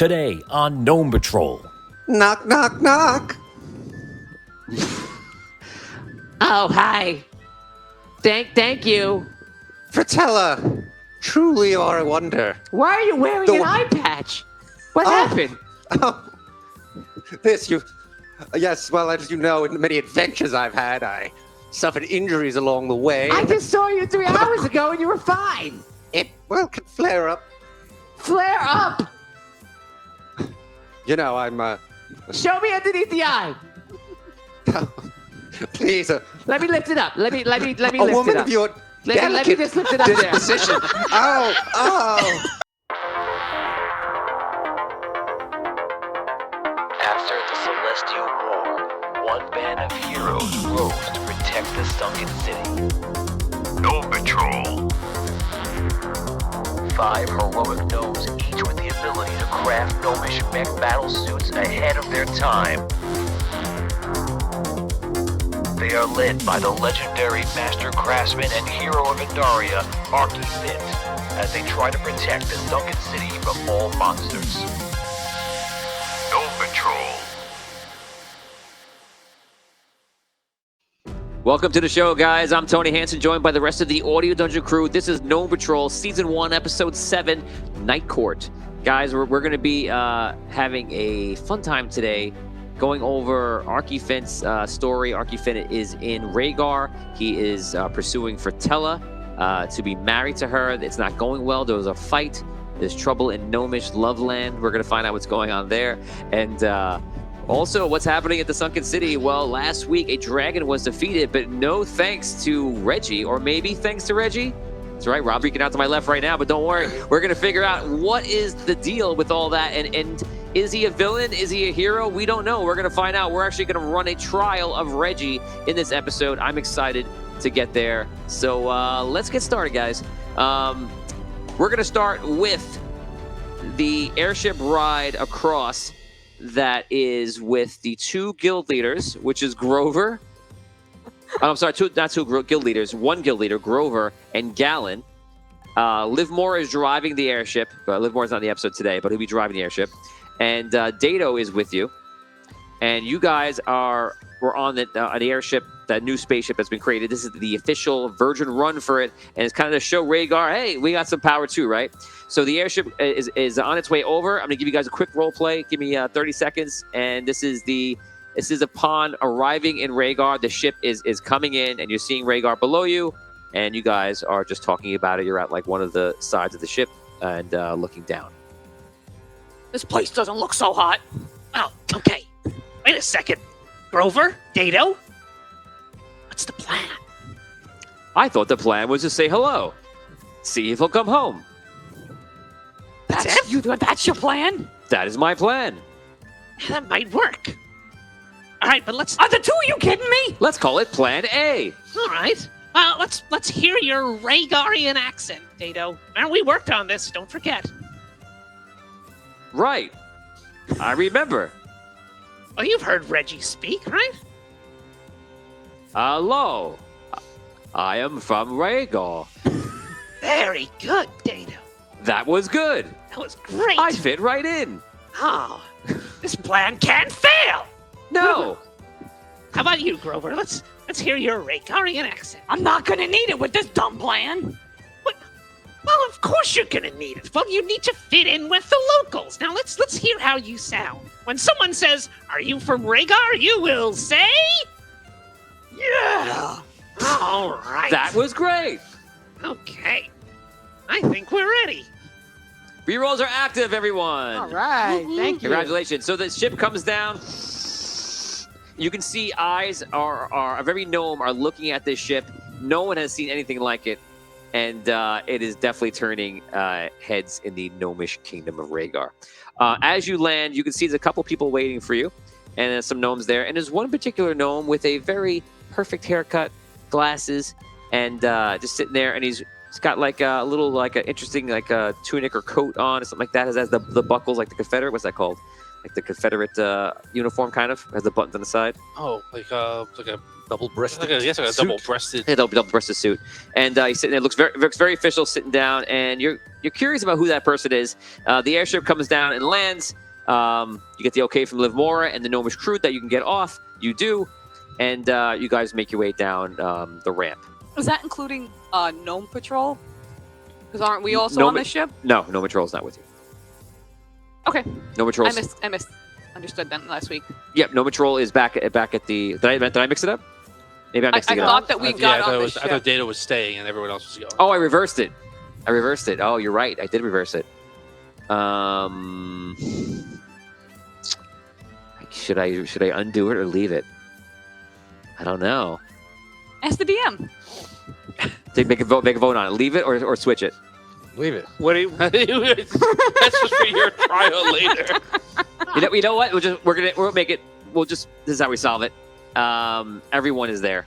Today on Gnome Patrol. Knock, knock, knock. Oh, hi. Thank you. Fratella, truly you are a wonder. Why are you wearing an eye patch? What happened? Oh, yes, well, as you know, in the many adventures I've had, I suffered injuries along the way. I just saw you 3 hours ago and you were fine. It, well, can flare up. Flare up. You know, I'm, Show me underneath the eye. please. Let me lift it up. Let me A lift it up. woman of your Let me just lift it up there. disposition. Oh. After the Celestial War, one band of heroes rose to protect the sunken city. Gnome Patrol. 5 heroic gnomes, each with the ability to craft gnomish mech battle suits ahead of their time. They are led by the legendary master craftsman and hero of Indaria, Archifint, as they try to protect the sunken city from all monsters. Gnome Patrol. Welcome to the show, guys. I'm Tony Hansen, joined by the rest of the Audio Dungeon crew. This is Gnome Patrol, Season 1, Episode 7, Night Court. Guys, we're going to be having a fun time today, going over Archifint's story. Archifint is in Rhaegar. He is pursuing Fratella to be married to her. It's not going well. There was a fight. There's trouble in Gnomish Loveland. We're going to find out what's going on there. And also, what's happening at the Sunken City? Well, last week, a dragon was defeated, but no thanks to Reggie, or maybe thanks to Reggie. That's right, Rob freaking out to my left right now, but don't worry. We're going to figure out what is the deal with all that, and is he a villain? Is he a hero? We don't know. We're going to find out. We're actually going to run a trial of Reggie in this episode. I'm excited to get there. So let's get started, guys. We're going to start with the airship ride across that is with the 2 guild leaders, which is Grover. I'm sorry, not two guild leaders. 1 guild leader, Grover, and Gallon. Livmore is driving the airship. Livemore's not in the episode today, but he'll be driving the airship. And Dato is with you. And you guys were on the airship, that new spaceship that's been created. This is the official Virgin run for it. And it's kind of to show Rhaegar, hey, we got some power too, right? So the airship is on its way over. I'm going to give you guys a quick role play. Give me 30 seconds. And this is upon arriving in Rhaegar. The ship is coming in, and you're seeing Rhaegar below you. And you guys are just talking about it. You're at like one of the sides of the ship and looking down. This place doesn't look so hot. Oh, okay. Wait a second. Grover? Dato? What's the plan? I thought the plan was to say hello. See if he'll come home. That's your plan? That is my plan. That might work. All right, but let's... Are the two of you kidding me? Let's call it Plan A. All right. Well, let's hear your Rhaegarian accent, Dato. And we worked on this, don't forget. Right. I remember. Well, you've heard Reggie speak, right? Hello. I am from Rhaegar. Very good, Dato. That was good. That was great. I fit right in. Oh, this plan can't fail. No. How about you, Grover? Let's hear your Rhaegarian accent. I'm not gonna need it with this dumb plan. What? Well, of course you're gonna need it. Well, you need to fit in with the locals. Now let's hear how you sound. When someone says, "Are you from Rhaegar?" you will say, "Yeah." All right. That was great. Okay. I think we're ready. Rerolls are active, everyone. All right. Thank you. Congratulations. So the ship comes down. You can see eyes of every gnome are looking at this ship. No one has seen anything like it. And it is definitely turning heads in the gnomish kingdom of Rhaegar. As you land, you can see there's a couple people waiting for you. And there's some gnomes there. And there's one particular gnome with a very perfect haircut, glasses, and just sitting there. And he's got like a little, like an interesting, like a tunic or coat on or something like that. It has the buckles, like the Confederate. What's that called? like the Confederate uniform, kind of has the buttons on the side. Oh, like a Double-breasted. like a suit. double-breasted. Yeah, double-breasted suit, and he's sitting there. Looks very official, sitting down, and you're curious about who that person is. The airship comes down and lands. You get the okay from Liv Mora and the Gnomish crew that you can get off. You do, and you guys make your way down the ramp. Is that including Gnome Patrol? Because aren't we also Gnome- on the ship? No, Gnome Patrol's not with you. Okay. Gnome Patrol's. I misunderstood them last week. Yep, Gnome Patrol is back at the. Did I mix it up? Maybe I'm I mixing it up. thought that we got on the I ship. thought Data was staying and everyone else was going. Oh, I reversed it. Oh, you're right. I did reverse it. Should I undo it or leave it? I don't know. Ask the DM. Make a vote on it. Leave it or switch it. Leave it. What do you? That's just for your trial later. You know what? We'll make it. This is how we solve it. Everyone is there,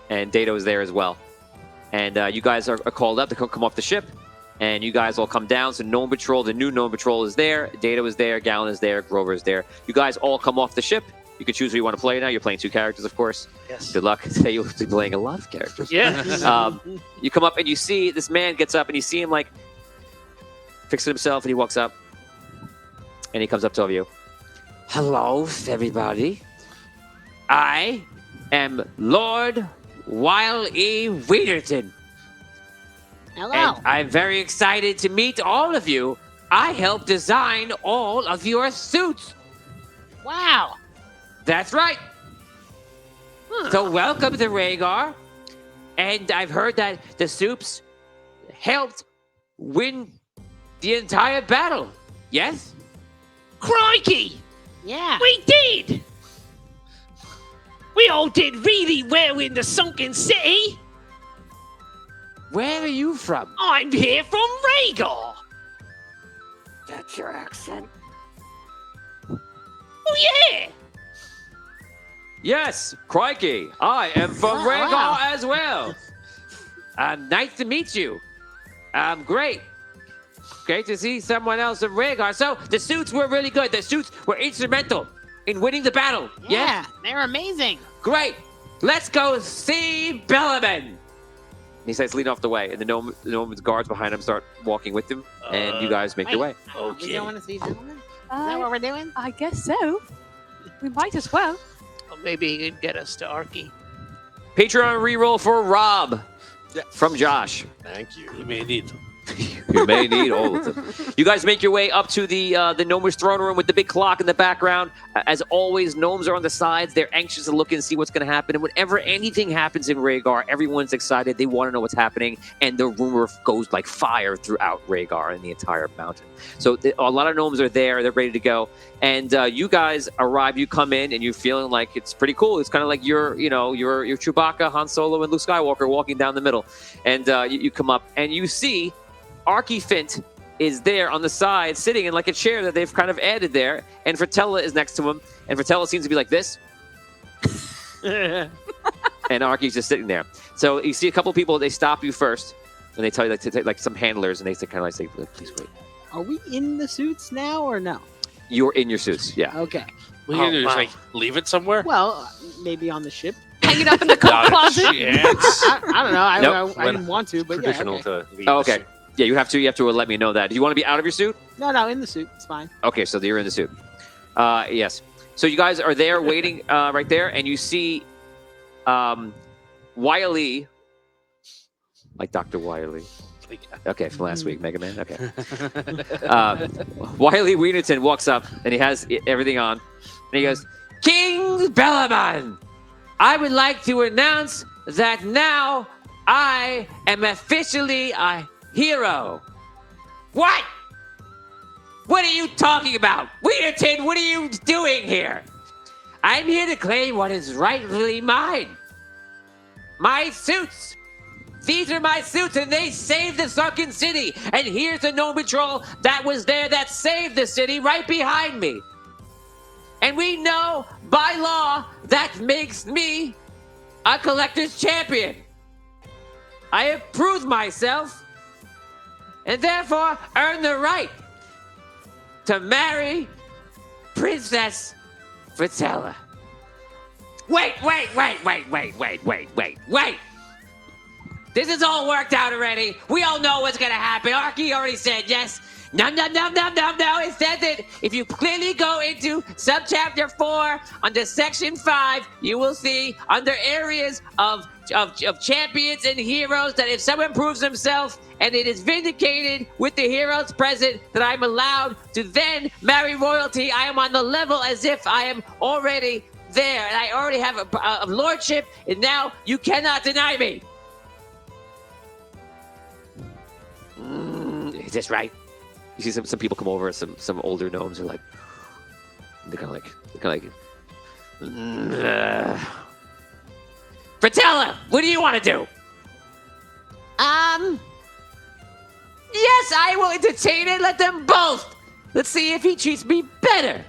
and Dato is there as well, and you guys are called up to come off the ship, and you guys all come down. So Gnome Patrol, the new Gnome Patrol is there. Dato is there. Gallon is there. Grover is there. You guys all come off the ship. You can choose who you want to play now. You're playing 2 characters, of course. Yes. Good luck. Today you'll be playing a lot of characters. Yes. You come up and you see this man gets up and you see him like fixing himself, and he walks up and he comes up to all of you. Hello, everybody. I am Lord Weil E. Wienerton. Hello. And I'm very excited to meet all of you. I helped design all of your suits. Wow. That's right. So welcome to Rhaegar. And I've heard that the suits helped win the entire battle. Yes? Crikey! Yeah. We did! We all did really well in the sunken city. Where are you from? I'm here from Rhaegar. That's your accent. Oh, yeah. Yes, crikey. I am from Wow. Rhaegar as well. Nice to meet you. Great. Great to see someone else from Rhaegar. So the suits were really good. The suits were instrumental in winning the battle. Yeah, they're amazing. Great. Let's go see Bellaman. And he starts leading off the way, and the gnome's guards behind him start walking with him, and you guys make your way. We don't want to see gentlemen? Is Uh, that what we're doing? I guess so. We might as well. Well, maybe he could get us to Arky. Patreon reroll for Rob from Josh. Thank you. You may need them. You may need all of them. You guys make your way up to the gnomish throne room with the big clock in the background. As always, gnomes are on the sides. They're anxious to look and see what's going to happen. And whenever anything happens in Rhaegar, everyone's excited. They want to know what's happening. And the rumor goes like fire throughout Rhaegar and the entire mountain. So a lot of gnomes are there. They're ready to go. And you guys arrive. You come in and you're feeling like it's pretty cool. It's kind of like you're Chewbacca, Han Solo, and Luke Skywalker walking down the middle. And you come up and you see Arky Fint is there on the side, sitting in like a chair that they've kind of added there, and Fratella is next to him, and Fratella seems to be like this, and Arky's just sitting there. So you see a couple of people, they stop you first, and they tell you to take like some handlers, and they kind of like say, please wait. Are we in the suits now or no? You're in your suits, yeah. Okay. We can Oh, just wow. like leave it somewhere. Well, maybe on the ship. Hang it up in the coat Not a closet. chance. I don't know. Nope. I didn't want to, but Traditional yeah, okay. to leave. Oh, okay. Yeah, you have to let me know that. Do you want to be out of your suit? No, in the suit. It's fine. Okay, so you're in the suit. Yes. So you guys are there waiting right there, and you see Wily, like Dr. Wily. Okay, from last week, Mega Man. Okay. Wily Wienerton walks up, and he has everything on, and he goes, King Bellaman, I would like to announce that now I am officially a hero. What? What are you talking about? Wienerton, what are you doing here? I'm here to claim what is rightfully mine. My suits. These are my suits, and they saved the sunken city. And here's the Gnome Patrol that was there that saved the city right behind me. And we know, by law, that makes me a collector's champion. I have proved myself, and therefore earned the right to marry Princess Fritella. Wait. This is all worked out already. We all know what's gonna happen. Arky already said yes. No. It says that if you clearly go into subchapter 4 under section 5, you will see under areas of champions and heroes that if someone proves himself and it is vindicated with the heroes present that I'm allowed to then marry royalty. I am on the level as if I am already there and I already have a lordship and now you cannot deny me. Is this right? You see some people come over, some older gnomes are like, they're kind of like, Fritella, what do you want to do? Yes, I will entertain it. Let them both. Let's see if he treats me better.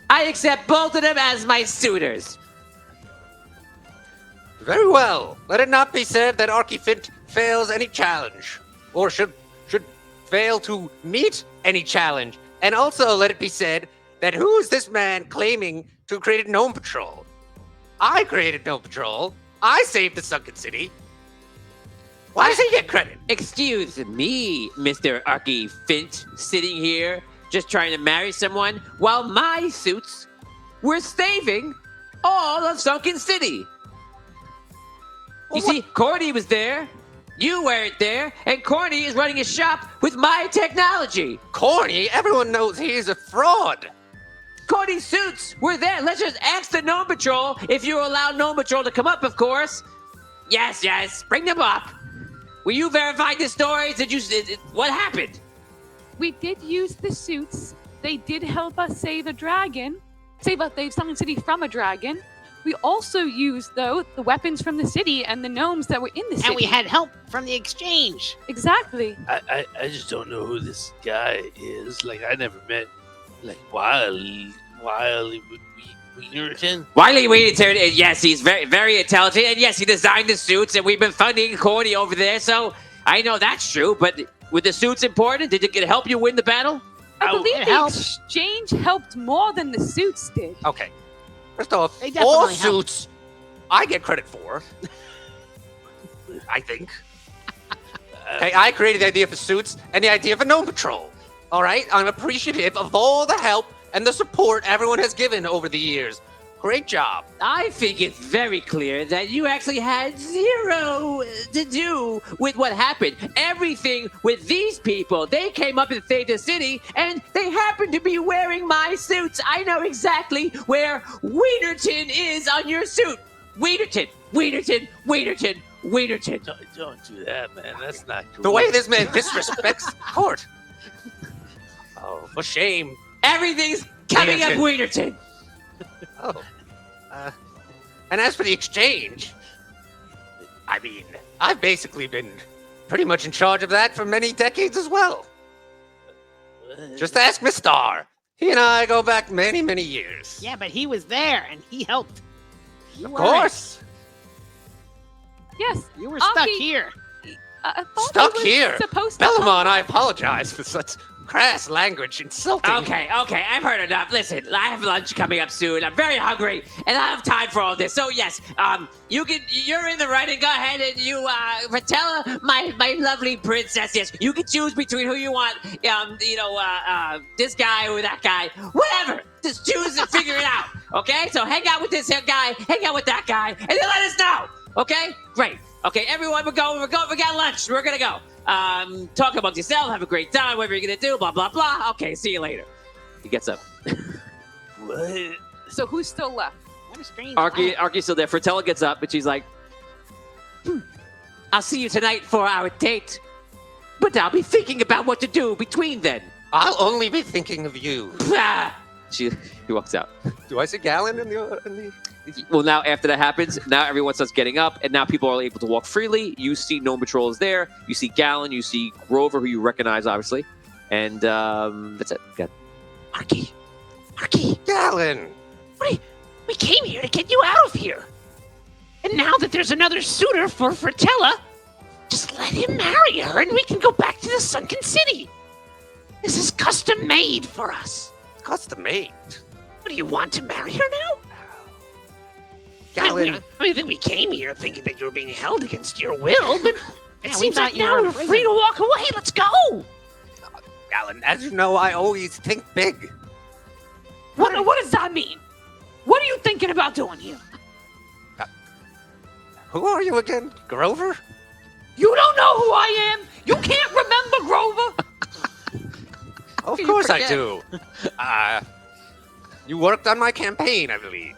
I accept both of them as my suitors. Very well. Let it not be said that Archifint fails any challenge, or should fail to meet any challenge. And also let it be said that who is this man claiming to have created Gnome Patrol? I created Gnome Patrol. I saved the Sunken City. Why does he get credit? Excuse me, Mr. Archifint, sitting here just trying to marry someone while my suits were saving all of Sunken City. You see, Corny was there, you weren't there, and Corny is running a shop with my technology. Corny? Everyone knows he's a fraud. Corny's suits were there. Let's just ask the Gnome Patrol if you allow Gnome Patrol to come up, of course. Yes, bring them up. Will you verify the stories? What happened? We did use the suits. They did help us save a dragon. Save Sunken City from a dragon. We also used, though, the weapons from the city and the gnomes that were in the city. And we had help from the exchange. Exactly. I just don't know who this guy is. Like, I never met, like, Wiley Wienerton. Wiley Wienerton, yes, he's very, very intelligent. And yes, he designed the suits, and we've been funding Corny over there. So I know that's true. But were the suits important? Did it help you win the battle? I believe the exchange helped more than the suits did. Okay. First off, They all definitely helped. suits I get credit for. I think. Okay, I created the idea for suits and the idea for Gnome Patrol. All right? I'm appreciative of all the help and the support everyone has given over the years. Great job. I think it's very clear that you actually had zero to do with what happened. Everything with these people, they came up and saved the city, and they happened to be wearing my suits. I know exactly where Wienerton is on your suit. Wienerton. Don't do that, man. That's not cool. The way this man disrespects court. Oh, for shame. Everything's coming up Wienerton. Oh. And as for the exchange, I mean, I've basically been pretty much in charge of that for many decades as well. Just ask Miss Star. He and I go back many, many years. Yeah, but he was there and he helped. Of course. Yes. You were stuck Aki, here. I thought Stuck he was here. Supposed to Bellamont, I apologize for such crass language, insulting. Okay, I've heard enough. Listen, I have lunch coming up soon. I'm very hungry, and I don't have time for all this. So yes, you're in the right, and go ahead and you, Fritella, my lovely princess. Yes, you can choose between who you want. This guy or that guy, whatever. Just choose and figure it out. Okay, so hang out with this guy, hang out with that guy, and then let us know. Okay, great. Okay, everyone, we got lunch. We're gonna go. Talk amongst yourself, have a great time, whatever you're gonna do, blah, blah, blah. Okay, see you later. He gets up. What? So who's still left? What a strange Arky's still there. Fritella gets up, and she's like, I'll see you tonight for our date. But I'll be thinking about what to do between then. I'll only be thinking of you. He walks out. Do I see Gallon in the... Well, now after that happens, now everyone starts getting up, and now people are able to walk freely. You see Gnome Patrol is there. You see Gallon. You see Grover, who you recognize, obviously. And that's it. Got Arky. Gallon! We came here to get you out of here. And now that there's another suitor for Fritella, just let him marry her and we can go back to the Sunken City. This is a maid for us. Custom made. What do you want to marry her now? Galen, I think we came here thinking that you were being held against your will, but it we seems thought like you now were in we're prison. free to walk away. Let's go. Galen, as you know, I always think big. What does that mean? What are you thinking about doing here? Who are you again? Grover? You don't know who I am? You can't remember Grover? Of You course I forget. do. You worked on my campaign, I believe.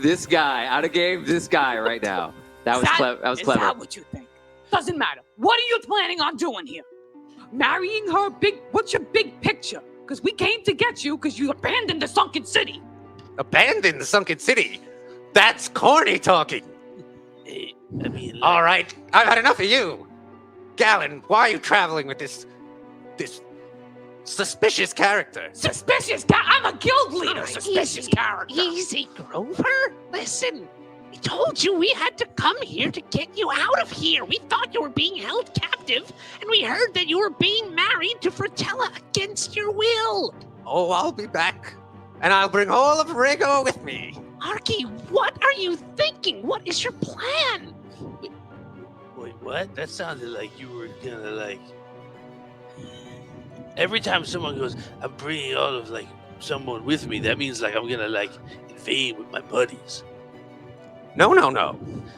This guy out of game. This guy right now. That was clever. That was Is clever. that what you think? Doesn't matter. What are you planning on doing here? Marrying her? What's your big picture? Because we came to get you because you abandoned the sunken city. Abandon the sunken city? That's corny talking. Hey, I mean, All right, I've had enough of you. Galen, why are you traveling with this suspicious character? I'm a guild leader. Suspicious character. Easy, Grover. Listen, we told you we had to come here to get you out of here. We thought you were being held captive, and we heard that you were being married to Fratella against your will. Oh, I'll be back, and I'll bring all of Rhaegar with me. Arky, what are you thinking? What is your plan? wait, what? That sounded like you were gonna like. Every time someone goes, I'm bringing all of like someone with me. That means like I'm gonna like invade with my buddies. No.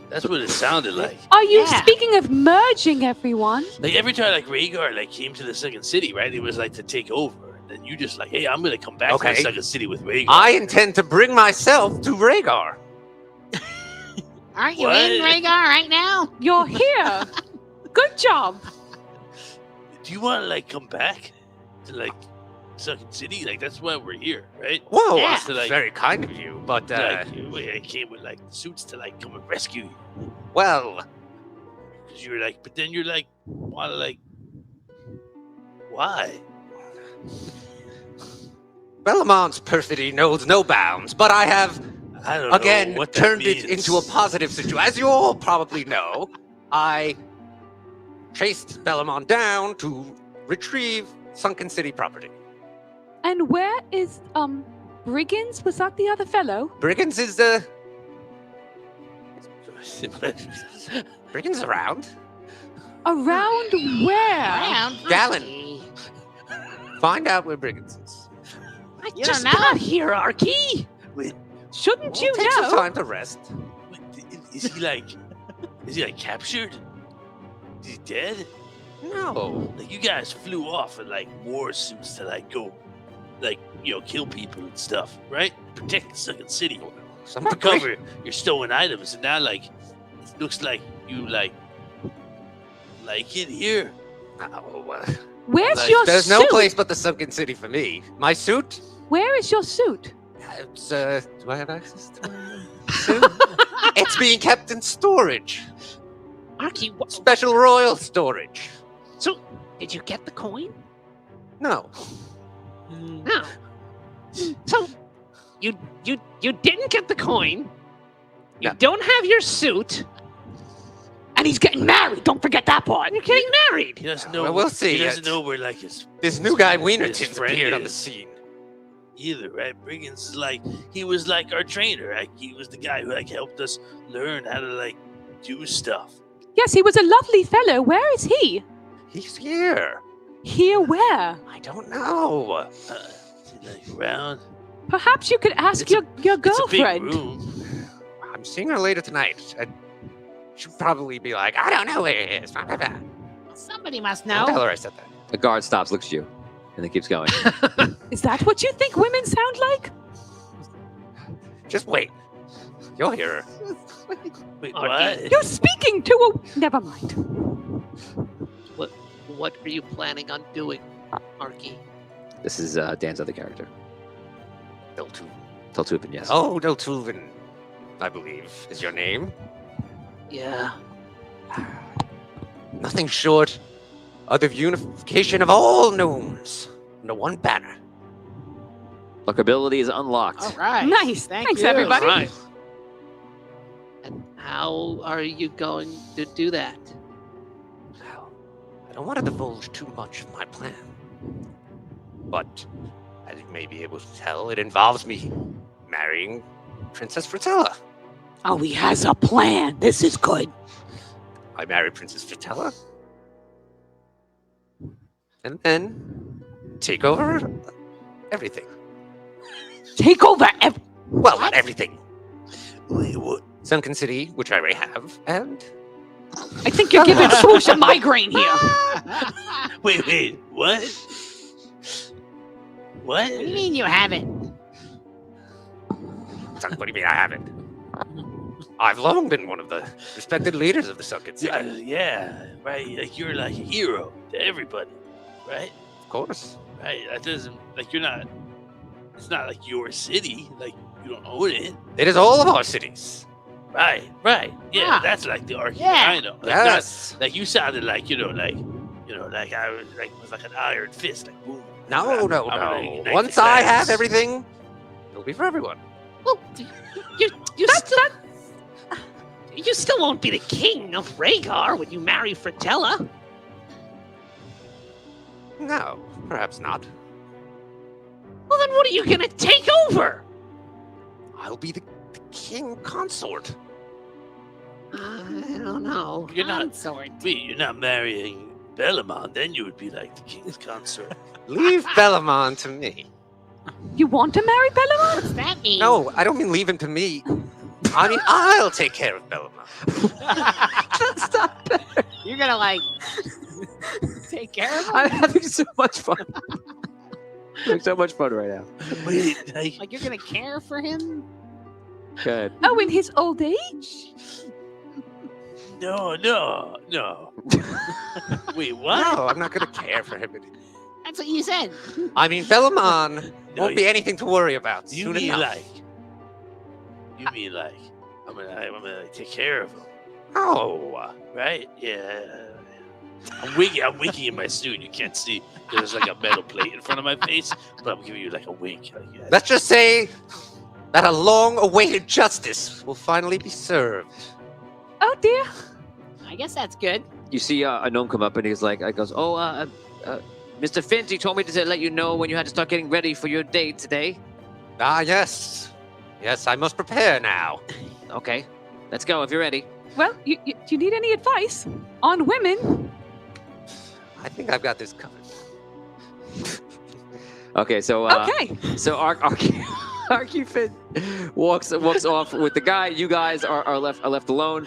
That's what it sounded like. Are you Yeah. speaking of merging everyone? Like every time like Rhaegar like came to the second city, right? It was like to take over. And then you just like, hey, I'm gonna come back to Okay. the second city with Rhaegar. I intend to bring myself to Rhaegar. Aren't you What? in Rhaegar right now? You're here. Good job. Do you want to like come back to like second city? Like that's why we're here, right? Whoa, Yeah. that's very kind of you, but Like I came with like suits to like come and rescue you. well, Cause you're like, but then you're like, wanna like, why? Bellamont's perfidy knows no bounds, but I have I don't know again what that turned it means. into a positive situation. As you all probably know, I chased Bellamont down to retrieve sunken city property. And where is Brigands? Was that the other fellow? Brigands is Brigands around. Around where? Around Galen, find out where Brigands is. I You just don't know? got here, Arky. Shouldn't you Take some know? time to rest. Is he like captured? Is he dead? No. Like you guys flew off in like war suits to like go, like kill people and stuff, right? Protect the second city, Some recover your stolen items, and now like it looks like you like it here. Where's your There's suit? no place but the sunken city for me. My suit? Where is your suit? It's, do I have access to my suit? It's being kept in storage. Arky, Special royal storage. so did you get the coin? No. No. So you didn't get the coin. You No. don't have your suit. And he's getting married. Don't forget that part. You're getting married. He doesn't know. Well, we'll see. He doesn't know where like his This new guy his Wienerton's friend appeared on the is. scene. either, right? Brigands is like he was like our trainer. Like he was the guy who like helped us learn how to like do stuff. Yes, he was a lovely fellow. Where is he? He's here. Here where? I don't know. Is he, like around. Perhaps you could ask It's a- your It's a big girlfriend. room. I'm seeing her later tonight. And she'll probably be like, I don't know where it is. Blah, blah, blah. Somebody must I'll tell know. her I said that. The guard stops, looks at you, and then keeps going. Is that what you think women sound like? Just wait. You'll hear her. Wait, Okay. what? You're speaking to a. Never mind. What are you planning on doing, Arky? This is Dan's other character. Deltuvin. Teltupin, yes. Oh, Deltuvin, I believe, is your name. Yeah. Nothing short of the unification of all gnomes under one banner. Lookability is unlocked. All right. Nice. Thank Thanks, you. everybody. Right. And how are you going to do that? Well, I don't want to divulge too much of my plan. But, as you may be able to tell, it involves me marrying Princess Fritella. Oh, he has a plan. This is good. I marry Princess Fritella. And then take over everything. Take over Well, not everything. Wait, what? Sunken City, which I already have, and I think you're giving Swoosh a migraine here. Wait, what? What? What do you mean you haven't? what do you mean I haven't? I've long been one of the respected leaders of the Sunken City. Yeah, right. Like you're like a hero to everybody, right? Of course. Right. That doesn't like you're not. It's not like your city. Like you don't own it. It is all of our cities. Right. Yeah. Ah. That's like the argument. Yeah. I know. Like, Yes. Like you sounded like like I was like with like an iron fist. Like boom. No. I'm gonna ignite Once the I flames. have everything, it'll be for everyone. Well, you still won't be the king of Rhaegar when you marry Fritella. No, perhaps not. Well, then what are you gonna take over? I'll be the king consort. I don't know. You're not. Consort. Wait, you're not marrying Bellamont. Then you would be like the king's consort. Leave Bellamont to me. You want to marry Bellamont? What's that mean? No, I don't mean leave him to me. I mean, I'll take care of Bellamont. Stop. You're gonna like take care of him? I'm having so much fun. Having so much fun right now. Wait, Like you're gonna care for him? Good. Oh, in his old age? no. Wait, what? No, I'm not going to care for him. That's what you said. I mean, Bellamont No, won't be anything to worry about. You soon mean enough. like? You mean like? I'm gonna like, take care of him, No. right? Yeah. I'm winking in my suit. You can't see. There's like a metal plate in front of my face, but I'm giving you like a wink. Like, yeah. Let's just say that a long-awaited justice will finally be served. Oh dear. I guess that's good. You see a gnome come up and he's like, Mr. Fint, he told me to let you know when you had to start getting ready for your date today. Ah, yes. Yes, I must prepare now. Okay, let's go if you're ready. Well, do you need any advice on women? I think I've got this covered. Okay, so Okay. so Archie Fint walks off with the guy. You guys are left alone.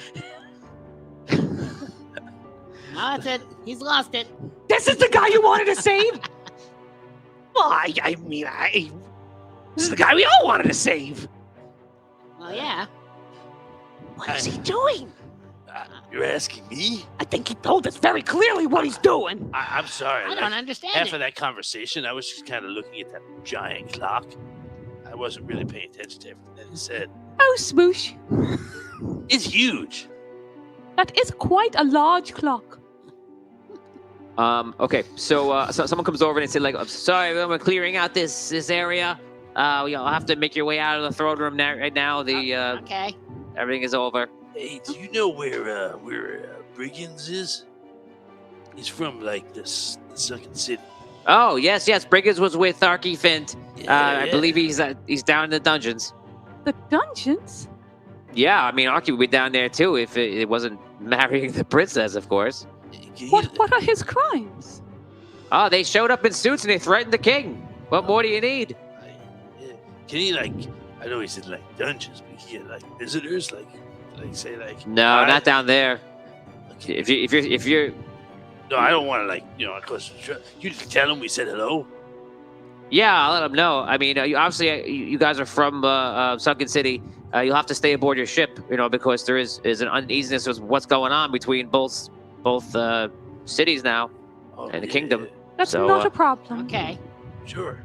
Oh, that's it. He's lost it. This is the guy you wanted to save? Well, I mean, this is the guy we all wanted to save. Well, yeah. What is he doing? You're asking me? I think he told us very clearly what he's doing. I'm sorry. I don't understand Half it. of that conversation, I was just kind of looking at that giant clock. I wasn't really paying attention to everything that he said. Oh, Smoosh. It's huge. That is quite a large clock. Okay, so someone comes over and they say like, I'm sorry, we're clearing out this area. You'll have to make your way out of the throne room right now. Okay. Everything is over. Hey, do you know where Briggins is? He's from like the Sunken City. Oh yes, Briggins was with Archie Fint. I Yeah. believe he's down in the dungeons. The dungeons? Yeah, I mean Archie would be down there too if it wasn't marrying the princess, of course. What are his crimes? Oh, they showed up in suits and they threatened the king. What more do you need? Can he like? I know he's in like dungeons, but he get like visitors, like say like. No, "Hi." not down there. Okay. If you're No, I don't want to like of course. You just tell him we said hello. yeah, I'll let him know. I mean, you guys are from Sunken City. You'll have to stay aboard your ship, because there is an uneasiness with what's going on between both cities now Oh, and the yeah, kingdom. That's So, not a problem. Okay. Sure.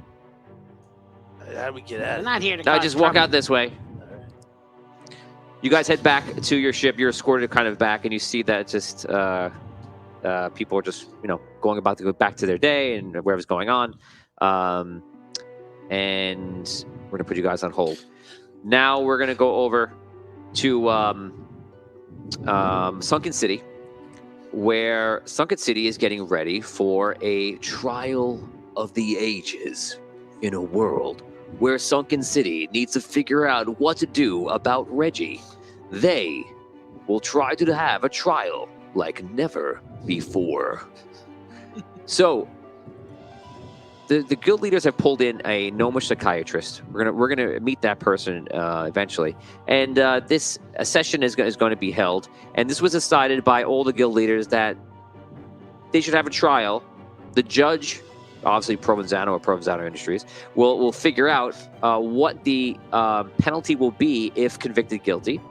How do we get out We're of not here to No, cause just walk trouble. out this way. You guys head back to your ship. You're escorted kind of back, and you see that just people are just going about to go back to their day and whatever's going on. And we're gonna put you guys on hold. Now we're gonna go over to Sunken City, where Sunken City is getting ready for a trial of the ages in a world where Sunken City needs to figure out what to do about Reggie. They will try to have a trial like never before. So, the guild leaders have pulled in a gnomish psychiatrist. We're gonna meet that person eventually, and this session is going to be held. And this was decided by all the guild leaders that they should have a trial. The judge, obviously Provenzano or Provenzano Industries, will figure out what the penalty will be if convicted guilty,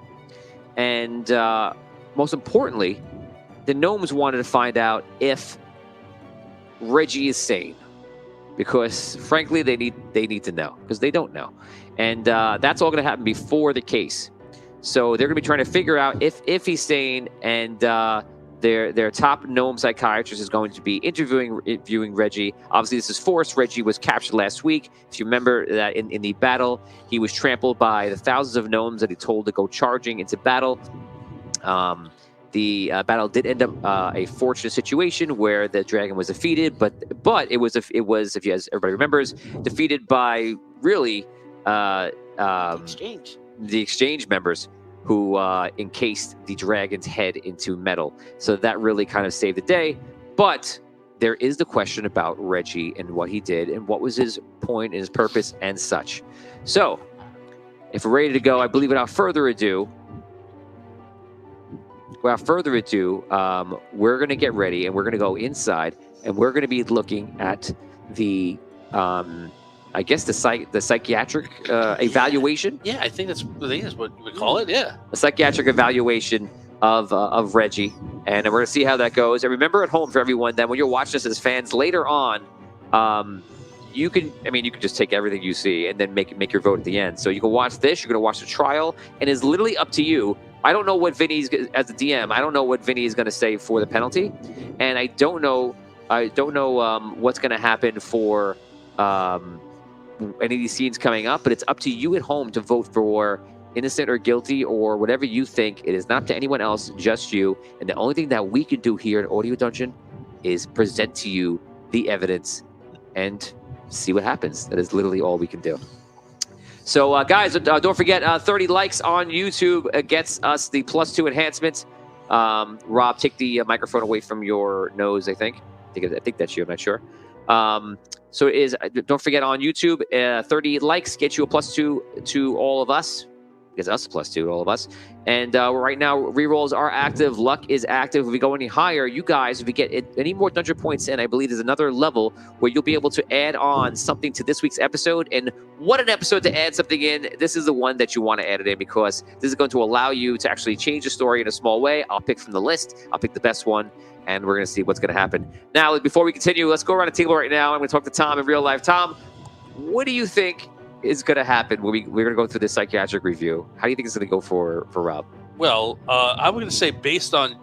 and most importantly, the gnomes wanted to find out if Reggie is sane. Because frankly, they need to know, because they don't know, and that's all going to happen before the case. So they're going to be trying to figure out if he's sane, and their top gnome psychiatrist is going to be interviewing Reggie. Obviously, this is forced. Reggie was captured last week. If you remember that in the battle, he was trampled by the thousands of gnomes that he told to go charging into battle. The battle did end up a fortunate situation where the dragon was defeated, but it was if you guys everybody remembers, defeated by really the exchange members who encased the dragon's head into metal. So that really kind of saved the day. But there is the question about Reggie and what he did and what was his point and his purpose and such. So if we're ready to go, I believe without further ado, we're going to get ready and we're going to go inside and we're going to be looking at the, I guess the psychiatric evaluation. Yeah, I think that's what you would call it. Yeah, a psychiatric evaluation of Reggie, and we're going to see how that goes. And remember at home for everyone that when you're watching this as fans later on, you can just take everything you see and then make your vote at the end. So you can watch this. You're going to watch the trial, and it's literally up to you. I don't know what Vinny's, as the DM, I don't know what Vinny is going to say for the penalty, and I don't know what's going to happen for any of these scenes coming up. But it's up to you at home to vote for innocent or guilty or whatever you think. It is not up to anyone else, just you. And the only thing that we can do here at Audio Dungeon is present to you the evidence and see what happens. That is literally all we can do. So, guys, don't forget, 30 likes on YouTube gets us the +2 enhancements. Rob, take the microphone away from your nose, I think. I think that's you. I'm not sure. So it is. Don't forget on YouTube, 30 likes get you a +2 to all of us. Gives us a +2 to all of us. And right now, rerolls are active. Luck is active. If we go any higher, you guys, if we get any more dungeon points in, I believe there's another level where you'll be able to add on something to this week's episode. And what an episode to add something in. This is the one that you want to add it in because this is going to allow you to actually change the story in a small way. I'll pick from the list. I'll pick the best one. And we're going to see what's going to happen. Now, before we continue, let's go around the table right now. I'm going to talk to Tom in real life. Tom, what do you think is going to happen when we're going to go through this psychiatric review? How do you think it's going to go for Rob? Well, I'm going to say based on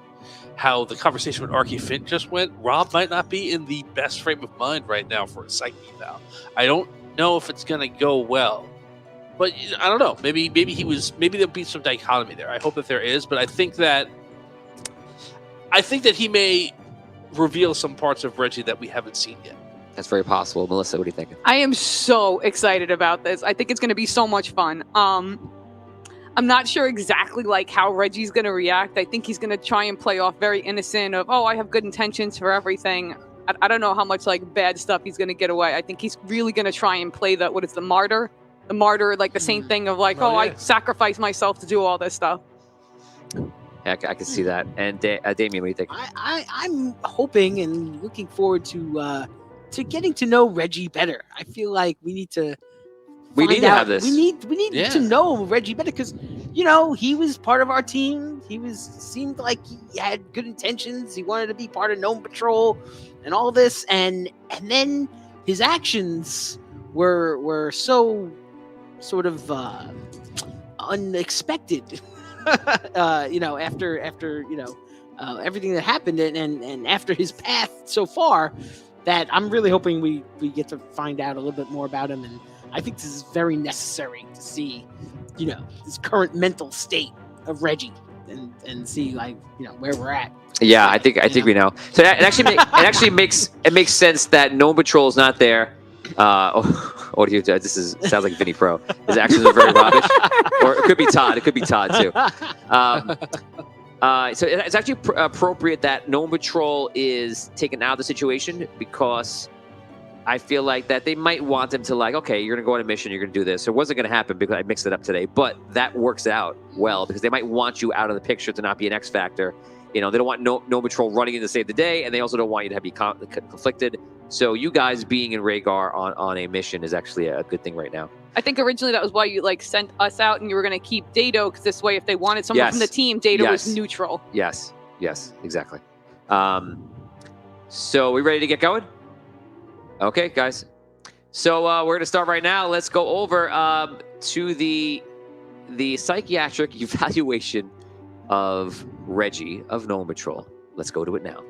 how the conversation with Arky Fint just went, Rob might not be in the best frame of mind right now for a psyche eval. I don't know if it's going to go well, but I don't know. Maybe there'll be some dichotomy there. I hope that there is, but I think that he may reveal some parts of Reggie that we haven't seen yet. That's very possible. Melissa, what are you thinking? I am so excited about this. I think it's going to be so much fun. I'm not sure exactly how Reggie's going to react. I think he's going to try and play off very innocent of, I have good intentions for everything. I don't know how much bad stuff he's going to get away. I think he's really going to try and play the martyr. The martyr, the same thing of I sacrifice myself to do all this stuff. Yeah, I can see that. And Damien, what do you think? I'm hoping and looking forward to getting to know Reggie better. I feel like we need to. We need to have this. We need to know Reggie better because, he was part of our team. Seemed like he had good intentions. He wanted to be part of Gnome Patrol and all this, and then his actions were so sort of unexpected. After everything that happened and after his path so far, that I'm really hoping we get to find out a little bit more about him. And I think this is very necessary to see, this current mental state of Reggie. and see like where we're at. Yeah, I think we know. So it makes sense that Gnome Patrol's not there. Audio. This sounds like Vinny Pro. His actions are very rubbish, or it could be Todd. It could be Todd too. So it's actually appropriate that Gnome Patrol is taken out of the situation, because I feel like that they might want them to like, okay, you're gonna go on a mission, you're gonna do this. It wasn't gonna happen because I mixed it up today, but that works out well because they might want you out of the picture to not be an X factor. They don't want Gnome Patrol running in to save the day, and they also don't want you to be conflicted. So you guys being in Rhaegar on a mission is actually a good thing right now. I think originally that was why you sent us out, and you were going to keep Dado, because this way, if they wanted someone from the team, Dado was neutral. Yes, exactly. So we ready to get going? Okay, guys. So we're going to start right now. Let's go over to the psychiatric evaluation of Reggie of Gnome Patrol. Let's go to it now.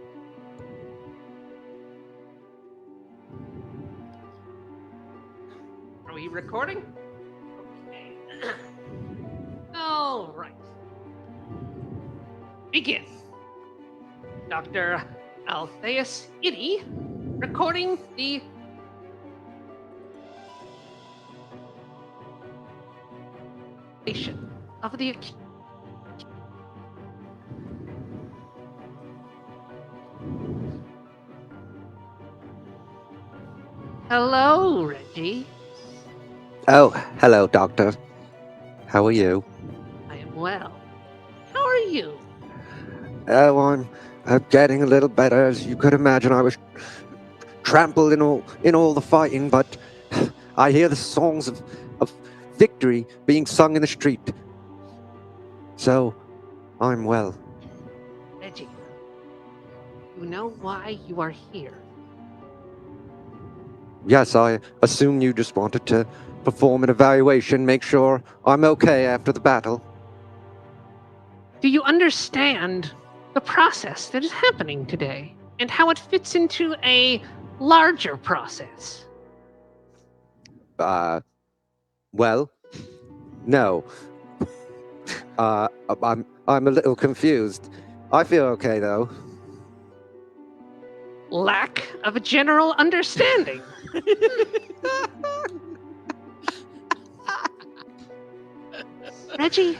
Are we recording? Okay. All right. Begin. Dr. Altheus Itty, recording the of the accused. Hello, Reggie. Oh, hello, Doctor. How are you? I am well. How are you? Oh, I'm getting a little better. As you could imagine, I was trampled in all the fighting, but I hear the songs of victory being sung in the street. So, I'm well. Reggie, you know why you are here? Yes, I assume you just wanted to perform an evaluation, make sure I'm okay after the battle. Do you understand the process that is happening today and how it fits into a larger process? Well, no. I'm a little confused. I feel okay though. Lack of a general understanding. Reggie,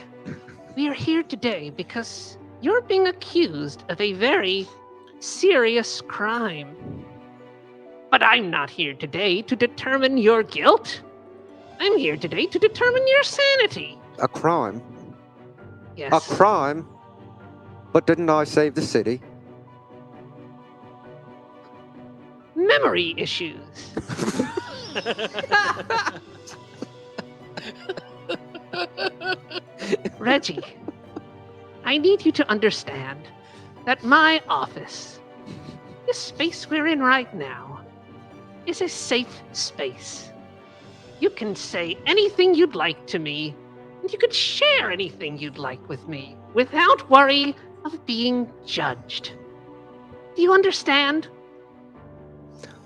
we are here today because you're being accused of a very serious crime. But I'm not here today to determine your guilt. I'm here today to determine your sanity. A crime? Yes. A crime? But didn't I save the city? Memory issues. Reggie, I need you to understand that my office, this space we're in right now, is a safe space. You can say anything you'd like to me, and you can share anything you'd like with me without worry of being judged. Do you understand?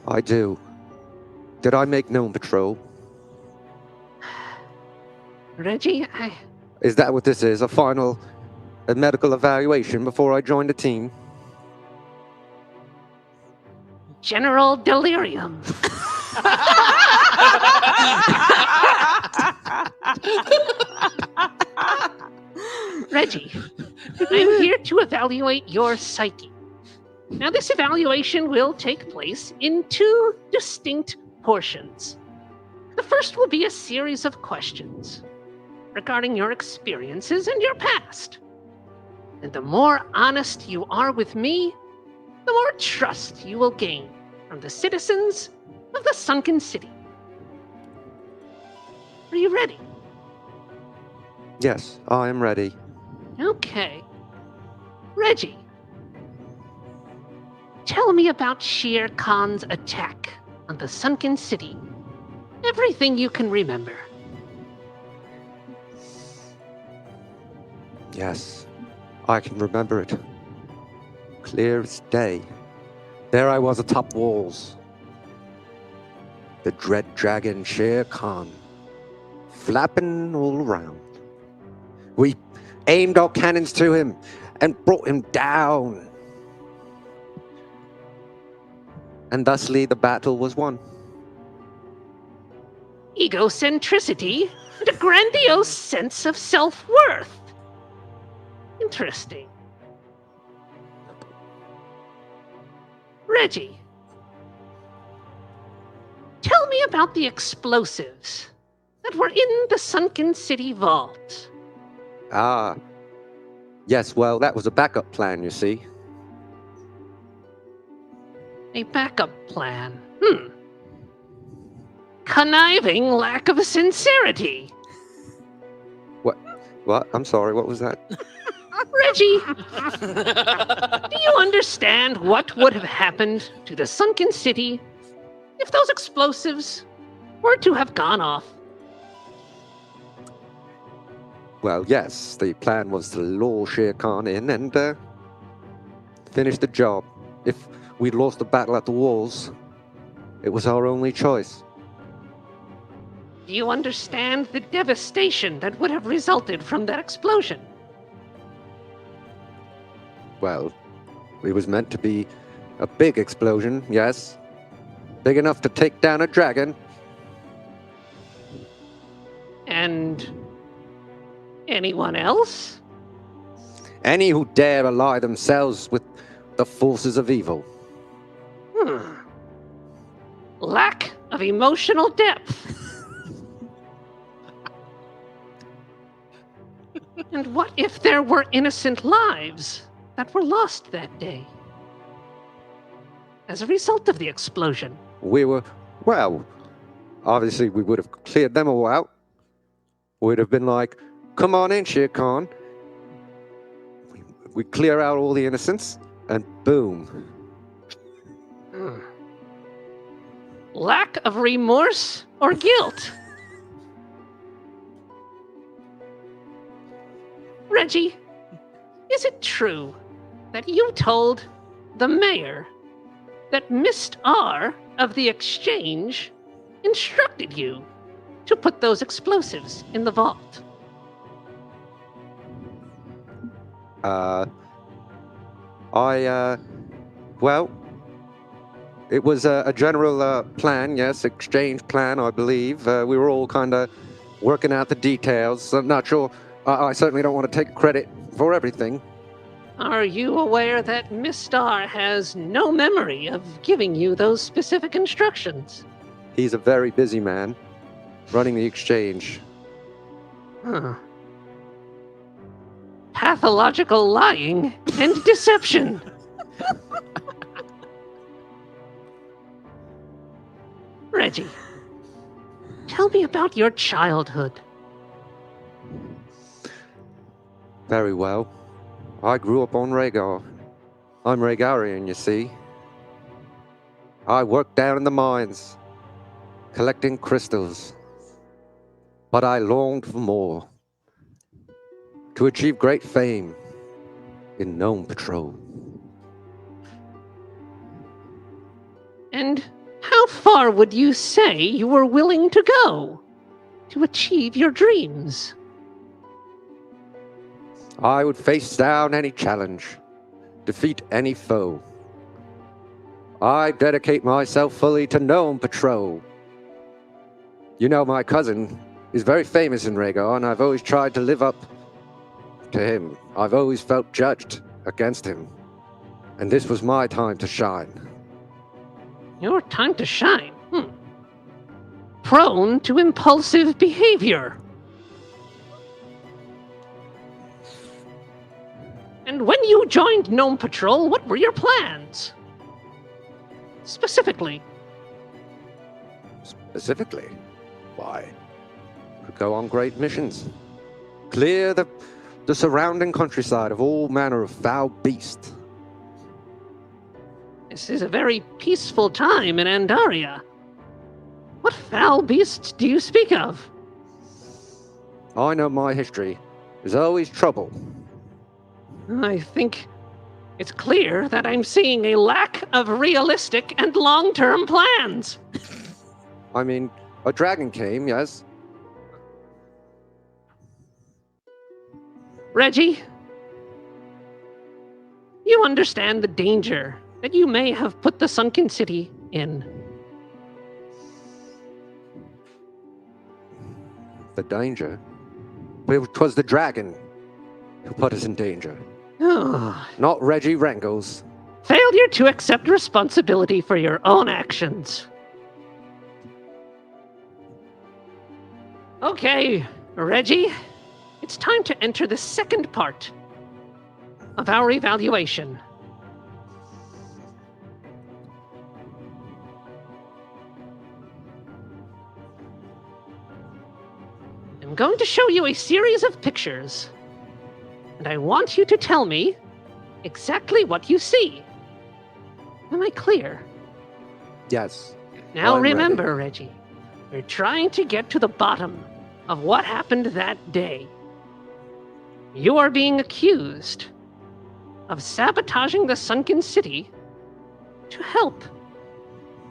I do. Did I make Gnome Patrol? Reggie, Is that what this is? A medical evaluation before I join the team? General delirium. Reggie, I'm here to evaluate your psyche. Now, this evaluation will take place in two distinct portions. The first will be a series of questions regarding your experiences and your past. And the more honest you are with me, the more trust you will gain from the citizens of the sunken city. Are you ready? Yes, I am ready. Okay. Reggie, tell me about Shere Khan's attack on the sunken city. Everything you can remember. Yes, I can remember it. Clear as day. There I was atop walls. The dread dragon Shere Khan, flapping all around. We aimed our cannons to him and brought him down. And thusly the battle was won. Egocentricity and a grandiose sense of self-worth. Interesting. Reggie, tell me about the explosives that were in the Sunken City vault. Ah, yes, well, that was a backup plan, you see. A backup plan. Conniving lack of sincerity. What? I'm sorry, what was that? Reggie, do you understand what would have happened to the Sunken City if those explosives were to have gone off? Well, yes, the plan was to lure Shere Khan in and finish the job. If we'd lost the battle at the walls, it was our only choice. Do you understand the devastation that would have resulted from that explosion? Well, it was meant to be a big explosion, yes. Big enough to take down a dragon. And anyone else? Any who dare ally themselves with the forces of evil. Lack of emotional depth. And what if there were innocent lives that were lost that day as a result of the explosion? Obviously we would have cleared them all out. We'd have been like, come on in, Shere Khan. We clear out all the innocents, and boom. Lack of remorse or guilt? Reggie, is it true that you told the mayor that Mist R of the Exchange instructed you to put those explosives in the vault? It was a general plan, yes, exchange plan, I believe. We were all kind of working out the details. I'm not sure. I certainly don't want to take credit for everything. Are you aware that Mist R has no memory of giving you those specific instructions? He's a very busy man, running the exchange. Pathological lying and deception. Reggie, tell me about your childhood. Very well. I grew up on Rhaegar. I'm Rhaegarian, you see. I worked down in the mines, collecting crystals. But I longed for more. To achieve great fame in Gnome Patrol. And how far would you say you were willing to go to achieve your dreams? I would face down any challenge, defeat any foe. I dedicate myself fully to Gnome Patrol. You know, my cousin is very famous in Rhaegar, and I've always tried to live up to him. I've always felt judged against him. And this was my time to shine. Your time to shine? Prone to impulsive behavior. And when you joined Gnome Patrol, what were your plans? Specifically. Specifically? Why? To go on great missions. Clear the surrounding countryside of all manner of foul beasts. This is a very peaceful time in Andaria. What foul beasts do you speak of? I know my history. There's always trouble. I think it's clear that I'm seeing a lack of realistic and long-term plans. I mean, a dragon came, yes. Reggie, you understand the danger that you may have put the sunken city in. The danger? But it was the dragon who put us in danger, not Reggie Rangles. Failure to accept responsibility for your own actions. Okay, Reggie, it's time to enter the second part of our evaluation. I'm going to show you a series of pictures, and I want you to tell me exactly what you see. Am I clear? Yes. Now I'm remember, Reggie, we're trying to get to the bottom of what happened that day. You are being accused of sabotaging the sunken city to help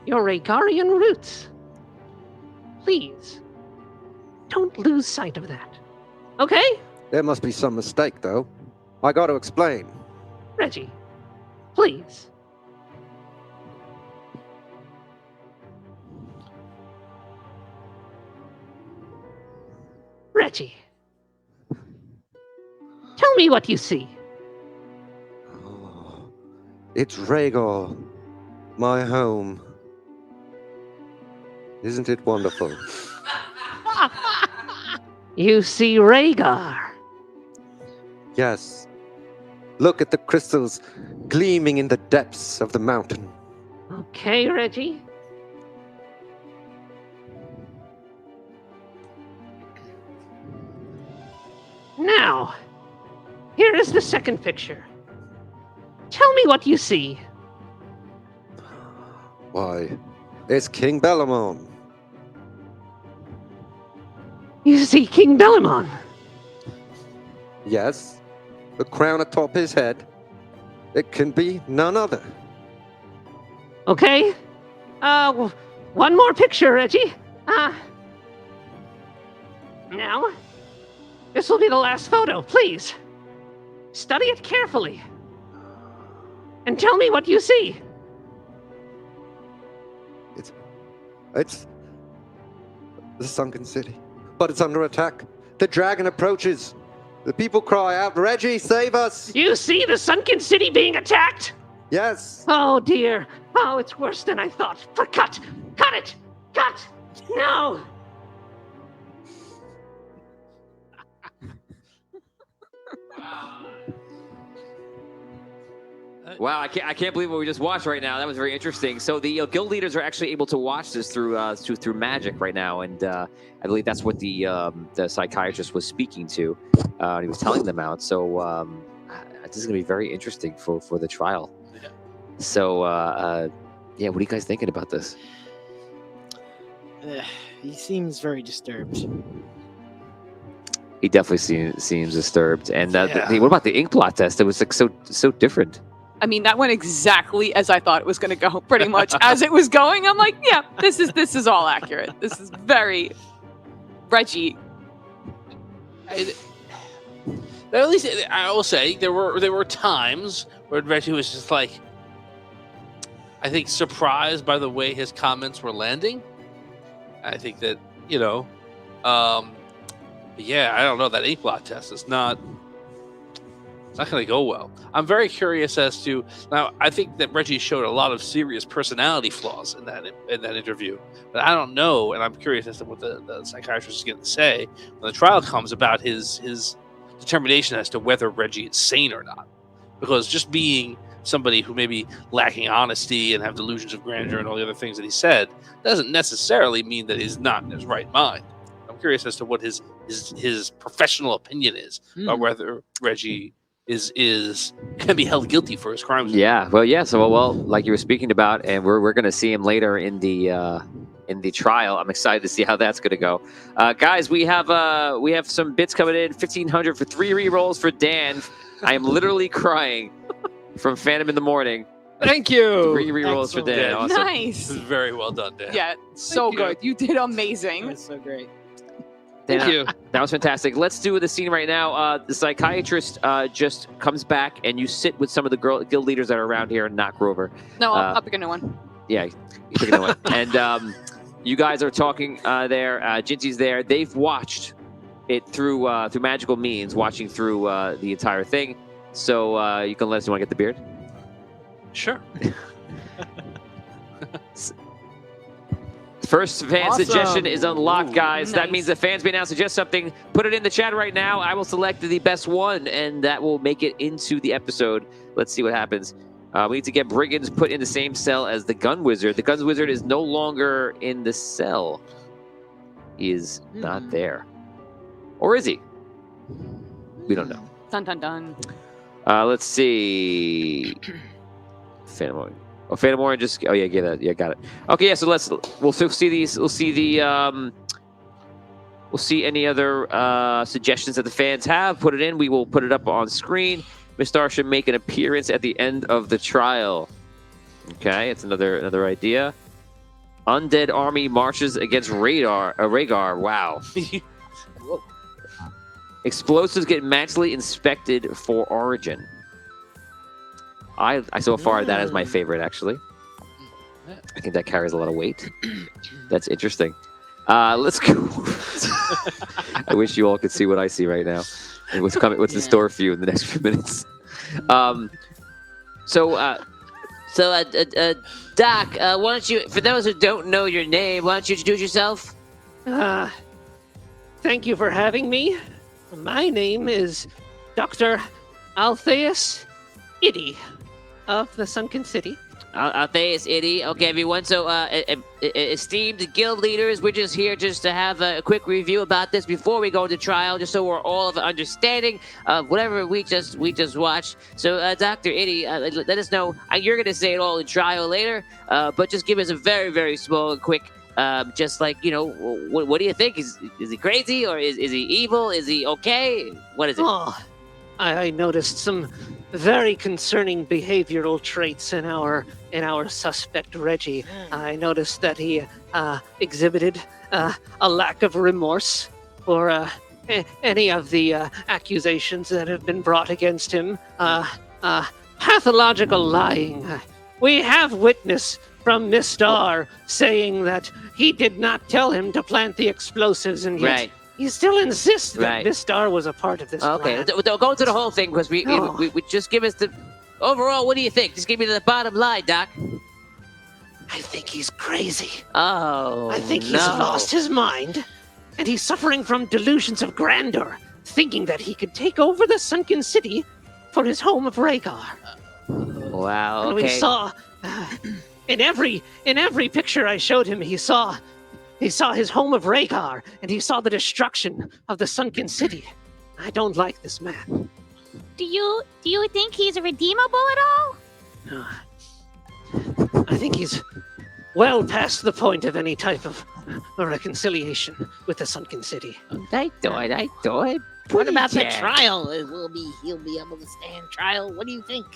your Rhaegarian roots. Please, don't lose sight of that. Okay? There must be some mistake, though. I got to explain. Reggie, please. Reggie, tell me what you see. Oh, it's Rhaegar, my home. Isn't it wonderful? You see Rhaegar. Yes. Look at the crystals gleaming in the depths of the mountain. Okay, Reggie. Now, here is the second picture. Tell me what you see. Why, it's King Bellamon. You see King Bellamon. Yes, the crown atop his head. It can be none other. Okay. One more picture, Reggie. Now, this will be the last photo. Please, study it carefully. And tell me what you see. It's the sunken city, but it's under attack. The dragon approaches. The people cry out, "Reggie, save us!" You see the sunken city being attacked? Yes. Oh dear. Oh, it's worse than I thought. Cut! Cut it! Cut! No! Wow, I can't believe what we just watched right now. That was very interesting. So the guild leaders are actually able to watch this through magic right now, and I believe that's what the psychiatrist was speaking to. And he was telling them out. So this is going to be very interesting for the trial. Yeah. So yeah, what are you guys thinking about this? He seems very disturbed. He definitely seems disturbed. And Yeah. what about the ink blot test? It was like so different. I mean, that went exactly as I thought it was going to go. Pretty much as it was going, I'm like, yeah, this is all accurate. This is very Reggie. At least I will say there were times where Reggie was just like, I think, surprised by the way his comments were landing. I think that yeah, I don't know, that ink blot test is not. It's not going to go well. I'm very curious as to now. I think that Reggie showed a lot of serious personality flaws in that interview, but I don't know, and I'm curious as to what the psychiatrist is going to say when the trial comes about his determination as to whether Reggie is sane or not. Because just being somebody who may be lacking honesty and have delusions of grandeur and all the other things that he said doesn't necessarily mean that he's not in his right mind. I'm curious as to what his professional opinion is about whether Reggie can be held guilty for his crimes. Yeah, so like you were speaking about, and we're going to see him later in the trial. I'm excited to see how that's going to go. Guys, we have some bits coming in. 1,500 for 3 rerolls for Dan. I am literally crying from Phantom in the Morning. Thank you. 3 rerolls for Dan. Yeah. Awesome. Nice. This is very well done, Dan. Yeah, so Thank you. good. You did amazing. That's so great. Dana, Thank you. That was fantastic. Let's do the scene right now. The psychiatrist just comes back, and you sit with some of the guild leaders that are around here, and not Grover. No, I'll pick a new one. Yeah, you pick a new one. And you guys are talking there. Jinty's there. They've watched it through magical means, watching through the entire thing. So you can let us know. You want to get the beard? Sure. First fan Awesome. suggestion is unlocked, guys. That Nice. means the fans may now suggest something. Put it in the chat right now. I will select the best one, and that will make it into the episode. Let's see what happens. We need to get Brigands put in the same cell as the Gun Wizard. The Gun Wizard is no longer in the cell. He is not there. Or is he? We don't know. Dun dun dun. Let's see. Phantom Orange. Oh, Phantom Orange just. Oh yeah, get that. Yeah, got it. Okay, yeah. So we'll see these. We'll see the. We'll see any other suggestions that the fans have. Put it in. We will put it up on screen. Miss Star should make an appearance at the end of the trial. Okay, it's another idea. Undead army marches against Rhaegar. Wow. Explosives get manually inspected for origin. I so far that is my favorite, actually. I think that carries a lot of weight. That's interesting. Let's go. I wish you all could see what I see right now and what's coming, what's in store for you in the next few minutes. Doc, why don't you, for those who don't know your name, why don't you introduce yourself? Thank you for having me. My name is Dr. Altheus Iddy of the Sunken City. Altheus Iddy. Okay, everyone. So, esteemed guild leaders, we're just here just to have a quick review about this before we go into trial, just so we're all of understanding of whatever we just watched. So, Dr. Iddy, let us know. You're going to say it all in trial later, but just give us a very, very small and quick, just like, what do you think? Is he crazy, or is he evil? Is he okay? What is it? Oh, I noticed some very concerning behavioral traits in our suspect Reggie. I noticed that he exhibited a lack of remorse for any of the accusations that have been brought against him. Pathological lying. We have witness from Miss Star saying that he did not tell him to plant the explosives, and yet Right. he still insists that Right. Miss Star was a part of this Okay, plan. don't go into the whole thing, because we just give us the overall. What do you think? Just give me the bottom line, Doc. I think he's crazy. Oh, I think he's no. lost his mind, and he's suffering from delusions of grandeur, thinking that he could take over the sunken city for his home of Rhaegar. Wow. And we Okay. saw in every picture I showed him, he saw his home of Rhaegar, and he saw the destruction of the sunken city. I don't like this man. Do you think he's redeemable at all? I think he's well past the point of any type of reconciliation with the sunken city. I thought. What about the Yeah. trial? He'll be able to stand trial? What do you think?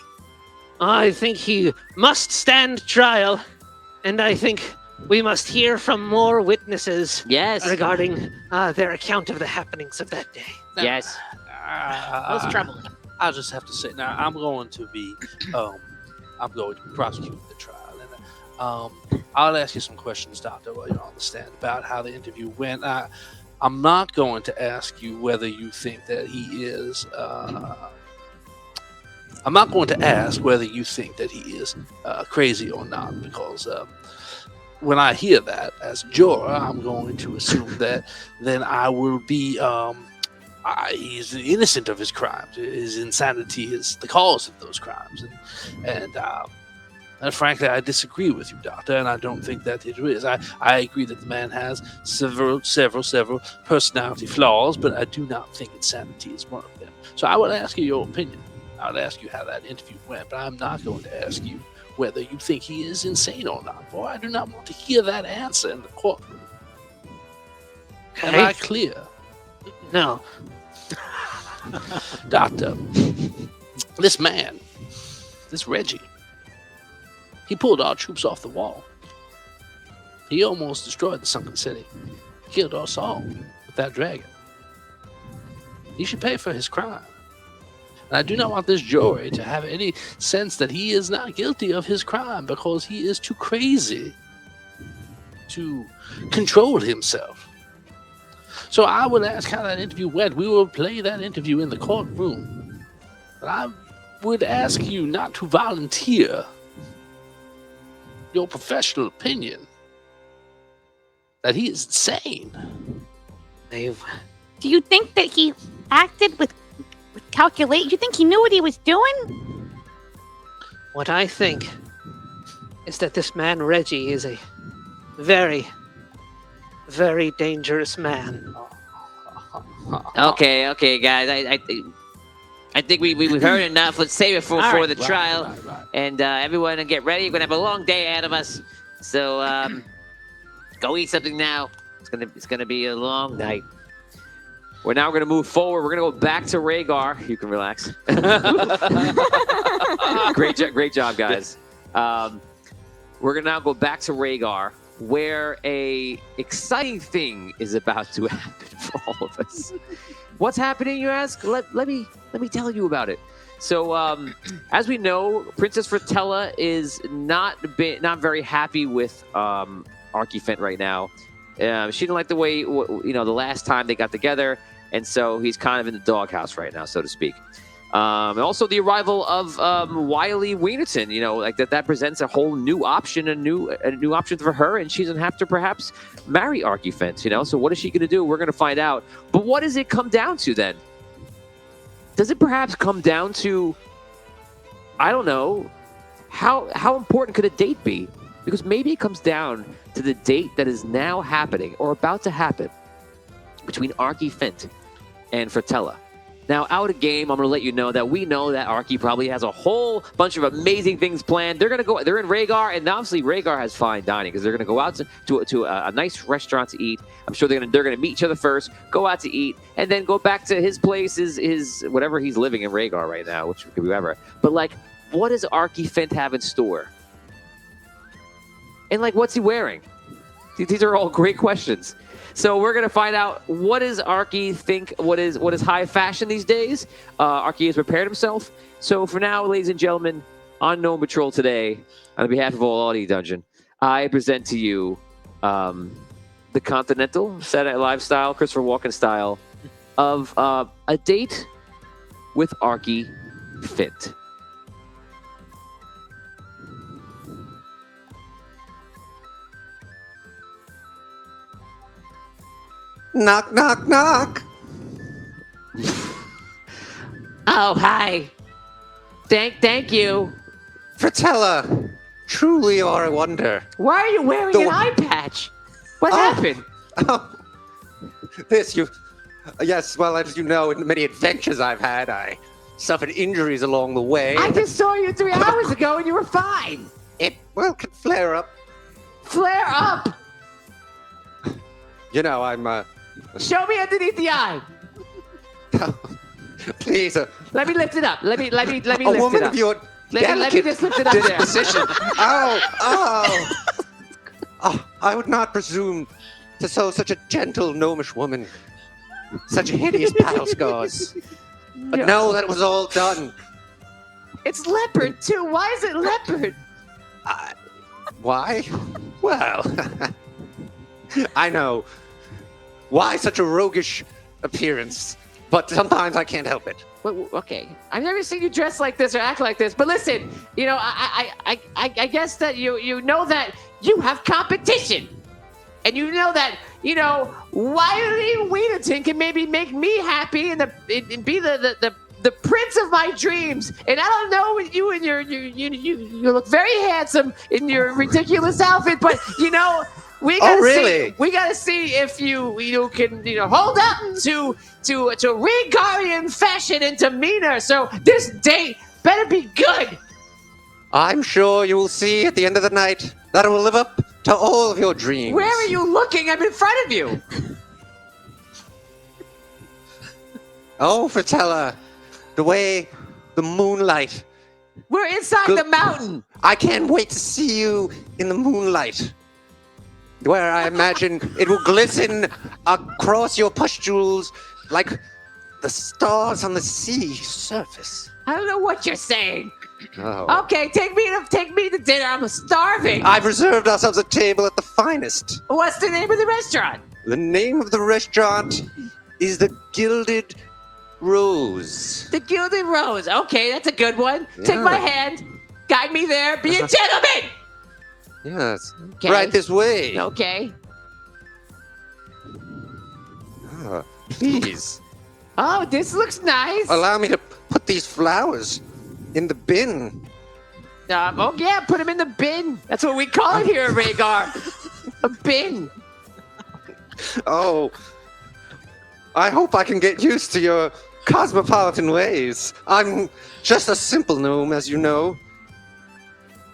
I think he must stand trial, and I think we must hear from more witnesses Yes. regarding their account of the happenings of that day. Yes. Most troubling. I'll just have to say now I'm going to be prosecuting the trial, and I'll ask you some questions, Doctor, while you're on the stand about how the interview went. I'm not going to ask you whether you think that he is. I'm not going to ask whether you think that he is crazy or not, because when I hear that as a juror, I'm going to assume that then I will be. He's innocent of his crimes. His insanity is the cause of those crimes, and frankly, I disagree with you, Doctor, and I don't think that it is. I agree that the man has several personality flaws, but I do not think insanity is one of them. So I will ask you your opinion. I would ask you how that interview went, but I'm not going to ask you whether you think he is insane or not. Boy, I do not want to hear that answer in the courtroom. Am I clear? No. Doctor, this man, this Reggie, he pulled our troops off the wall. He almost destroyed the sunken city. Killed us all. that dragon. He should pay for his crime. And I do not want this jury to have any sense that he is not guilty of his crime because he is too crazy to control himself. So I would ask how that interview went. We will play that interview in the courtroom. But I would ask you not to volunteer your professional opinion that he is insane. Do you think that he acted with calculate? You think he knew what he was doing? What I think is that this man Reggie is a very, very dangerous man. Okay, guys. I think we've heard enough. Let's save it for the trial. Right. And everyone, get ready. We're gonna have a long day ahead of us. So go eat something now. It's gonna be a long night. We're now gonna move forward. We're gonna go back to Rhaegar. You can relax. Great job, guys. We're gonna now go back to Rhaegar, where a exciting thing is about to happen for all of us. What's happening, you ask? Let me tell you about it. So, as we know, Princess Fratella is not very happy with Archifent right now. She didn't like the way the last time they got together, and so he's kind of in the doghouse right now, so to speak. And also the arrival of Wiley Wienerton, like that presents a whole new option, a new option for her, and she doesn't have to perhaps marry Archifent, So what is she going to do? We're going to find out. But what does it come down to then? Does it perhaps come down to, I don't know, how important could a date be? Because maybe it comes down to the date that is now happening or about to happen between Archifent and Fratella. Now, out of game, I'm going to let you know that we know that Archie probably has a whole bunch of amazing things planned. They're in Rhaegar, and obviously Rhaegar has fine dining because they're going to go out to a nice restaurant to eat. I'm sure they're going to meet each other first, go out to eat, and then go back to his place, his whatever he's living in Rhaegar right now, which could be whatever. But what does Archifent have in store? And what's he wearing? These are all great questions. So we're going to find out, what does Archie think, what is high fashion these days? Archie has prepared himself. So for now, ladies and gentlemen, on Gnome Patrol today, on behalf of all Audio Dungeon, I present to you the Continental Saturday Night Live style, Christopher Walken style, of a date with Archifent. Knock, knock, knock. Oh, hi. Thank you. Fratella, truly you are a wonder. Why are you wearing an eye patch? What happened? Yes, well, as you know, in the many adventures I've had, I suffered injuries along the way. I just saw you 3 hours ago and you were fine. It could flare up. Flare up? I'm Show me underneath the eye. Please. Let me lift it up. Let me lift a woman it up. of your Let me just lift it up there. disposition. Oh, I would not presume to sew such a gentle gnomish woman such hideous battle scars. But no, that was all done. It's leopard too. Why is it leopard? Why? Well, I know. Why such a roguish appearance? But sometimes I can't help it. Okay, I've never seen you dress like this or act like this. But listen, I guess that you know that you have competition, and you know that Wiley Wienerton can maybe make me happy and be the prince of my dreams. And I don't know, you and you look very handsome in your ridiculous outfit, but we gotta see if you can hold up to Rhaegarian fashion and demeanor. So this date better be good. I'm sure you will see at the end of the night that it will live up to all of your dreams. Where are you looking? I'm in front of you. Oh, Fratella, the way the moonlight. We're inside the mountain. I can't wait to see you in the moonlight. where I imagine it will glisten across your pustules like the stars on the sea surface. I don't know what you're saying. Oh. Okay, take me to dinner. I'm starving. I've reserved ourselves a table at the finest. What's the name of the restaurant? The name of the restaurant is the Gilded Rose. The Gilded Rose. Okay, that's a good one. Yeah. Take my hand. Guide me there. Be a gentleman. Yes. Okay. Right this way. Okay. Please. Oh, this looks nice. Allow me to put these flowers in the bin. Oh, yeah, put them in the bin. That's what we call it here at Rhaegar. A bin. Oh. I hope I can get used to your cosmopolitan ways. I'm just a simple gnome, as you know.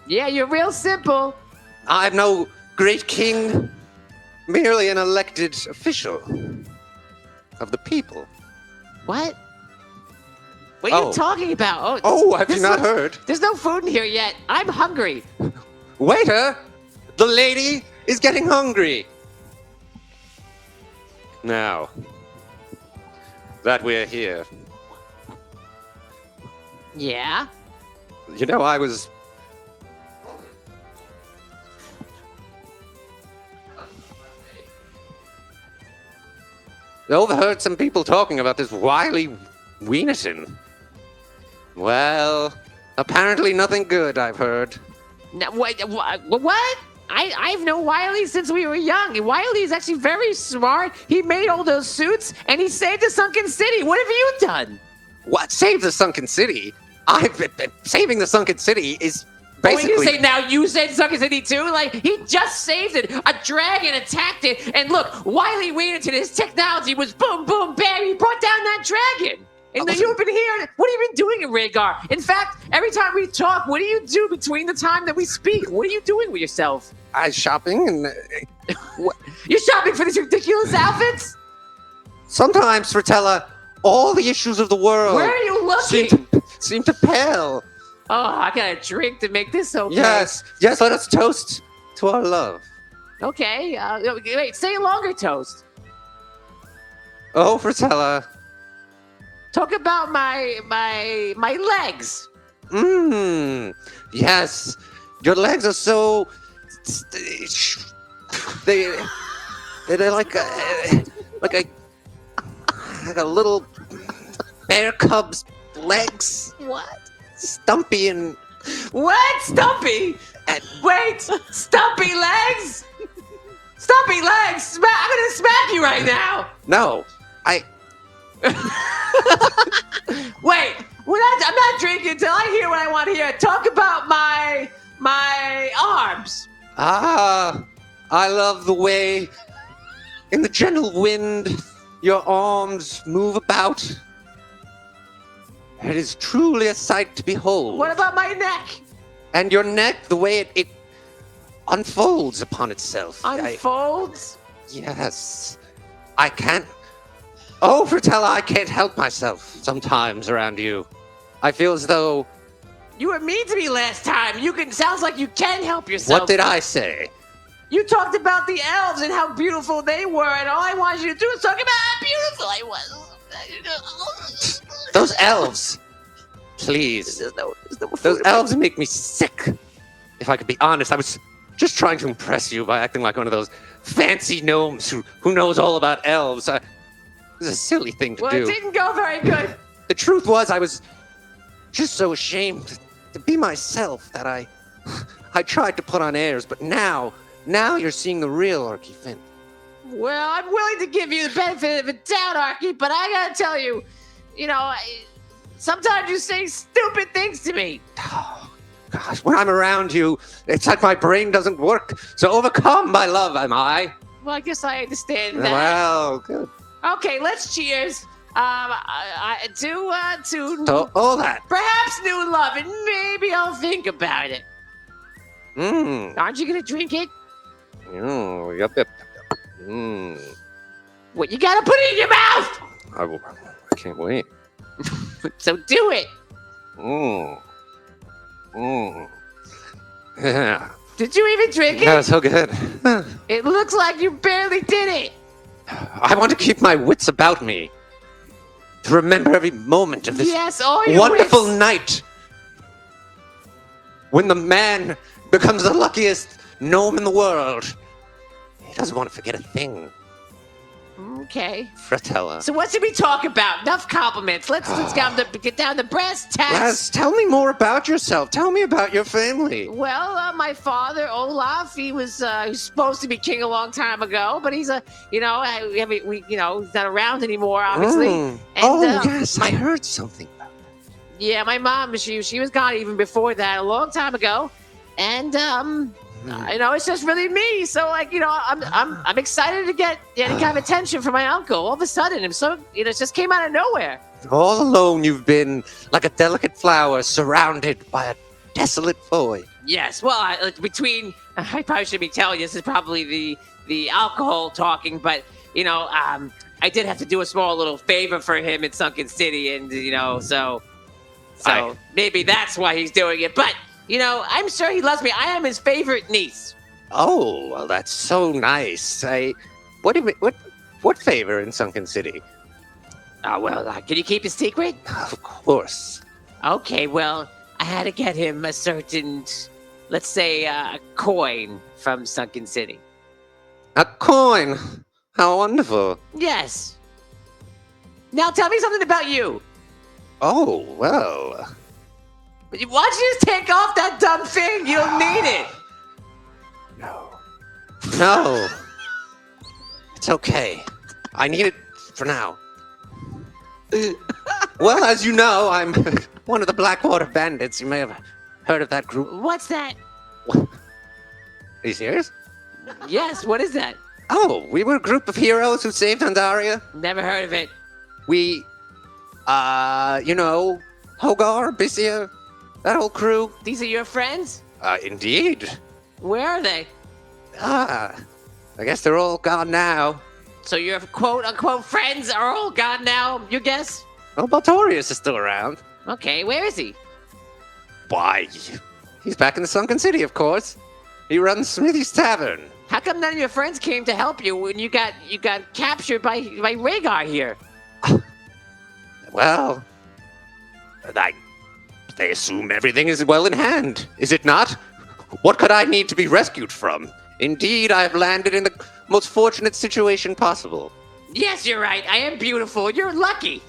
Yeah, you're real simple. I'm no great king, merely an elected official of the people. What? What are you talking about? Have you not heard? There's no food in here yet. I'm hungry. Waiter, the lady is getting hungry. Now that we're here, Yeah? you know, I overheard some people talking about this wily Wienerton. Well, apparently nothing good, I've heard. No, what? I've known Wiley since we were young. Wiley is actually very smart. He made all those suits, and he saved the sunken city. What have you done? What? Save the sunken city? Saving the sunken city is Oh, basically... you say now you saved the sunken city too? Like, he just saved it. A dragon attacked it, and look, Wiley Wienerton, his technology was boom, boom, bam. He brought down that dragon. And then you've been here. What have you been doing in Rhaegar? In fact, every time we talk, what do you do between the time that we speak? What are you doing with yourself? I'm shopping and... You're shopping for these ridiculous outfits? Sometimes, Fratella, all the issues of the world... Where are you looking? Seem to pale. Oh, I got a drink to make this okay. Yes, let us toast to our love. Okay, wait, say a longer toast. Oh, Fratella. Talk about my legs. Yes. Your legs are so... They're like a little bear cub's legs. What? Stumpy and... What? Stumpy? Wait, stumpy legs? Stumpy legs? I'm gonna smack you right now. No, Wait, I'm not drinking until I hear what I want to hear. Talk about my arms. I love the way, in the gentle wind, your arms move about. It is truly a sight to behold. What about my neck? And your neck, the way it unfolds upon itself. Unfolds? Yes. I can't... Oh, Fratella, I can't help myself sometimes around you. I feel as though... You were mean to me last time. Sounds like you can help yourself. What did I say? You talked about the elves and how beautiful they were, and all I wanted you to do was talk about how beautiful I was. Those elves. Please. Those elves make me sick. If I could be honest, I was just trying to impress you by acting like one of those fancy gnomes who knows all about elves. It was a silly thing to do. Well, it didn't go very good. The truth was, I was just so ashamed to be myself that I tried to put on airs, but now you're seeing the real Arky Finn. Well, I'm willing to give you the benefit of the doubt, Arky, but I gotta tell you, sometimes you say stupid things to me. Oh, gosh, when I'm around you, it's like my brain doesn't work. So overcome by love, am I? Well, I guess I understand that. Well, good. Okay, let's cheers. To all that. Perhaps new love, and maybe I'll think about it. Aren't you gonna drink it? Oh, yep. What, you gotta put it in your mouth! I can't wait. So do it. Yeah. Did you even drink it? No, so good. It looks like you barely did it. I want to keep my wits about me. To remember every moment of this Yes, all your wonderful wits. night. When the man becomes the luckiest gnome in the world. He doesn't want to forget a thing. Okay. Fratella. So what should we talk about? Enough compliments. Let's get down to brass tacks. Les, tell me more about yourself. Tell me about your family. Well, my father Olaf, he was supposed to be king a long time ago, but he's he's not around anymore, obviously. Mm. And, Yes, I heard something about that. Yeah, my mom, she was gone even before that, a long time ago, and it's just really me. So I'm excited to get any kind of attention from my uncle. All of a sudden, it just came out of nowhere. All alone you've been like a delicate flower surrounded by a desolate void. Yes, well, I probably should be telling you, this is probably the alcohol talking, but I did have to do a small little favor for him in Sunken City, and so maybe that's why he's doing it. But I'm sure he loves me. I am his favorite niece. Oh, well, that's so nice. What favor in Sunken City? Can you keep a secret? Of course. Okay, well, I had to get him a certain, let's say, a coin from Sunken City. A coin. How wonderful. Yes. Now tell me something about you. Oh, well. Why don't you just take off that dumb thing? You don't need it. No. It's okay. I need it for now. Well, as you know, I'm one of the Blackwater Bandits. You may have heard of that group. What's that? Are you serious? Yes, what is that? Oh, we were a group of heroes who saved Andaria. Never heard of it. We, Hogar, Bissia, that whole crew. These are your friends? Indeed. Where are they? I guess they're all gone now. So your quote-unquote friends are all gone now, you guess? Well, Baltorius is still around. Okay, where is he? Why, he's back in the Sunken City, of course. He runs Smithy's Tavern. How come none of your friends came to help you when you got captured by Rhaegar here? Well, they assume everything is well in hand, is it not? What could I need to be rescued from? Indeed, I have landed in the most fortunate situation possible. Yes, you're right. I am beautiful. You're lucky.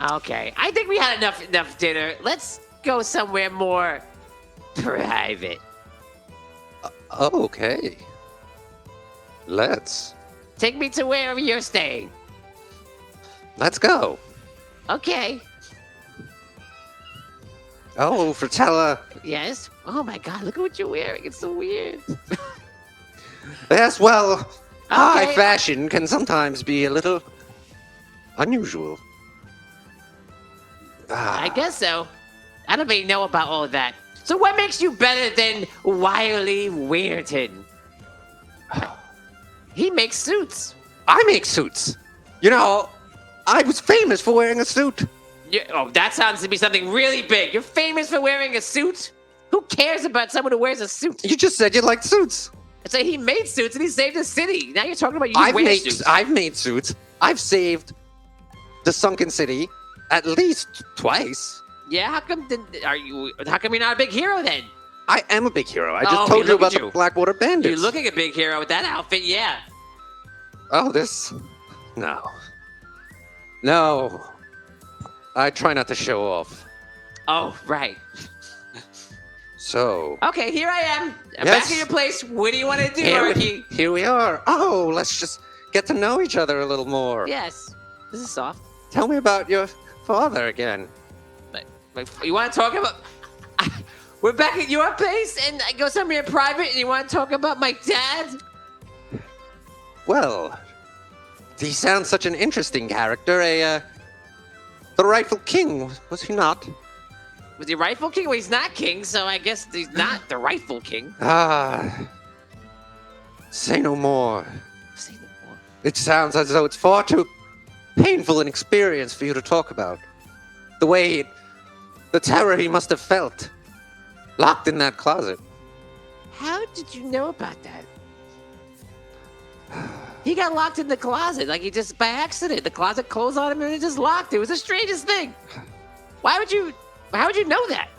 Okay, I think we had enough dinner. Let's go somewhere more private. Okay. Let's. Take me to wherever you're staying. Let's go. Okay. Oh, Fratella. Yes? Oh my god, look at what you're wearing. It's so weird. Yes, well, high Okay. fashion can sometimes be a little unusual. I guess so. I don't really know about all of that. So what makes you better than Wiley Weirton? He makes suits. I make suits. I was famous for wearing a suit. That sounds to be something really big. You're famous for wearing a suit? Who cares about someone who wears a suit? You just said you liked suits. So he made suits and he saved the city. Now you're talking about you wear suits. I've made suits. I've saved the Sunken City at least twice. Yeah, how come you're not a big hero then? I am a big hero. I just told you about the Blackwater Bandits. You're looking a big hero with that outfit, yeah. Oh, this? No. I try not to show off. Oh, right. So. Okay, here I am. I'm Yes. back at your place. What do you want to do, Arky? Here we are. Oh, let's just get to know each other a little more. Yes. This is soft. Tell me about your father again. You want to talk about... We're back at your place and I go somewhere private and you want to talk about my dad? Well, he sounds such an interesting character. The rightful king, was he not? Was he rightful king? Well, he's not king, so I guess he's not the rightful king. Say no more. Say no more. It sounds as though it's far too painful an experience for you to talk about. The terror he must have felt. locked in that closet. How did you know about that? He got locked in the closet, like he just by accident. The closet closed on him and it just locked. It was the strangest thing. How would you know that?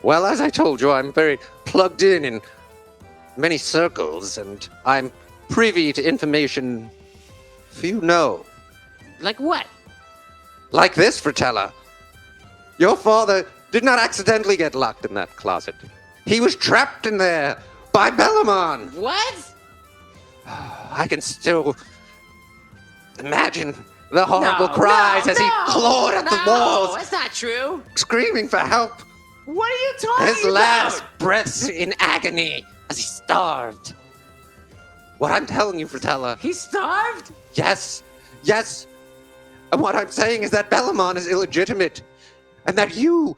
Well, as I told you, I'm very plugged in many circles, and I'm privy to information few know. Like what? Like this, Fratella. Your father did not accidentally get locked in that closet. He was trapped in there by Bellamon. What? I can still imagine the horrible cries as he clawed at the walls, That's not true. screaming for help. What are you talking His about? last breaths in agony as he starved. What I'm telling you, Fratella. He starved? Yes. And what I'm saying is that Bellamon is illegitimate. And that you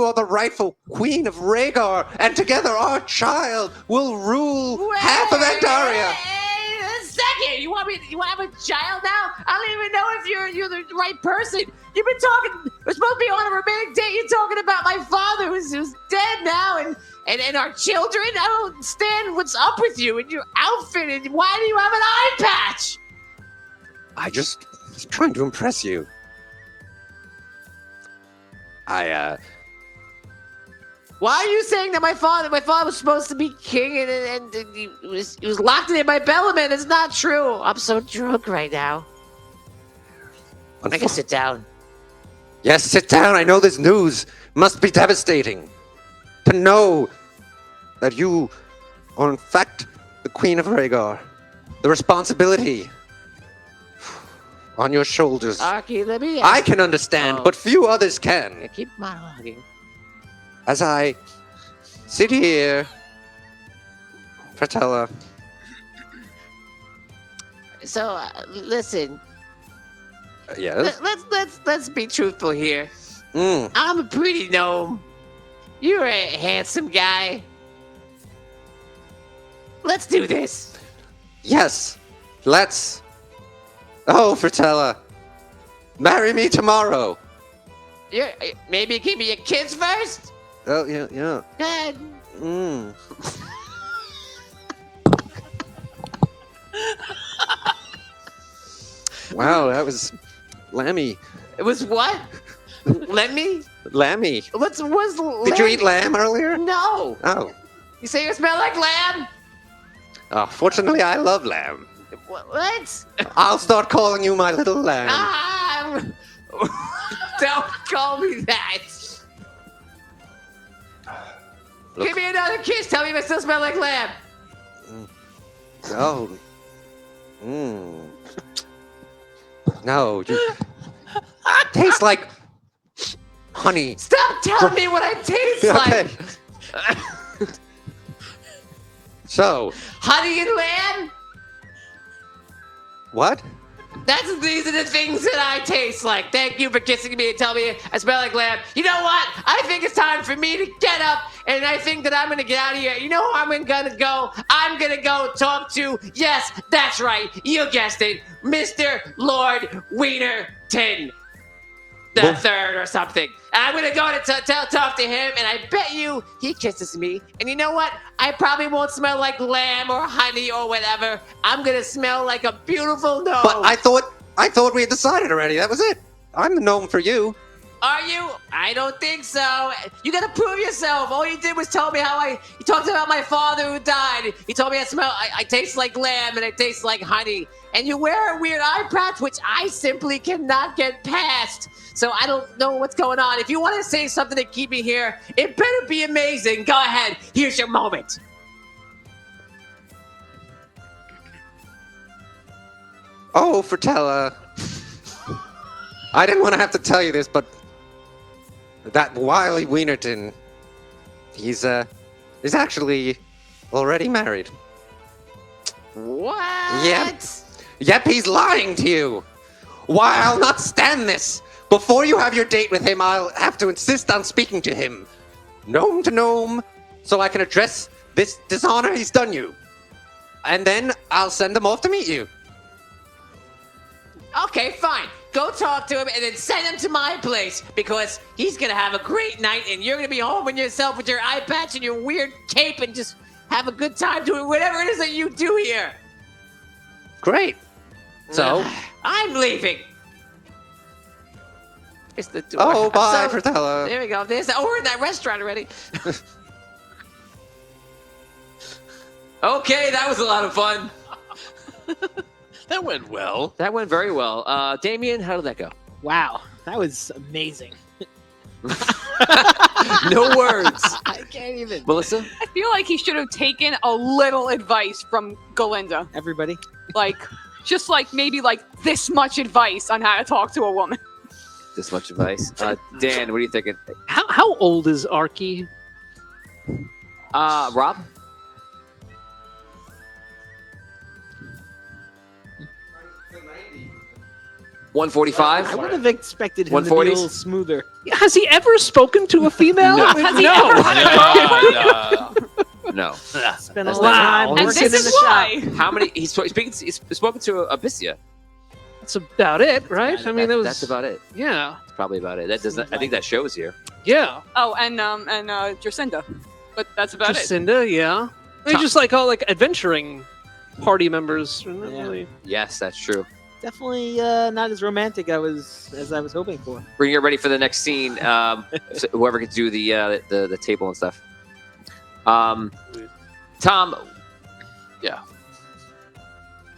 are the rightful queen of Rhaegar, and together our child will rule half of Andaria. Wait a second. You want to have a child now? I don't even know if you're the right person. You've been talking. We're supposed to be on a romantic date. You're talking about my father who's dead now, and our children. I don't understand what's up with you and your outfit, and why do you have an eye patch? I just was trying to impress you. Why are you saying that my father was supposed to be king and he was locked in by Bellarmine? It's not true. I'm so drunk right now. I can sit down. Yes, sit down. I know this news must be devastating. To know that you are in fact the Queen of Rhaegar. The responsibility on your shoulders. Arky, let me I can understand, but few others can. keep monologuing. As I sit here, Fratella. So listen. Yes. Let's be truthful here. Mm. I'm a pretty gnome. You're a handsome guy. Let's do this. Yes. Let's. Oh, Fratella. Marry me tomorrow. Maybe give me your kids first. Oh, yeah. Go ahead. Mm. Wow, that was lammy. It was what? Lemmy? Lammy. Was Did you eat lamb earlier? No. Oh. You say you smell like lamb? Oh, fortunately, I love lamb. What? I'll start calling you my little lamb. Don't call me that. Look. Give me another kiss. Tell me if I still smell like lamb. Oh. Mm. No, you taste like honey. Stop telling me what I taste like. So. Honey and lamb? What? These are the things that I taste like. Thank you for kissing me and telling me I smell like lamb. You know what? I think it's time for me to get up, and I think that I'm going to get out of here. You know who I'm going to go? I'm going to go talk to, yes, that's right, you guessed it, Mr. Lord Wienerton the third or something. And I'm going to go to talk to him, and I bet you he kisses me. And you know what? I probably won't smell like lamb or honey or whatever. I'm going to smell like a beautiful gnome. But I thought we had decided already. That was it. I'm the gnome for you. Are you? I don't think so. You got to prove yourself. All you did was tell me you talked about my father who died. You told me I taste like lamb and I taste like honey. And you wear a weird eye patch, which I simply cannot get past. So I don't know what's going on. If you want to say something to keep me here, it better be amazing. Go ahead. Here's your moment. Oh, Fratella. I didn't want to have to tell you this, but that wily Wienerton, he's actually already married. What? Yep, he's lying to you. Why, I'll not stand this. Before you have your date with him, I'll have to insist on speaking to him, gnome to gnome, so I can address this dishonor he's done you. And then I'll send him off to meet you. Okay, fine. go talk to him and then send him to my place because he's gonna have a great night and you're gonna be home with yourself with your eye patch and your weird cape and just have a good time doing whatever it is that you do here. Great. So, I'm leaving. It's the door. oh, bye, So- Fratella. There we go. We're in that restaurant already. Okay, that was a lot of fun. That went well. That went very well. Damien, how did that go? Wow, that was amazing. No words. I can't even. Melissa? I feel like he should have taken a little advice from Galinda. Everybody. Like, just like maybe like this much advice on how to talk to a woman. This much advice. Dan, what are you thinking? How old is Arky? Rob? I 145? would have expected him to be a 140s? little smoother. Has he ever spoken to a female? No. Has he ever had a girlfriend? No. Spent That's all not- that time And working this in is the shop. why. How many? He's spoken to Abyssia. That's about it, right? I mean, that was. That's about it. Yeah. That's probably about it. That does not, I think that shows here. Yeah. Oh, and Jacinda. But that's about it. Jacinda, yeah. They're just like all like adventuring party members. Not Yeah. really. Yes, that's true. Definitely not as romantic as I was hoping for. We're getting ready for the next scene. So whoever can do the table and stuff. Tom. Yeah.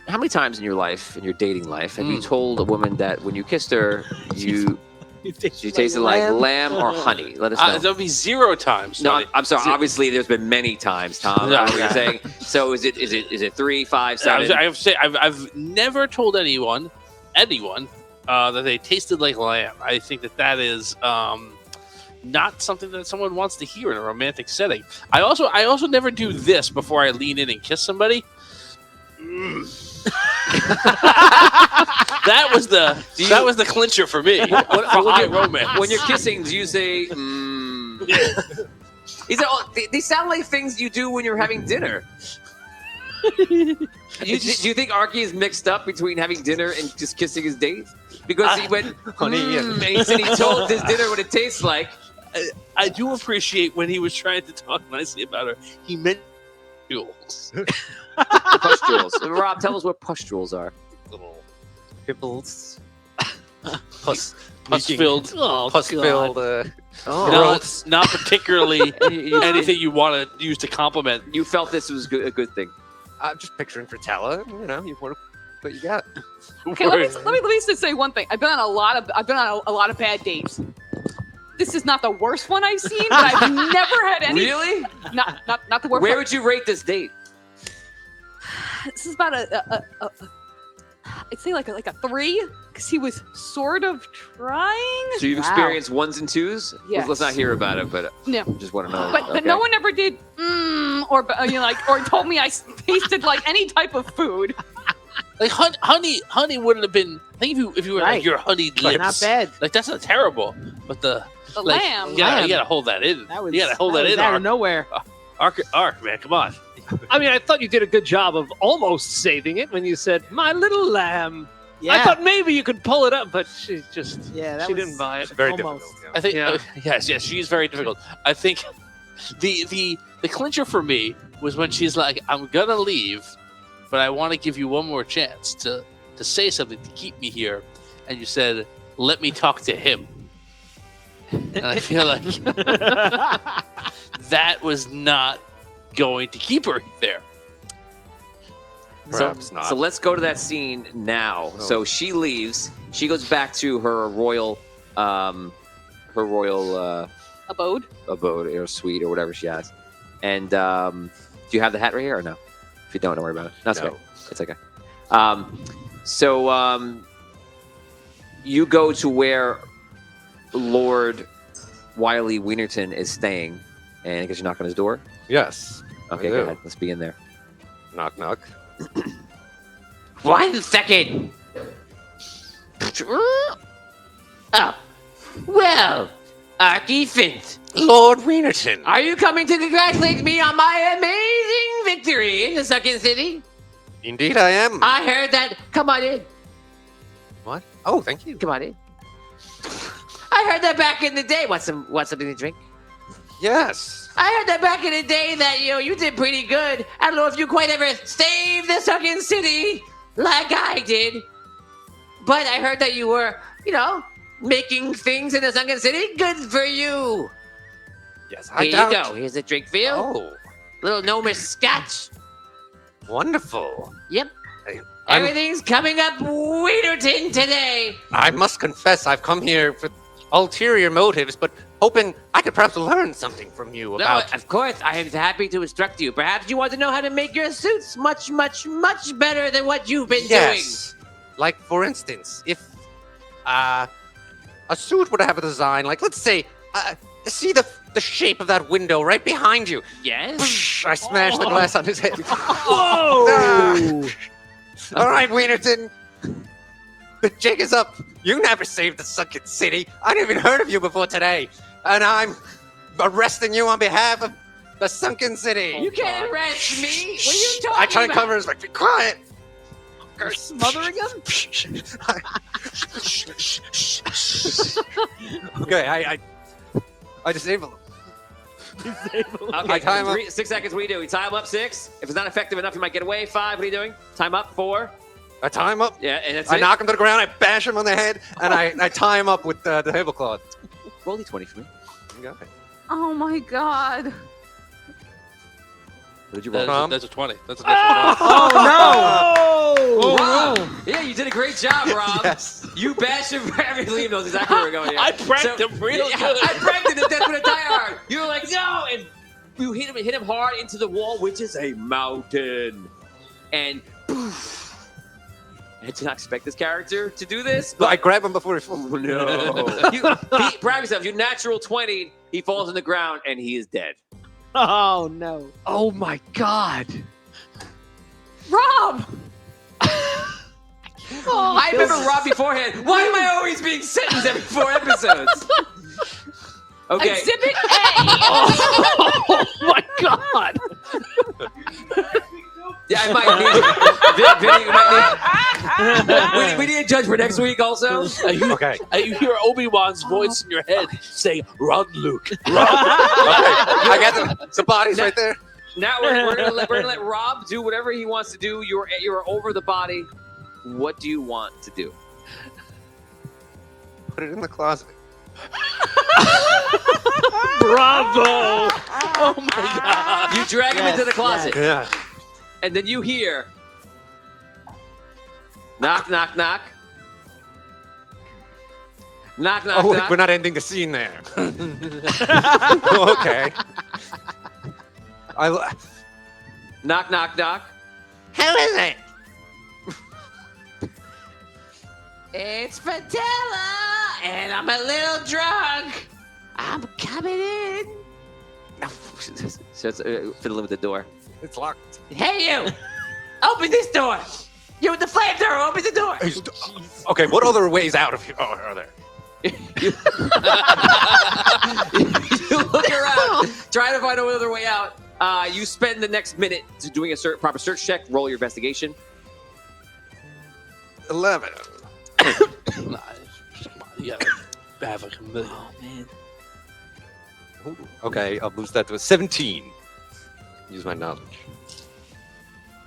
How many times in your life, in your dating life, have you told a woman that when you kissed her, she tasted like lamb or honey? Let us know. There'll be 0 times. No, Tony. I'm sorry. Zero. Obviously, there's been many times, Tom. No, I know what yeah. you're saying. So is it 3, 5, I 7? have to say, I've never told anyone, that they tasted like lamb. I think that is not something that someone wants to hear in a romantic setting. I also never do this before I lean in and kiss somebody. That was the clincher for me. For high romance. When you're kissing, do you say? They sound like things you do when you're having dinner. Do you think Arky is mixed up between having dinner and just kissing his date? Because he went, honey, and he said he told his dinner what it tastes like. I do appreciate when he was trying to talk nicely about her. He meant pustules. Pustules. Rob, tell us what pustules are. Little pimple,s Pus-filled. Oh, pus-filled. Not particularly anything you want to use to compliment. You felt this was a good thing. I'm just picturing Fratella. You know, you want what you got. Okay, let me just say one thing. I've been on a lot of bad dates. This is not the worst one I've seen, but I've never had any. Really? Not the worst. Where one. would you rate this date? This is about I'd say like a 3 because he was sort of trying. So you've experienced 1s and 2s? Yes. Let's not hear about it, but No. just want to know. But no one ever did or told me I tasted like any type of food. Like honey wouldn't have been. I think if you were Right. like your honeyed lips, Not bad. like that's not terrible. But the Lamb. you gotta hold that in. That was, you gotta hold that was in. out of nowhere. Ark, man, come on. I mean, I thought you did a good job of almost saving it when you said, "My little lamb." Yeah. I thought maybe you could pull it up, but she just that she was didn't buy it. Very almost. difficult. I think Yeah. yes, she's very difficult. I think the clincher for me was when she's like, "I'm gonna leave, but I want to give you one more chance to say something to keep me here," and you said, "Let me talk to him." And I feel like that was not going to keep her there. Perhaps not. So let's go to that scene now. Oh. So she leaves. She goes back to her royal Abode. abode or suite or whatever she has. And do you have the hat right here or no? If you don't worry about it. No, it's No. okay. It's okay. So you go to where Lord Wiley Wienerton is staying, and I guess you knock on his door. Yes. Okay, I go do. ahead. Let's be in there. Knock, knock. 1 second. Oh, well, Arky Fint, Lord Wienerton. are you coming to congratulate me on my amazing victory in the Sunken City? Indeed, I am. I heard that. Come on in. What? Oh, thank you. Come on in. I heard that back in the day. Want something to drink? Yes. I heard that back in the day that you did pretty good. I don't know if you quite ever saved the sunken city like I did, but I heard that you were, making things in the sunken city. Good for you. Yes, I Here doubt. you go. Here's a drink for you. Oh, Little gnomish scotch. wonderful. Yep. I'm- Everything's coming up Wienerton today. I must confess, I've come here for ulterior motives, but hoping I could perhaps learn something from you about. No, of course, I am happy to instruct you. Perhaps you want to know how to make your suits much, much, much better than what you've been Yes. Like, for instance, if a suit would have a design, like, let's say, see the shape of that window right behind you. doing. Yes. I smashed the glass on his head. Whoa! All right, Wienerton. The jig is up. You never saved the sunken city. I never even heard of you before today. And I'm arresting you on behalf of the sunken city. You can't arrest me. What are you talking I try and about? cover his back. Be quiet. Smothering him? Okay, I disable him. Okay, I time up. 6 seconds. What do you do? You tie him up 6. If it's not effective enough, you might get away. 5. What are you doing? Time up 4. I tie him up. Yeah, and that's I it. knock him to the ground. I bash him on the head, and I tie him up with the tablecloth. Roll D20 for me. You got it. Oh my god. What did you roll? Tom? That's a 20. That's a natural 20. Oh, no! Rob! Yeah, you did a great job, Rob. Yes. You bashed him for everything. Liam knows exactly where we're going here. I pranked him real Yeah, good. I pranked him to death with a diehard. You were like, no! And you hit him hard into the wall, which is a mountain. And poof. I did not expect this character to do this, But but I grab him before he falls. no. He brag yourself. You natural 20. He falls on the ground and he is dead. Oh, no. Oh my god. Rob! I remember Rob beforehand. Why am I always being sentenced every 4 episodes? Okay. Exhibit A! Oh, my God. Yeah, I might need Vinny, you might need. We need a judge for next week also. Okay. You hear Obi-Wan's voice in your head saying, "Run, Luke, run." Okay. I got the bodies right there. Now we're gonna let Rob do whatever he wants to do. You're over the body. What do you want to do? Put it in the closet. Bravo! Oh my god! You drag him into the closet, Yeah. and then you hear knock, knock, knock. Knock, knock, Oh, wait, knock. we're not ending the scene there. Okay. Knock, knock, knock. Who is it? It's Patella, and I'm a little drunk. I'm coming in. Starts fiddling with the door. It's locked. Hey, you! Open this door! You with the flamethrower, open the door! Okay, what other ways out of here are there? You look around, trying to find another way out. You spend the next minute doing a proper search check. Roll your investigation. 11. Nah, come on, you gotta have like a million. Oh, man. Ooh, okay, I'll boost that to a 17. Use my knowledge.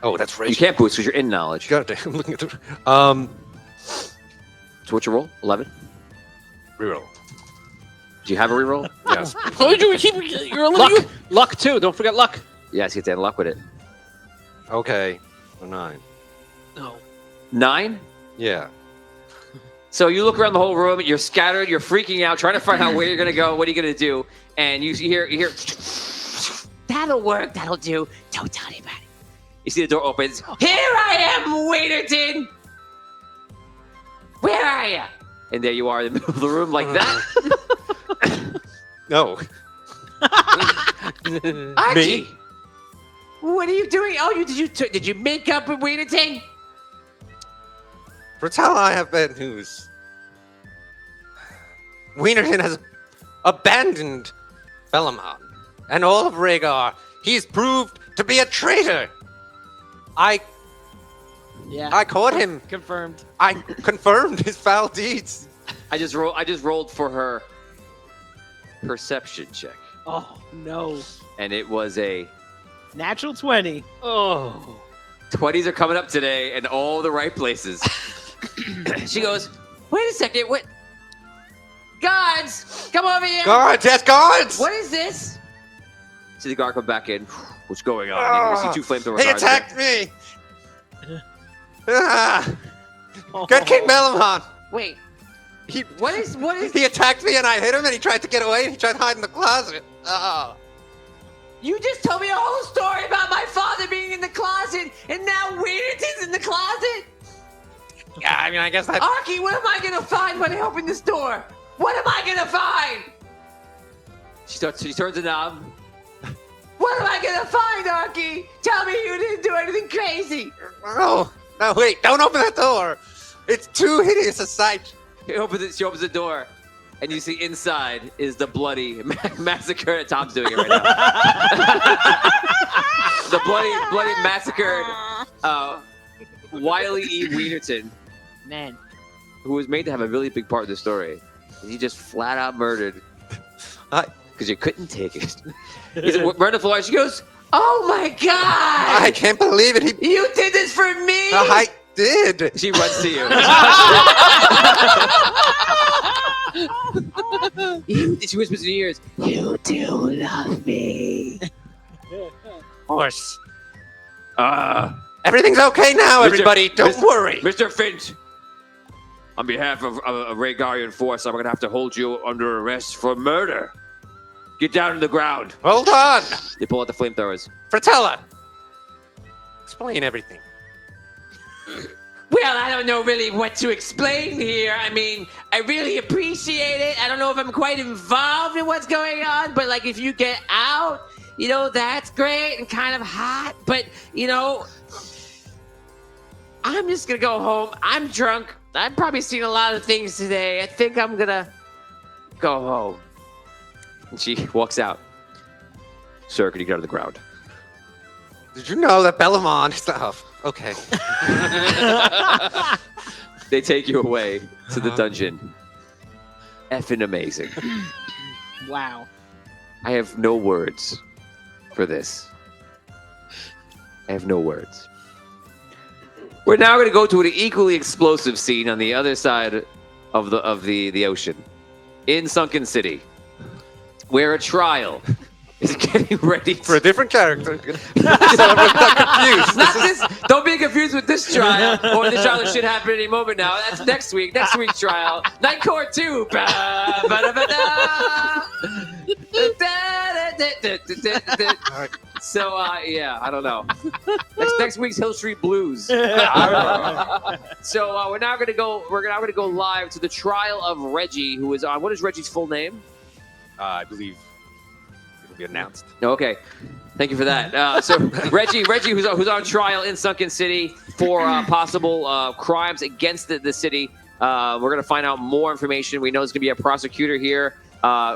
Oh, that's right. You can't boost because you're in knowledge. God damn, I'm looking at the. So what's your roll? 11? Reroll. Do you have a reroll? Yes. Oh, you're Luck. Luck, too. Don't forget luck. Yes, you get to end luck with it. Okay. A 9. No. 9? Yeah. So you look around the whole room, you're scattered, you're freaking out, trying to find out where you're gonna go, what are you gonna do, and you hear that'll work, that'll do. Don't tell anybody. You see the door opens. Here I am, Waiterton! Where are you? And there you are in the middle of the room like that. No. Archie! Me? What are you doing? Oh, did you make up with Waiterton? Fratella, I have bad news. Wienerton has abandoned Belamon and all of Rhaegar. He's proved to be a traitor. I Yeah. I caught him. Confirmed. I confirmed his foul deeds. I just rolled for her perception check, Oh no. and it was a Natural 20. Oh. 20s are coming up today in all the right places. She goes, wait a second, what? Guards, come over here. Guards, yes, guards. What is this? See the guard come back in. What's going on? You see two flamethrower He guards attacked me. Get King Melamon. Wait, He, what is? he attacked me and I hit him and he tried to get away. He tried to hide in the closet. You just told me a whole story about my father being in the closet, and now Weird's in the closet? Yeah, I mean, I guess that. Arky, what am I gonna find when I open this door? What am I gonna find? She turns the knob. What am I gonna find, Arky? Tell me you didn't do anything crazy. No, wait, don't open that door. It's too hideous a sight. She opens the door, and you see inside is the bloody massacre. Tom's doing it right now. The bloody massacred Wiley E. Wienerton, Man. who was made to have a really big part in the story. He just flat out murdered because you couldn't take it. He's right on the floor. She goes, "Oh my god! I can't believe it. You did this for me!" I did. She runs to you. She whispers in your ears, "You do love me." Horse. Everything's okay now, everybody. Don't worry. Mr. Finch, on behalf of Raygarian Force, I'm going to have to hold you under arrest for murder. Get down to the ground. Hold on. They pull out the flamethrowers. Fratella. Explain everything. Well, I don't know really what to explain here. I mean, I really appreciate it. I don't know if I'm quite involved in what's going on, but like if you get out, that's great and kind of hot. But, I'm just going to go home. I'm drunk. I've probably seen a lot of things today. I think I'm going to go home. And she walks out. Sir, can you get on the ground? Did you know that Bellamon is okay. They take you away to the dungeon. Effing amazing. Wow. I have no words for this. I have no words. We're now going to go to an equally explosive scene on the other side of the ocean, in Sunken City, where a trial is getting ready for a different character. So I'm not confused. Don't be confused with this trial, or this trial should happen any moment now. That's next week. Next week's trial. Night Court 2. So I don't know. Next week's Hill Street Blues. So we're now gonna go. We're now gonna go live to the trial of Reggie, who is on. What is Reggie's full name? I believe it'll be announced. Okay, thank you for that. So Reggie, who's on trial in Sunken City for possible crimes against the city. We're gonna find out more information. We know there's gonna be a prosecutor here.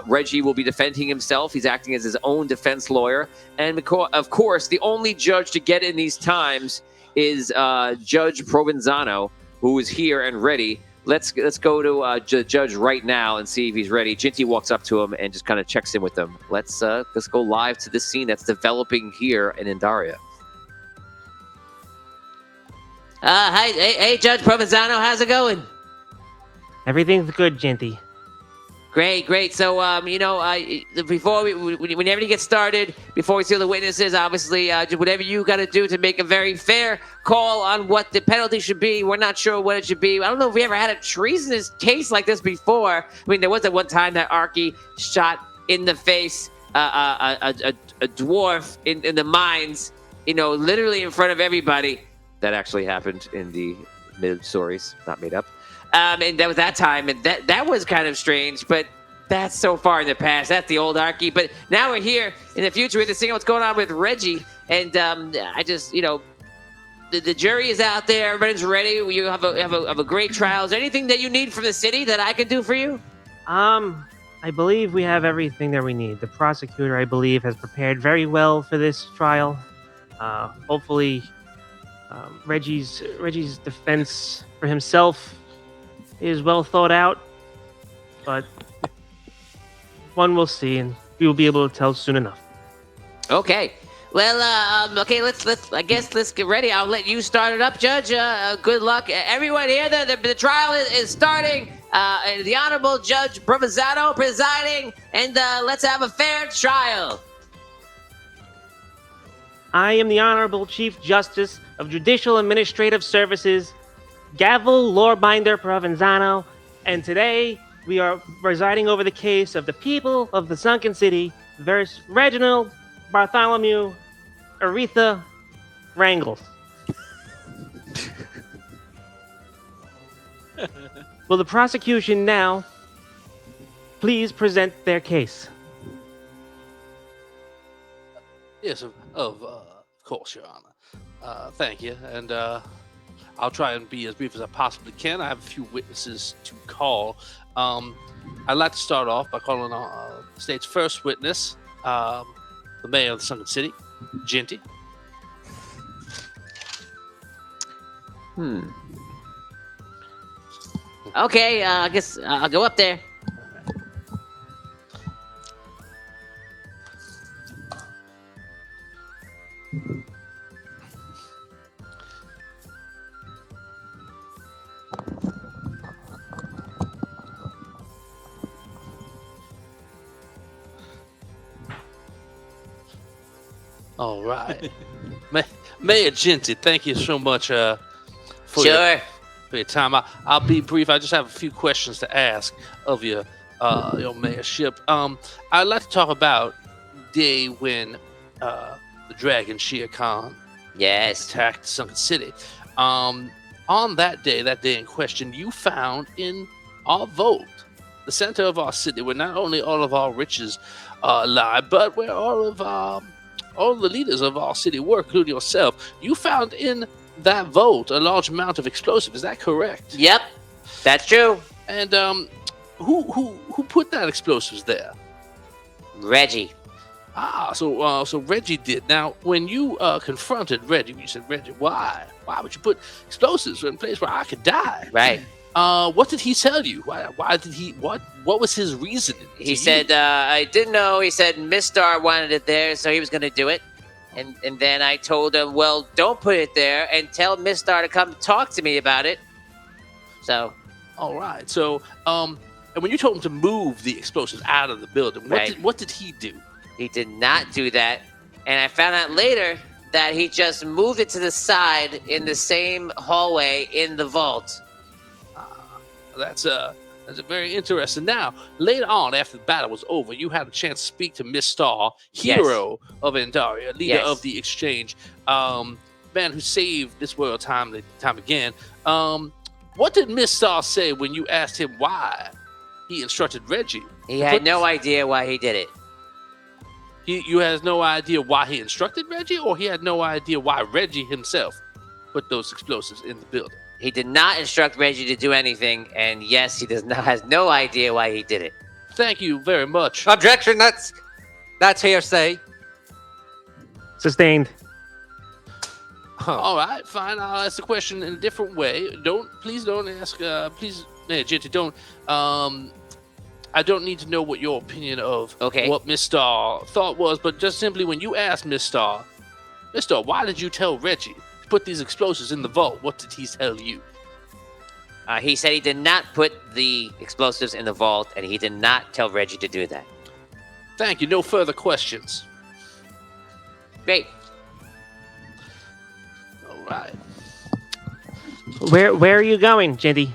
Reggie will be defending himself. He's acting as his own defense lawyer. And of course, the only judge to get in these times is Judge Provenzano, who is here and ready. Let's go to Judge right now and see if he's ready. Jinty walks up to him and just kind of checks in with him. Let's go live to this scene that's developing here in Indaria. Hi, hey, Judge Provenzano, how's it going? Everything's good, Jinty. Great. So, before whenever you get started, before we see the witnesses, obviously, whatever you got to do to make a very fair call on what the penalty should be. We're not sure what it should be. I don't know if we ever had a treasonous case like this before. I mean, there was that one time that Arky shot in the face a dwarf in the mines, literally in front of everybody. That actually happened in the mid-stories, not made up. And that was that time, and that was kind of strange, but that's so far in the past. That's the old Arky. But now we're here in the future. We're seeing what's going on with Reggie, and I just, the jury is out there. Everybody's ready. You have a great trial. Is there anything that you need from the city that I can do for you? I believe we have everything that we need. The prosecutor, I believe, has prepared very well for this trial. Hopefully, Reggie's defense for himself is well thought out, but one will see, and we will be able to tell soon enough. Okay. Well, okay, let's get ready. I'll let you start it up, Judge. Good luck. Everyone here, the trial is starting. The Honorable Judge Provenzano presiding, and let's have a fair trial. I am the Honorable Chief Justice of Judicial Administrative Services, Gavel Lorebinder Provenzano, and today we are presiding over the case of the people of the Sunken City versus Reginald Bartholomew Aretha Wrangles. Will the prosecution now please present their case? Yes, of course, Your Honor. Thank you, and I'll try and be as brief as I possibly can. I have a few witnesses to call. I'd like to start off by calling on the state's first witness, the mayor of the Sunken City, Genty. Okay, I guess I'll go up there. All right. Mayor Genty, thank you so much for Sure. your time. I'll be brief. I just have a few questions to ask of your mayorship. I'd like to talk about the day when the dragon Shere Khan attacked Sunken City. On that day in question, you found in our vault, the center of our city, where not only all of our riches lie, but where all the leaders of our city work, including yourself. You found in that vault a large amount of explosive. Is that correct? Yep, that's true. And who put that explosives there? Reggie. So Reggie did. Now, when you confronted Reggie, you said, Reggie, why would you put explosives in a place where I could die? Right. What did he tell you? Why did he? What was his reasoning? He said, I didn't know. He said Mistar wanted it there, so he was going to do it. And then I told him, well, don't put it there and tell Mistar to come talk to me about it. So. All right. So, and when you told him to move the explosives out of the building, what did he do? He did not do that. And I found out later that he just moved it to the side in the same hallway in the vault. That's very interesting. Now, later on, after the battle was over, you had a chance to speak to Miss Star, hero of Andaria, leader of the exchange, man who saved this world time and time again. What did Miss Star say when you asked him why he instructed Reggie? He had no idea why he did it. You had no idea why he instructed Reggie, or he had no idea why Reggie himself put those explosives in the building? He did not instruct Reggie to do anything, and yes, he has no idea why he did it. Thank you very much. Objection, that's hearsay. Sustained. All right, fine. I'll ask the question in a different way. Please don't ask. Please, Genty, don't. I don't need to know what your opinion of what Miss Star thought was, but just simply when you asked Miss Star, why did you tell Reggie to put these explosives in the vault? What did he tell you? He said he did not put the explosives in the vault, and he did not tell Reggie to do that. Thank you. No further questions. Great. All right. Where are you going, Genty?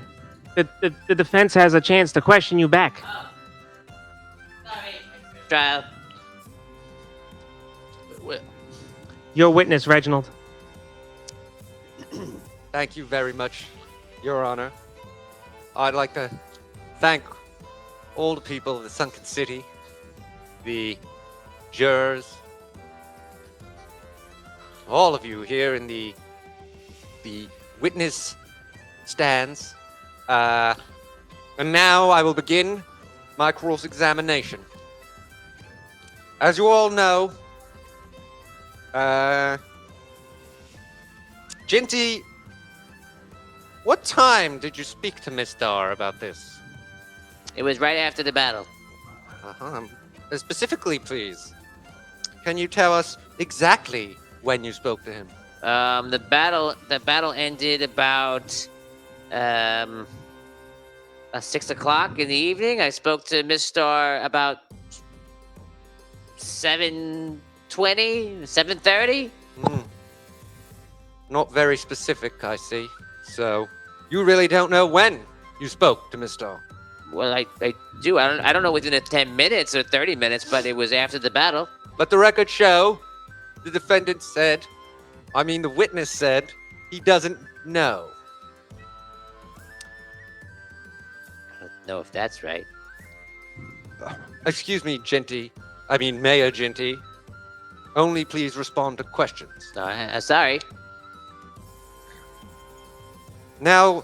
The defense has a chance to question you back. Sorry. Trial. Well. Your witness, Reginald. Thank you very much, Your Honor. I'd like to thank all the people of the Sunken City, the jurors, all of you here in the witness stands. And now I will begin my cross-examination. As you all know, Ginty, what time did you speak to Miss Dar about this? It was right after the battle. Uh-huh. Specifically, please. Can you tell us exactly when you spoke to him? The battle ended about 6 o'clock in the evening. I spoke to Miss Star about 7:20, 7:30. Not very specific, I see. So, you really don't know when you spoke to Miss Star? Well, I do. I don't know within 10 minutes or 30 minutes, but it was after the battle. Let the record show the defendant said, the witness said, he doesn't know. I don't know if that's right. Excuse me, Mayor Ginty. Only please respond to questions. Sorry. Now,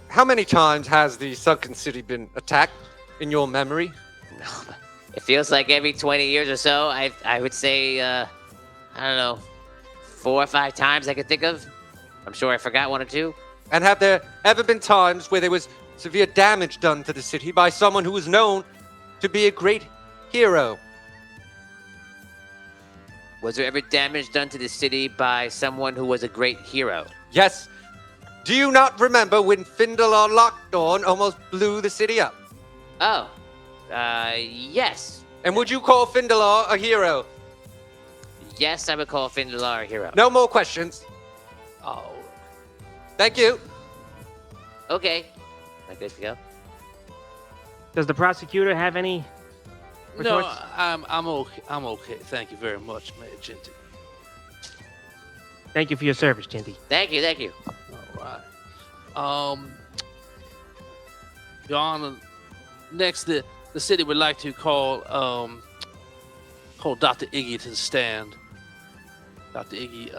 how many times has the sunken city been attacked in your memory? It feels like every 20 years or so. I would say, I don't know, 4 or 5 times I could think of. I'm sure I forgot 1 or 2. And have there ever been times where there was severe damage done to the city by someone who was known to be a great hero? Was there ever damage done to the city by someone who was a great hero? Yes. Do you not remember when Findalor Lockdawn almost blew the city up? Oh, yes. And would you call Findalor a hero? Yes, I would call Findalor a hero. No more questions. Oh. Thank you. Okay. Am I good to go? Does the prosecutor have any retorts? No, I'm okay. I'm okay. Thank you very much, Mayor Ginty. Thank you for your service, Ginty. Thank you. All right. Your Honor, next the city would like to call Dr. Iggy to the stand. Dr. Iggy,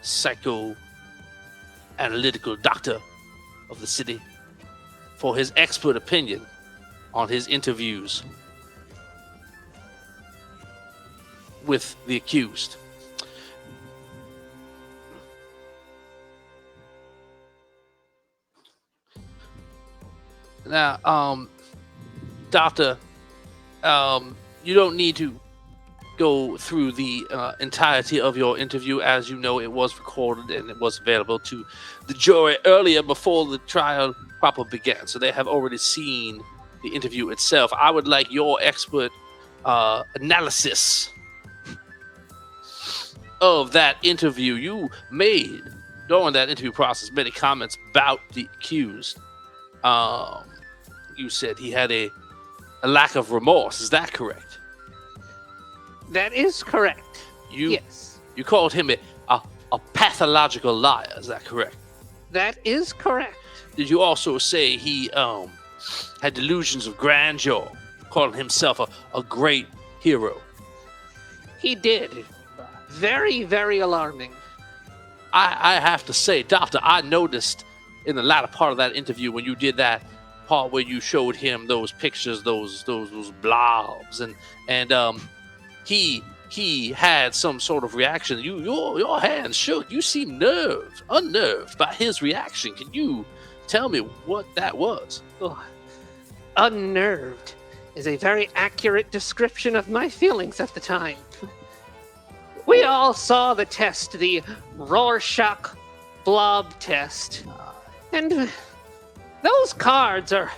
psychoanalytical doctor of the city, for his expert opinion on his interviews with the accused. Now, Doctor, you don't need to go through the entirety of your interview. As you know, it was recorded and it was available to the jury earlier before the trial proper began. So they have already seen the interview itself. I would like your expert analysis of that interview. You made, during that interview process, many comments about the accused. You said he had a lack of remorse. Is that correct? That is correct. Yes. You called him a pathological liar. Is that correct? That is correct. Did you also say he had delusions of grandeur, calling himself a great hero? He did. Very, very alarming. I have to say, Doctor, I noticed in the latter part of that interview when you did that part where you showed him those pictures, those blobs, and he had some sort of reaction. Your hands shook. You seemed unnerved by his reaction. Can you tell me what that was? Oh, unnerved is a very accurate description of my feelings at the time. We all saw the test, the Rorschach blob test. And those cards are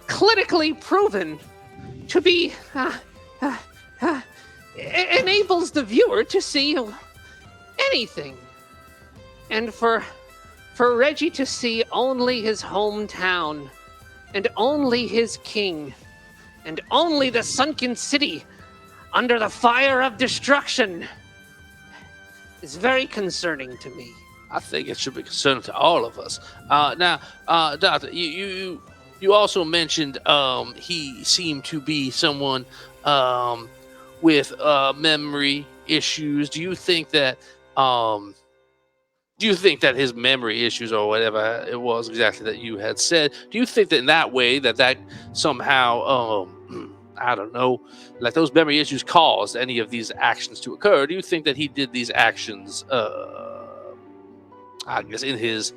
clinically proven to be enables the viewer to see anything. And for Reggie to see only his hometown, and only his king, and only the sunken city under the fire of destruction is very concerning to me. I think it should be concerning to all of us. Now, Doctor, you also mentioned he seemed to be someone with memory issues. Do you think that his memory issues, or whatever it was exactly that you had said, do you think that in that way that somehow I don't know, like those memory issues caused any of these actions to occur? Or do you think that he did these actions, I guess, in his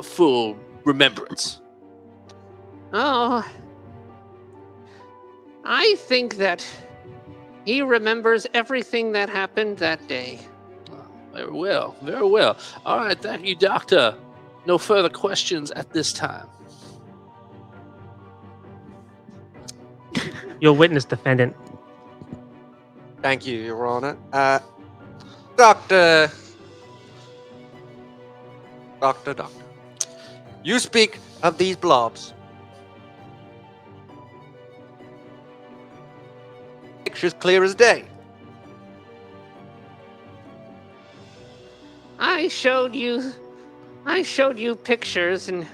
full remembrance? Oh, I think that he remembers everything that happened that day. Very well, very well. All right, thank you, Doctor. No further questions at this time. Your witness, defendant. Thank you, Your Honor. Doctor. You speak of these blobs. Pictures clear as day. I showed you pictures, and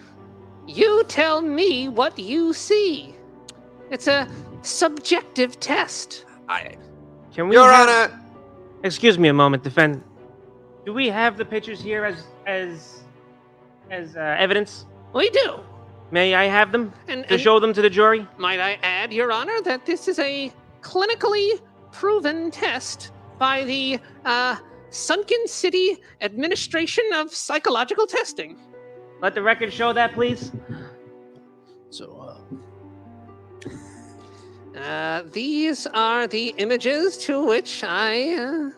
you tell me what you see. It's a subjective test. Can we Your have- Honor. Excuse me a moment, defendant. Do we have the pictures here as evidence? We do. May I have them And to show them to the jury? might I add, Your Honor, that this is a clinically proven test by the Sunken City Administration of Psychological Testing. Let the record show that, please. So, These are the images to which I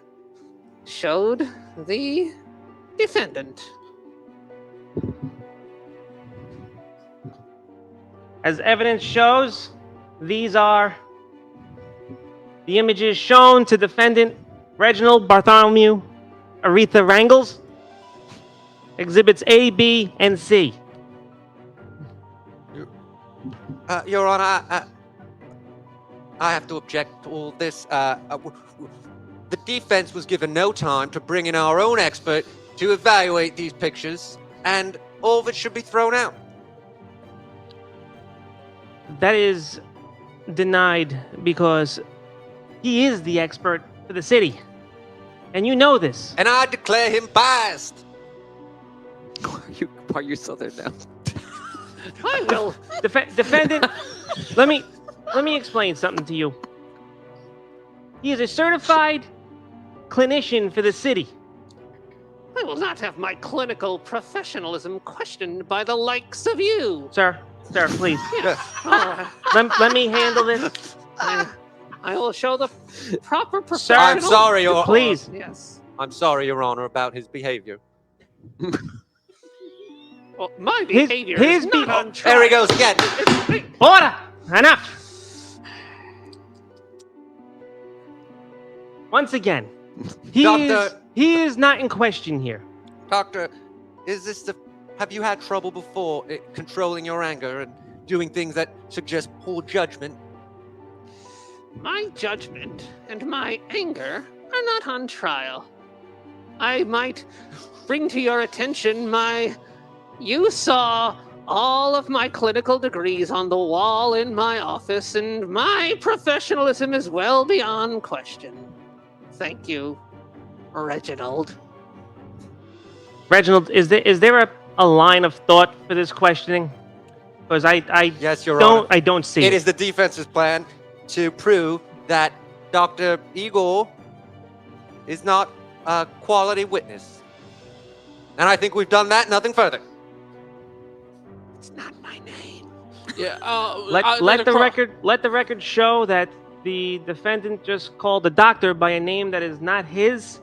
showed the defendant. As evidence shows, these are the images shown to defendant Reginald Bartholomew Aretha Wrangles. Exhibits A, B, and C. Your Honor, I have to object to all this. The defense was given no time to bring in our own expert to evaluate these pictures, and all of it should be thrown out. That is denied because he is the expert for the city. And you know this. And I declare him biased. Why are you Southern now? I will. Defendant, let me explain something to you. He is a certified clinician for the city. I will not have my clinical professionalism questioned by the likes of you. Sir, please. Yes. All right. Let me handle this. I will show the proper I'm professional. sorry, Your Please. Yes. I'm sorry, Your Honor, about his behavior. Well, my His- behavior his is not be- on trial. There he goes again. Order! Enough! Once again, he is not in question here. Doctor, have you had trouble before controlling your anger and doing things that suggest poor judgment? My judgment and my anger are not on trial. I might bring to your attention you saw all of my clinical degrees on the wall in my office, and my professionalism is well beyond question. Thank you, Reginald. Reginald, is there a line of thought for this questioning? Because Yes, Your Honor. I don't see It is the defense's plan to prove that Dr. Igor is not a quality witness. And I think we've done that, nothing further. It's not my name. yeah. Let the record show that the defendant just called the doctor by a name that is not his.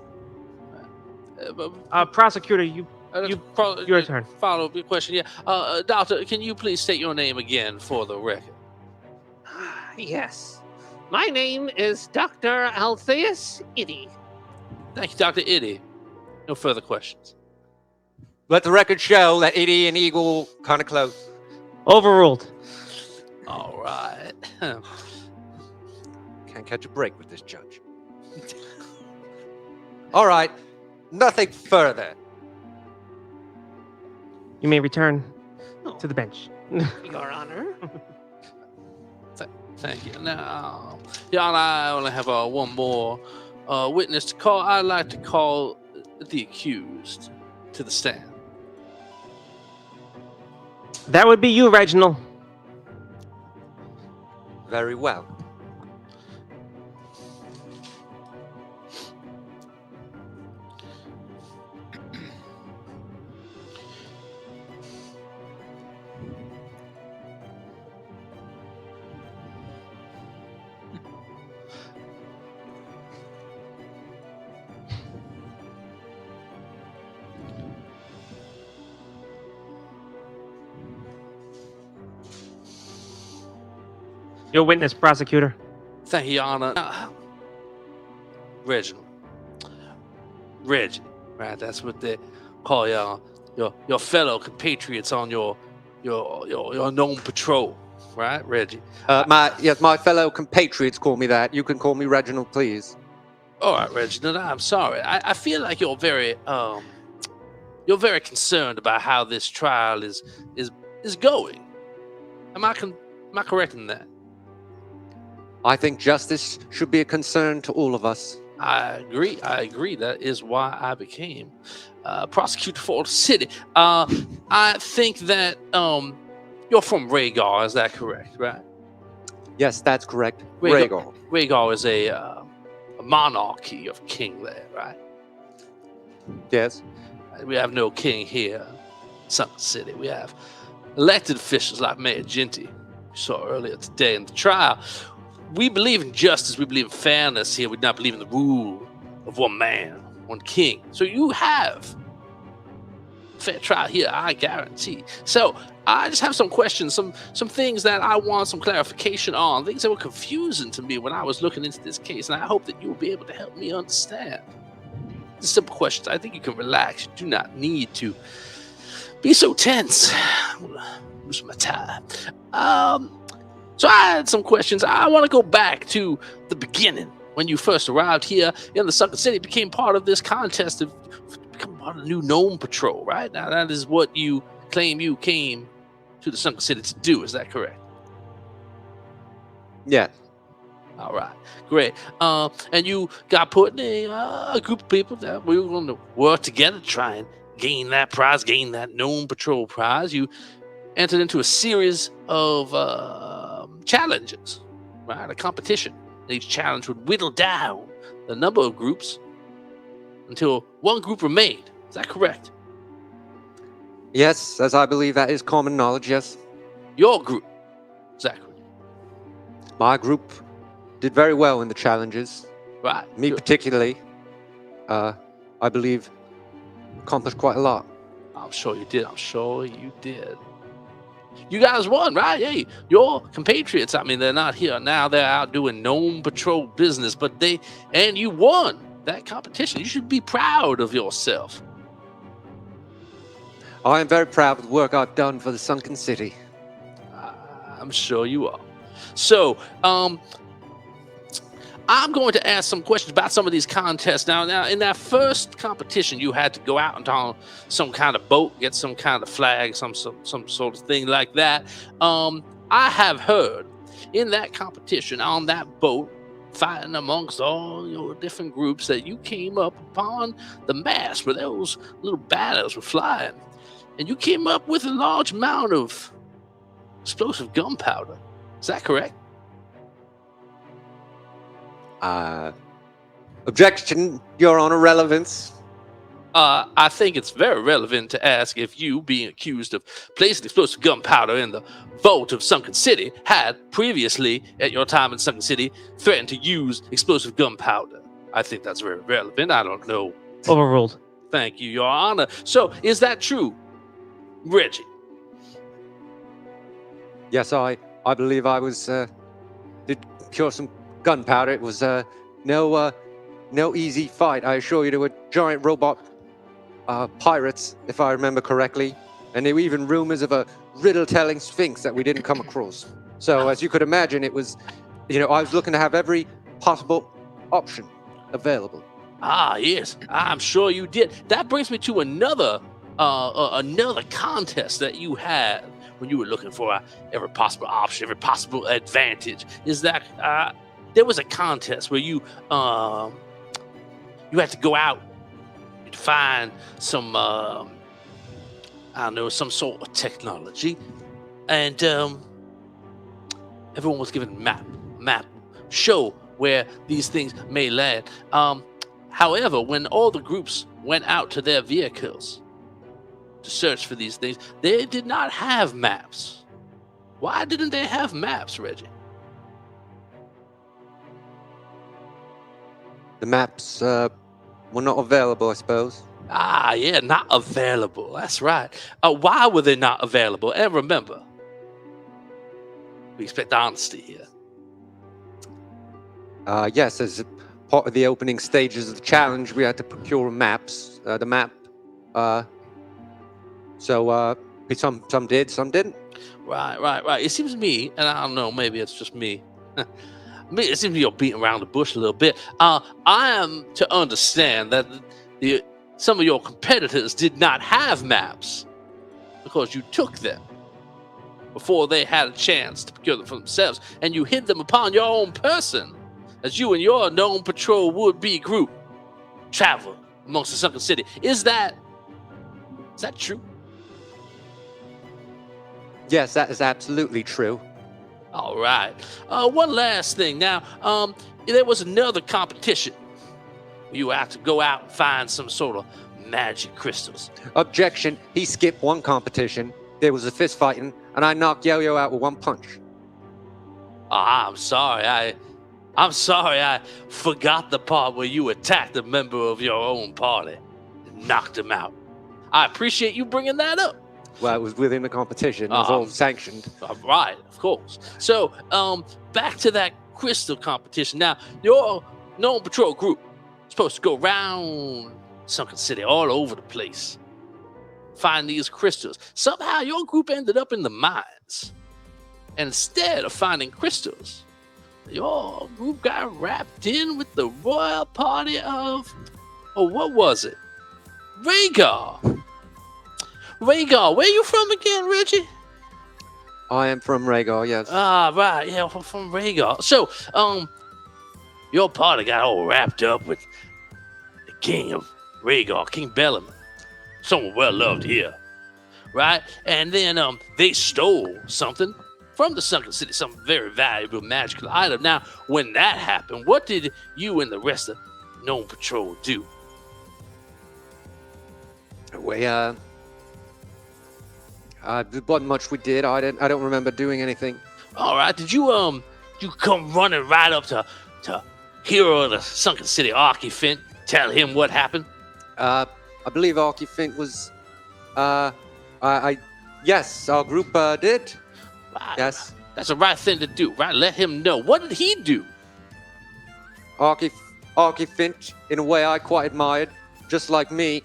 Prosecutor, your turn. Follow-up question. Yeah. Doctor, can you please state your name again for the record? Yes. My name is Dr. Alpheus Iddy. Thank you, Dr. Iddy. No further questions. Let the record show that Edie and Eagle kind of close. Overruled. All right. Can't catch a break with this judge. All right. Nothing further. You may return to the bench. Your Honor. Thank you. Now, Your Honor, I only have one more witness to call. I'd like to call the accused to the stand. That would be you, Reginald. Very well. Your witness, prosecutor. Thank you, Your Honor. Reginald. Reggie, right? That's what they call your fellow compatriots on your gnome patrol, right, Reggie? My fellow compatriots call me that. You can call me Reginald, please. All right, Reginald. I'm sorry. I feel like you're very concerned about how this trial is going. Am I correct in that? I think justice should be a concern to all of us. I agree. That is why I became prosecutor for the city. I think that you're from Rhaegar. Is that correct? Right? Yes, that's correct. Rhaegar. Rhaegar is a monarchy of king there, right? Yes. We have no king here in Sunken City. We have elected officials like Mayor Ginty, we saw earlier today in the trial. We believe in justice. We believe in fairness here. We do not believe in the rule of one man, one king. So you have a fair trial here, I guarantee. So I just have some questions, some things that I want some clarification on, things that were confusing to me when I was looking into this case, and I hope that you will be able to help me understand. The simple questions. I think you can relax. You do not need to be so tense. I'm gonna lose my time. So I had some questions. I want to go back to the beginning when you first arrived here in the Sunken City, became part of this contest to become part of the new Gnome Patrol, right? Now that is what you claim you came to the Sunken City to do. Is that correct? Yes. All right, great. And you got put in a group of people that we were going to work together to try and gain that prize, gain that Gnome Patrol prize. You entered into a series of challenges, right? A competition. Each challenge would whittle down the number of groups until one group remained. Is that correct? Yes, as I believe that is common knowledge, yes. Your group. Is that correct? My group did very well in the challenges. Right. Me particularly, I believe, accomplished quite a lot. I'm sure you did. You guys won, right? Hey, your compatriots, I mean, they're not here now. They're out doing Gnome Patrol business, and you won that competition. You should be proud of yourself. I am very proud of the work I've done for the Sunken City. I'm sure you are. So, I'm going to ask some questions about some of these contests. Now, in that first competition, you had to go out on some kind of boat, get some kind of flag, some sort of thing like that. I have heard in that competition on that boat, fighting amongst all your different groups, that you came up upon the mast where those little banners were flying, and you came up with a large amount of explosive gunpowder. Is that correct? Objection, Your Honor, relevance. I think it's very relevant to ask if you, being accused of placing explosive gunpowder in the vault of Sunken City, had previously, at your time in Sunken City, threatened to use explosive gunpowder. I think that's very relevant. I don't know. Overruled. Thank you, Your Honor. So, is that true, Reggie? Yes, I believe I was did cure some gunpowder. It was no easy fight, I assure you. There were giant robot pirates, if I remember correctly, and there were even rumors of a riddle-telling sphinx that we didn't come across. So, as you could imagine, it was, I was looking to have every possible option available. Ah, yes, I'm sure you did. That brings me to another contest that you had when you were looking for every possible option, every possible advantage. Is that there was a contest where you had to go out and find some some sort of technology, and everyone was given a map show where these things may land. However, when all the groups went out to their vehicles to search for these things, they did not have maps. Why didn't they have maps, Reggie? The maps were not available, I suppose. Ah, yeah, not available. That's right. Why were they not available? And remember, we expect honesty here. Yes, as part of the opening stages of the challenge, we had to procure maps. The map. So some did, some didn't. Right. It seems to me, and I don't know, maybe it's just me. It seems to me you're beating around the bush a little bit. I am to understand that some of your competitors did not have maps because you took them before they had a chance to procure them for themselves, and you hid them upon your own person as you and your Gnome Patrol would-be group travel amongst the sunken city. Is that true? Yes, that is absolutely true. All right. One last thing. Now, there was another competition. You have to go out and find some sort of magic crystals. Objection. He skipped one competition. There was a fist fighting, and I knocked Yo-Yo out with one punch. I'm sorry. I'm sorry. I forgot the part where you attacked a member of your own party and knocked him out. I appreciate you bringing that up. Well, it was within the competition. It was all sanctioned. Right, of course. So, back to that crystal competition. Now, your Gnome Patrol group is supposed to go around Sunken City, all over the place, find these crystals. Somehow, your group ended up in the mines. And instead of finding crystals, your group got wrapped in with the royal party of, what was it? Rhaegar. Rhaegar, where you from again, Reggie? I am from Rhaegar, yes. Right, yeah, from Rhaegar. So, your party got all wrapped up with the king of Rhaegar, King Bellamy, someone well loved here, right? And then they stole something from the sunken city, some very valuable magical item. Now, when that happened, what did you and the rest of Gnome Patrol do? We wasn't much we did. I don't remember doing anything. All right. Did you come running right up to hero of the sunken city, Arky Fint, tell him what happened? I believe Arky Fint was. Yes, our group did. Right. Yes. That's the right thing to do, right? Let him know. What did he do? Arky Fint, in a way I quite admired, just like me.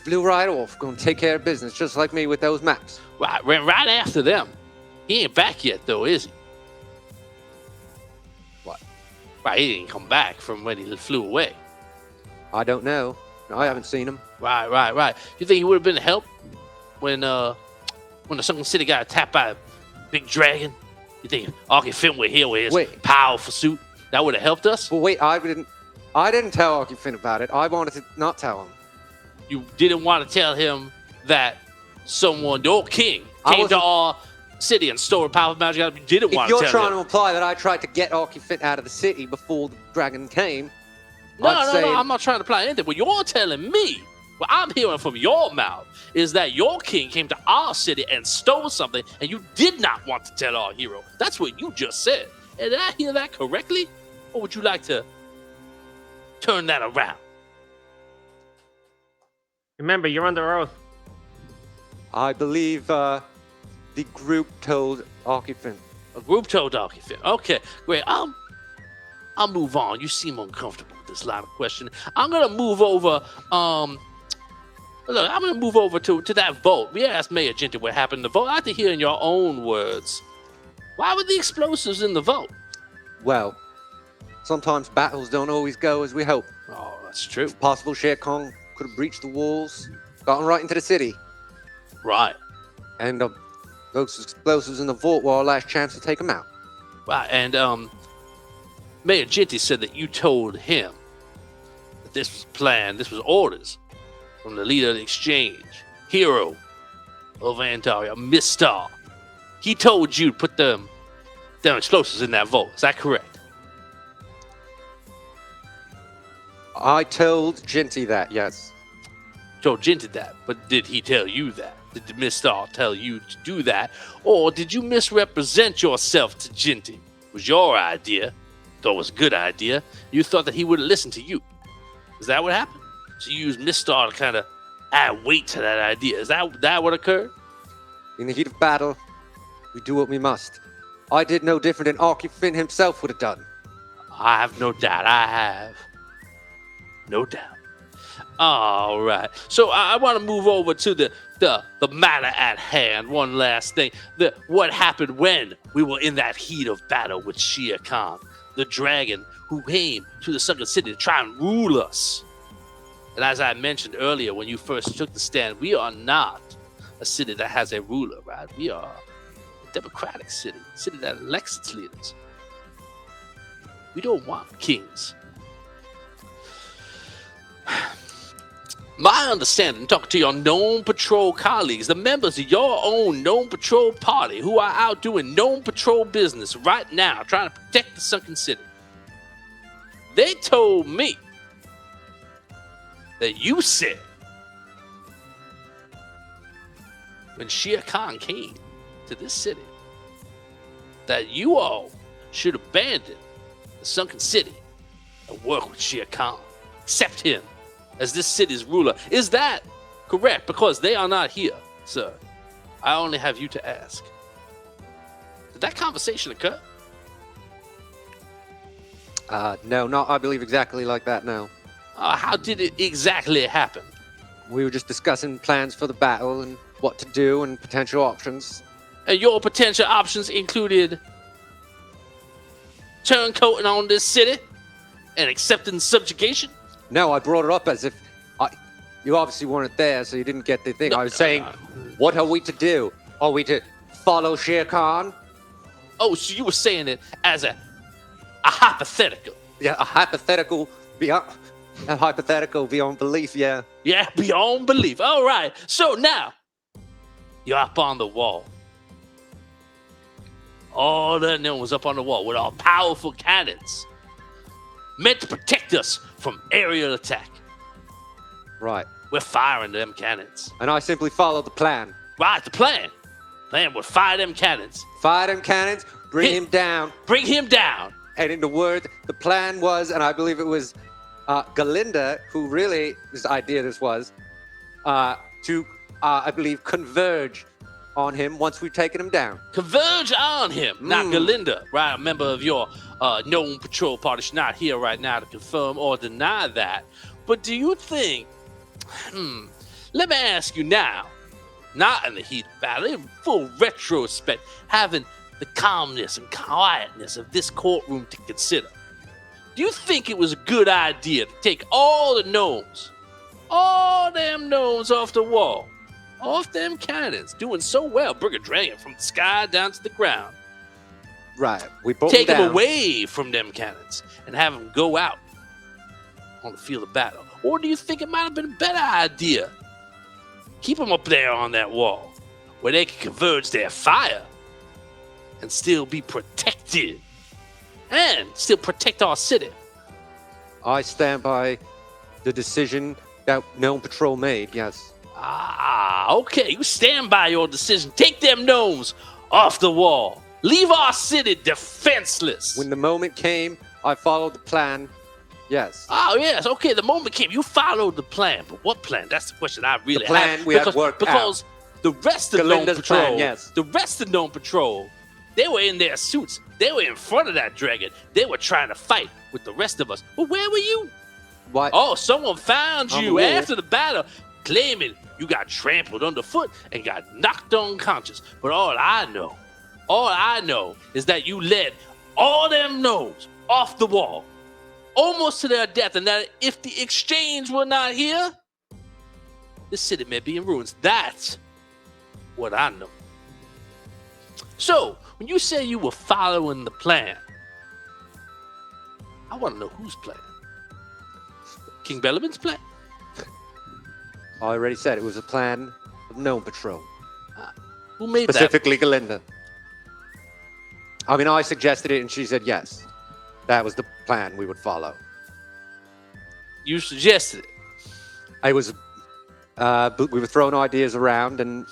Flew right off, going to take care of business, just like me with those maps. Right, ran right after them. He ain't back yet, though, is he? What? Right, he didn't come back from when he flew away. I don't know. No, I haven't seen him. Right. You think he would have been a help when the sunken city got attacked by a big dragon? You think Arky Fint were here with his powerful suit? That would have helped us? Well, wait, I didn't tell Arky Fint about it. I wanted to not tell him. You didn't want to tell him that someone, your king, came to our city and stole a powerful magic item. You didn't want to tell him. If you're trying to imply that I tried to get Arky Fint out of the city before the dragon came, No, I'm not trying to imply anything. What you're telling me, what I'm hearing from your mouth, is that your king came to our city and stole something, and you did not want to tell our hero. That's what you just said. And did I hear that correctly? Or would you like to turn that around? Remember, you're under oath. I believe the group told Arky Fint. A group told Arky Fint. Okay, great. I'll move on. You seem uncomfortable with this line of questioning. I'm gonna move over. I'm gonna move over to that vote. We asked Mayor Genty what happened in the vote. I'd like to hear in your own words. Why were the explosives in the vote? Well, sometimes battles don't always go as we hope. Oh, that's true. It's possible Shere Kong could have breached the walls, gotten right into the city. Right. And those explosives in the vault were our last chance to take them out. Right, and Mayor Genty said that you told him that this was planned, this was orders from the leader of the exchange, hero of Antaria, Mistar. He told you to put them explosives in that vault. Is that correct? I told Genty that, yes. Told Genty that, but did he tell you that? Did the Mistar tell you to do that? Or did you misrepresent yourself to Genty? It was your idea. Thought it was a good idea. You thought that he would listen to you. Is that what happened? So you used Mistar to kind of add weight to that idea. Is that what occurred? In the heat of battle, we do what we must. I did no different than Archie Finn himself would have done. I have no doubt. I have no doubt. All right. So I want to move over to the matter at hand. One last thing. What happened when we were in that heat of battle with Shere Khan, the dragon who came to the Sunken City to try and rule us. And as I mentioned earlier, when you first took the stand, we are not a city that has a ruler, right? We are a democratic city, a city that elects its leaders. We don't want kings. My understanding, talking to your Gnome Patrol colleagues, the members of your own Gnome Patrol party who are out doing Gnome Patrol business right now, trying to protect the Sunken City, they told me that you said when Shere Khan came to this city that you all should abandon the Sunken City and work with Shere Khan, accept him as this city's ruler. Is that correct? Because they are not here, sir. I only have you to ask. Did that conversation occur? No, not I believe exactly like that, no. How did it exactly happen? We were just discussing plans for the battle and what to do and potential options. And your potential options included turncoating on this city and accepting subjugation? No, I brought it up as if you obviously weren't there, so you didn't get the thing. I was saying, what are we to do? Are we to follow Shere Khan? Oh, so you were saying it as a hypothetical. Yeah, a hypothetical beyond belief, yeah. Yeah, beyond belief. All right. So now, you're up on the wall. All the gnomes up on the wall with our powerful cannons, meant to protect us from aerial attack. Right. We're firing them cannons. And I simply followed the plan. Right, the plan. Plan would fire them cannons. Fire them cannons, bring him down. Bring him down. And in the word, the plan was, and I believe it was Galinda, who really, whose idea this was, to, I believe, converge on him once we've taken him down. Converge on him. Now, Galinda, right, a member of your Gnome Patrol party, she's not here right now to confirm or deny that. But do you think, let me ask you now, not in the heat of battle, in full retrospect, having the calmness and quietness of this courtroom to consider, do you think it was a good idea to take all the gnomes, all them gnomes off the wall, off them cannons, doing so well, bring a dragon from the sky down to the ground? Right, we brought Take him down. them away from them cannons and have them go out on the field of battle? Or do you think it might have been a better idea? Keep them up there on that wall where they can converge their fire and still be protected and still protect our city. I stand by the decision that Gnome Patrol made, yes. Okay, you stand by your decision. Take them gnomes off the wall. Leave our city defenseless. When the moment came, I followed the plan, yes. Oh, yes, okay, the moment came. You followed the plan, but what plan? That's the question I really The plan have. we had worked because the rest of Gnome Galinda's Patrol, plan, yes. the rest of Gnome Patrol, they were in their suits. They were in front of that dragon. They were trying to fight with the rest of us. Well, where were you? What? Oh, someone found On the you wall. after the battle, claiming you got trampled underfoot and got knocked unconscious. But all I know is that you led all them gnomes off the wall, almost to their death, and that if the exchange were not here, this city may be in ruins. That's what I know. So, when you say you were following the plan, I want to know whose plan? King Bellarmine's plan? I already said it was a plan of Gnome Patrol. Who made Specifically Galinda. I mean, I suggested it and she said yes. That was the plan we would follow. that? You suggested it. I was, we were throwing ideas around and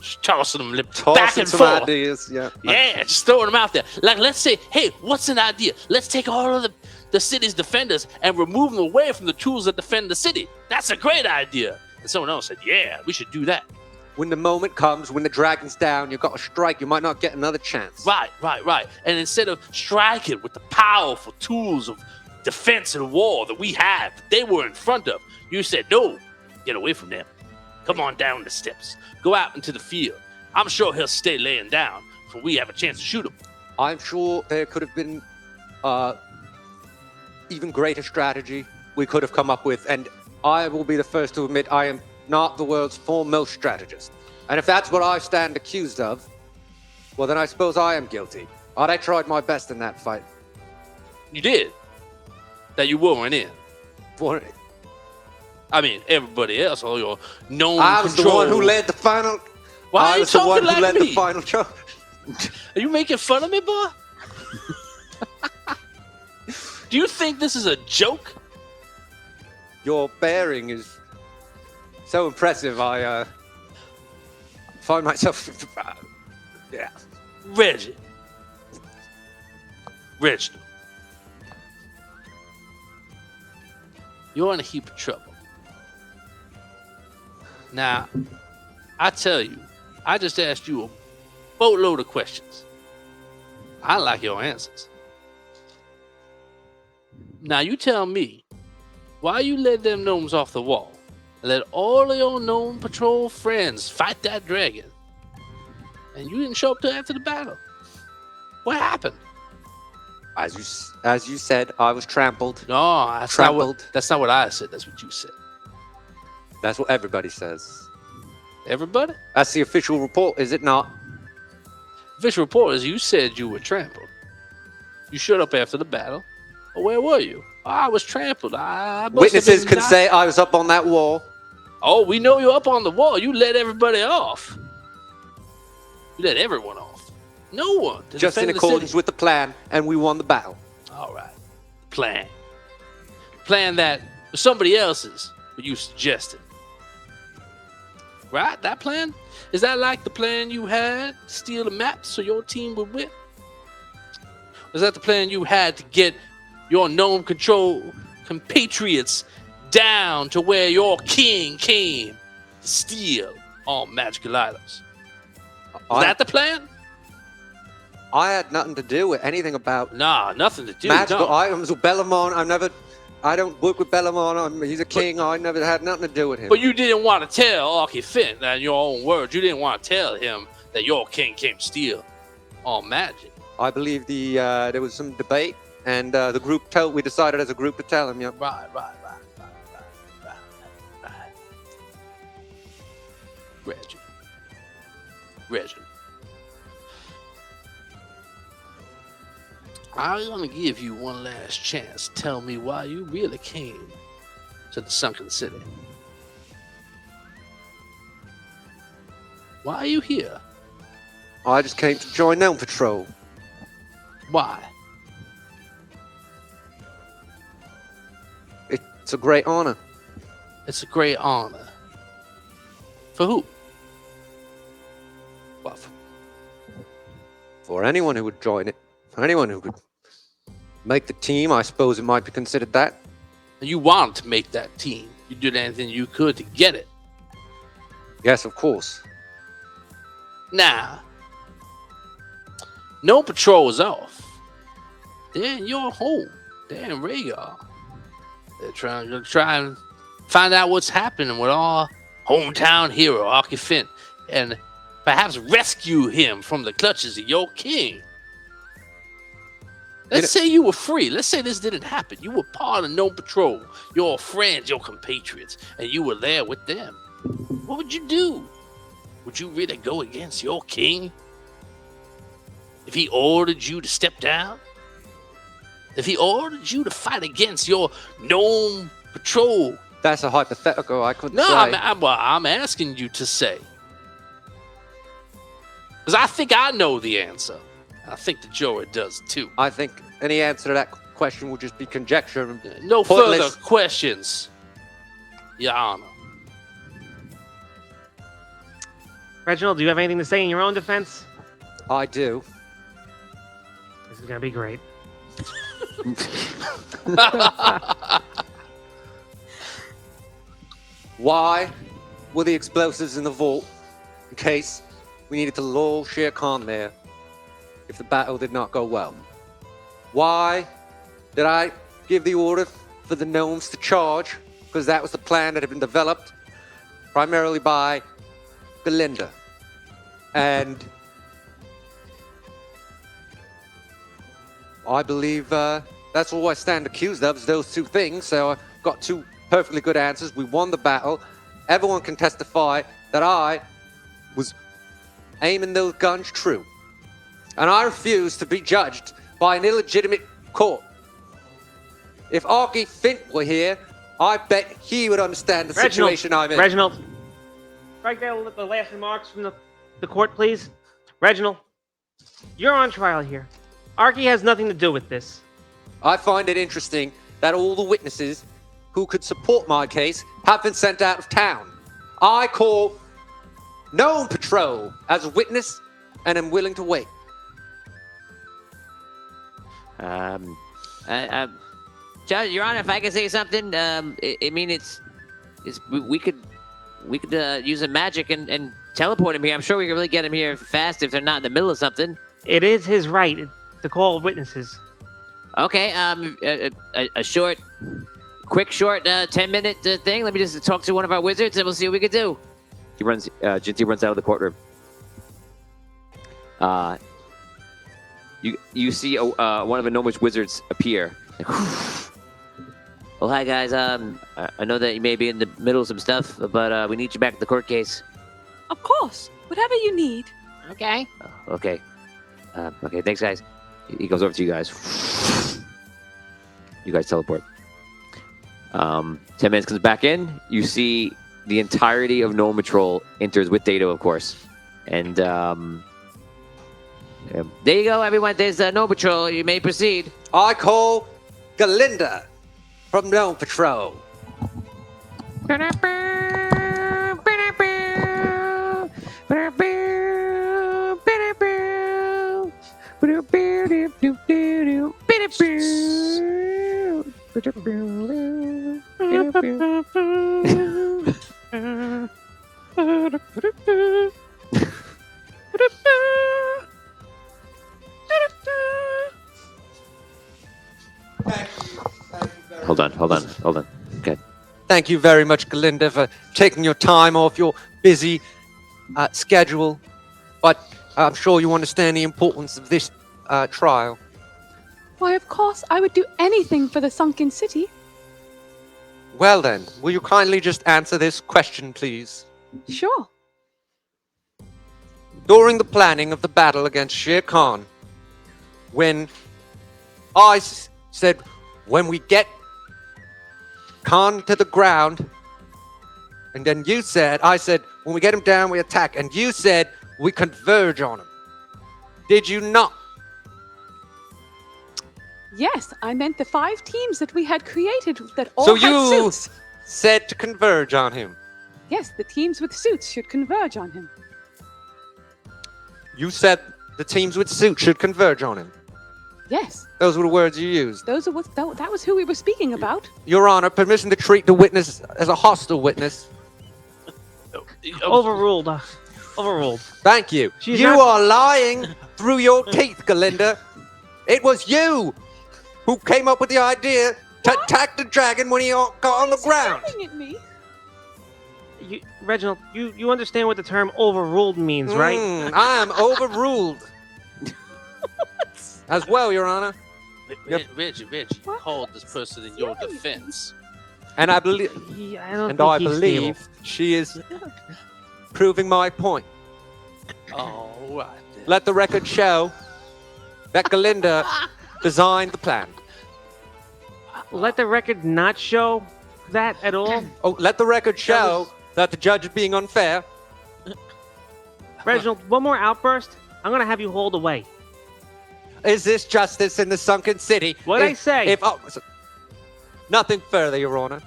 Just tossing them back tossing and some forth. ideas, yeah. Yeah, just throwing them out there. Like, let's say, hey, what's an idea? Let's take all of the city's defenders and remove them away from the tools that defend the city. That's a great idea. And someone else said, yeah, we should do that. when the moment comes, when the dragon's down, you've got to strike. You might not get another chance. Right. And instead of striking with the powerful tools of defense and war that we have, that they were in front of, you said, no, get away from them. Come on down the steps. Go out into the field. I'm sure he'll stay laying down before we have a chance to shoot him. I'm sure there could have been even greater strategy we could have come up with, and I will be the first to admit I am not the world's foremost strategist. And if that's what I stand accused of, well, then I suppose I am guilty. I tried my best in that fight. You did. That you weren't in. For I mean, everybody else, all your known I was the one who led the final. Why I are you was the one talking who like led me? the final charge. Are you making fun of me, boy? Do you think this is a joke? Your bearing is so impressive. I find myself. Yeah. Reggie. Reginald. You're in a heap of trouble. Now, I tell you, I just asked you a boatload of questions. I like your answers. Now, you tell me why you led them gnomes off the wall and let all of your gnome patrol friends fight that dragon, and you didn't show up till after the battle. What happened? As you said, I was trampled. No, that's not what I said. That's what you said. That's what everybody says. Everybody? That's the official report, is it not? Official report is you said you were trampled. You showed up after the battle. Well, where were you? Oh, I was trampled. Witnesses can say I was up on that wall. Oh, we know you're up on the wall. You let everybody off. You let everyone off. No one. Just in accordance with the plan, and we won the battle. All right. Plan. Plan that was somebody else's, but you suggested. Right? That plan? Is that like the plan you had to steal the map so your team would win? Was that the plan you had to get your gnome control compatriots down to where your king came to steal all magical items? Was that the plan? I had nothing to do with anything about nothing to do. Magical items with Bellamon. I don't work with Bellamon. He's a king. I never had nothing to do with him. But you didn't want to tell Arky Finn, in your own words, you didn't want to tell him that your king came to steal all magic. I believe there was some debate, and we decided as a group to tell him. Yeah. Right. Reggie. I'm going to give you one last chance. Tell me why you really came to the Sunken City. Why are you here? I just came to join Gnome Patrol. Why? It's a great honor. It's a great honor. For who? Well, for anyone who would join it. For anyone who could make the team, I suppose it might be considered that. And you wanted to make that team. You did anything you could to get it. Yes, of course. Now, no patrol is off. They're in your home. They're in Rhaegar. They're trying to and find out what's happening with our hometown hero, Arky Finn, and perhaps rescue him from the clutches of your king. Let's say you were free. Let's say this didn't happen. You were part of Gnome Patrol, your friends, your compatriots, and you were there with them. What would you do? Would you really go against your king? If he ordered you to step down? If he ordered you to fight against your Gnome Patrol? That's a hypothetical. I couldn't say. No, I'm asking you to say. Because I think I know the answer. I think the Joey does too. I think any answer to that question would just be conjecture. No further questions, Your Honor. Reginald, do you have anything to say in your own defense? I do. This is going to be great. Why were the explosives in the vault in case we needed to lull Shere Khan there if the battle did not go well. Why did I give the order for the gnomes to charge? Because that was the plan that had been developed primarily by Galinda. And I believe that's all I stand accused of, is those two things. So I got two perfectly good answers. We won the battle. Everyone can testify that I was aiming those guns true. And I refuse to be judged by an illegitimate court. If Arky Fint were here, I bet he would understand the situation I'm in. Reginald, strike down the last remarks from the court, please. Reginald, you're on trial here. Arky has nothing to do with this. I find it interesting that all the witnesses who could support my case have been sent out of town. I call Gnome Patrol as a witness and am willing to wait. Judge, Your Honor, if I can say something, I mean, we could use a magic and teleport him here. I'm sure we can really get him here fast if they're not in the middle of something. It is his right to call witnesses. Okay, a short 10-minute thing. Let me just talk to one of our wizards and we'll see what we can do. Jinty runs out of the courtroom. You see one of the gnomish wizards appear. Well, hi guys. I know that you may be in the middle of some stuff, but we need you back at the court case. Of course. Whatever you need. Okay. Okay. Okay. Thanks, guys. He goes over to you guys. You guys teleport. 10 minutes comes back in. You see the entirety of Gnome Patrol enters with Dato, of course. And there you go, everyone. There's Gnome Patrol. You may proceed. I call Galinda from Gnome Patrol. hold on. Okay. Thank you very much, Galinda, for taking your time off your busy schedule. But I'm sure you understand the importance of this trial. Why, of course, I would do anything for the sunken city. Well then, will you kindly just answer this question, please? Sure. During the planning of the battle against Shere Khan, when I said, when we get Khan to the ground, and then you said, I said, when we get him down, we attack, and you said, we converge on him. Did you not? Yes, I meant the 5 teams that we had created that all So had you suits. said to converge on him. Yes, the teams with suits should converge on him. You said the teams with suits should converge on him. Yes, Those were the words you used. those are what that was who we were speaking about. Your Honor, permission to treat the witness as a hostile witness. Overruled. Overruled. Thank you. She's You not- are lying through your teeth, Galinda. It was you who came up with the idea to attack the dragon when he got on the ground. Laughing at me. Reginald, you understand what the term overruled means, right? I am overruled. As well, Your Honor. Reggie, hold this person in your defense. And I believe, Yeah, I don't and think I he's believe stable. she is proving my point. All right. Then. Let the record show that Galinda designed the plan. Let the record not show that at all. Oh, let the record show that the judge is being unfair. Reginald, one more outburst, I'm gonna have you hauled away. Is this justice in the sunken city? What'd I say? Nothing further, Your Honor.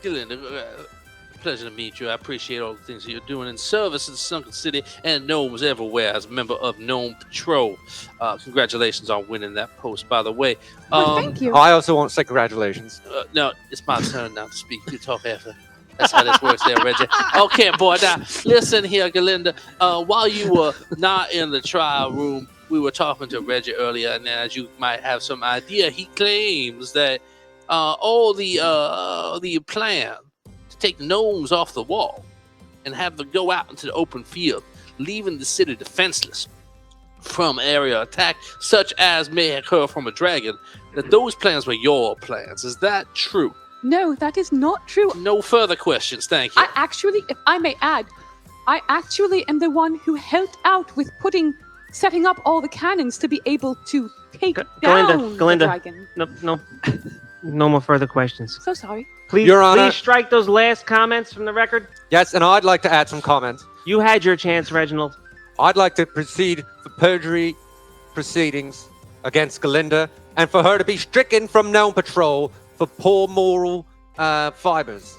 Galinda, pleasure to meet you. I appreciate all the things that you're doing in service of the sunken city and gnomes everywhere as a member of Gnome Patrol. Congratulations on winning that post, by the way. Well, thank you. I also want to say congratulations. No, it's my turn now to speak. You talk after. That's how this works there, Reggie. Okay, boy. Now, listen here, Galinda. While you were not in the trial room, we were talking to Reggie earlier, and as you might have some idea, he claims that all the plan to take gnomes off the wall and have them go out into the open field, leaving the city defenseless from area attack, such as may occur from a dragon, that those plans were your plans. Is that true? No, that is not true. No further questions, thank you. I actually, if I may add, I actually am the one who helped out with setting up all the cannons to be able to take down the dragon. No more further questions. So sorry. Please, Your Honor. please strike those last comments from the record. Yes, and I'd like to add some comments. You had your chance, Reginald. I'd like to proceed for perjury proceedings against Galinda and for her to be stricken from Gnome Patrol for poor moral fibers.